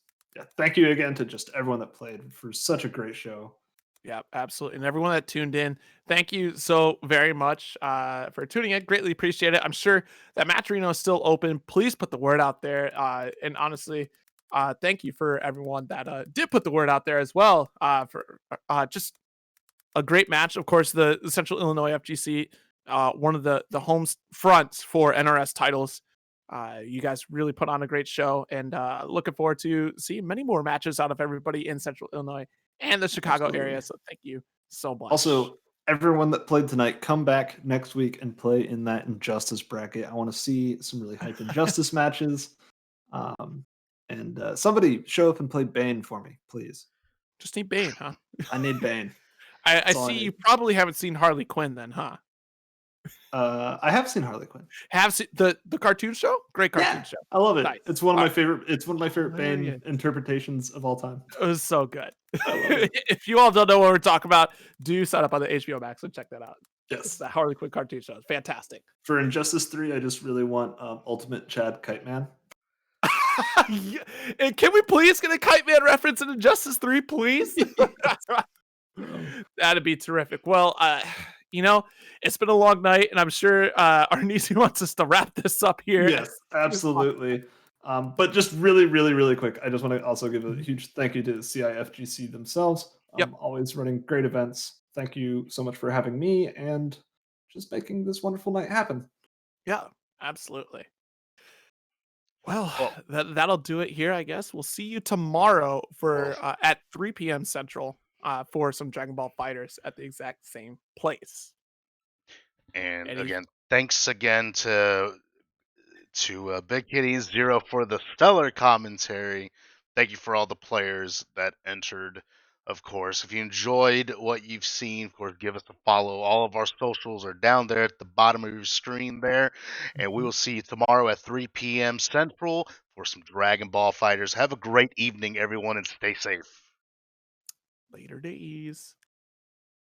thank you again to just everyone that played for such a great show. Yeah, absolutely. And everyone that tuned in, thank you so very much for tuning in. Greatly appreciate it. I'm sure that Match Reno is still open. Please put the word out there. And honestly, thank you for everyone that did put the word out there as well for just a great match. Of course, the Central Illinois FGC, one of the home fronts for NRS titles. You guys really put on a great show, and looking forward to seeing many more matches out of everybody in Central Illinois and the Chicago area. So thank you so much. Also, everyone that played tonight, come back next week and play in that Injustice bracket. I want to see some really hype Injustice matches. And somebody show up and play Bane for me, please. Just need Bane, huh? I need Bane. I That's all I see need. you probably haven't seen Harley Quinn then, huh? I have seen Harley Quinn. Have seen the cartoon show? Great cartoon Yeah, show. I love it. Nice. It's one of All my right. favorite. It's one of my favorite There Bane you go. interpretations of all time. It was so good. I love it. If you all don't know what we're talking about, do sign up on the HBO Max and check that out. It's Yes. the Harley Quinn cartoon show. It's fantastic. For Injustice 3, I just really want Ultimate Chad Kite Man. Yeah. And can we please get a Kite Man reference in Injustice 3, please? That'd be terrific. Well, it's been a long night, and I'm sure Arnisi wants us to wrap this up here. Yes, absolutely. But just really, really, really quick, I just want to also give a huge thank you to CIFGC themselves. Yep. Always running great events. Thank you so much for having me and just making this wonderful night happen. Yeah, absolutely. Well, that'll do it here, I guess. We'll see you tomorrow for at 3 p.m. Central for some Dragon Ball Fighters at the exact same place. And Any- again, thanks again to Big Kitty Zero for the stellar commentary. Thank you for all the players that entered of course. If you enjoyed what you've seen, of course, give us a follow. All of our socials are down there at the bottom of your screen there. And we will see you tomorrow at 3 p.m. Central for some Dragon Ball Fighters. Have a great evening, everyone, and stay safe. Later days.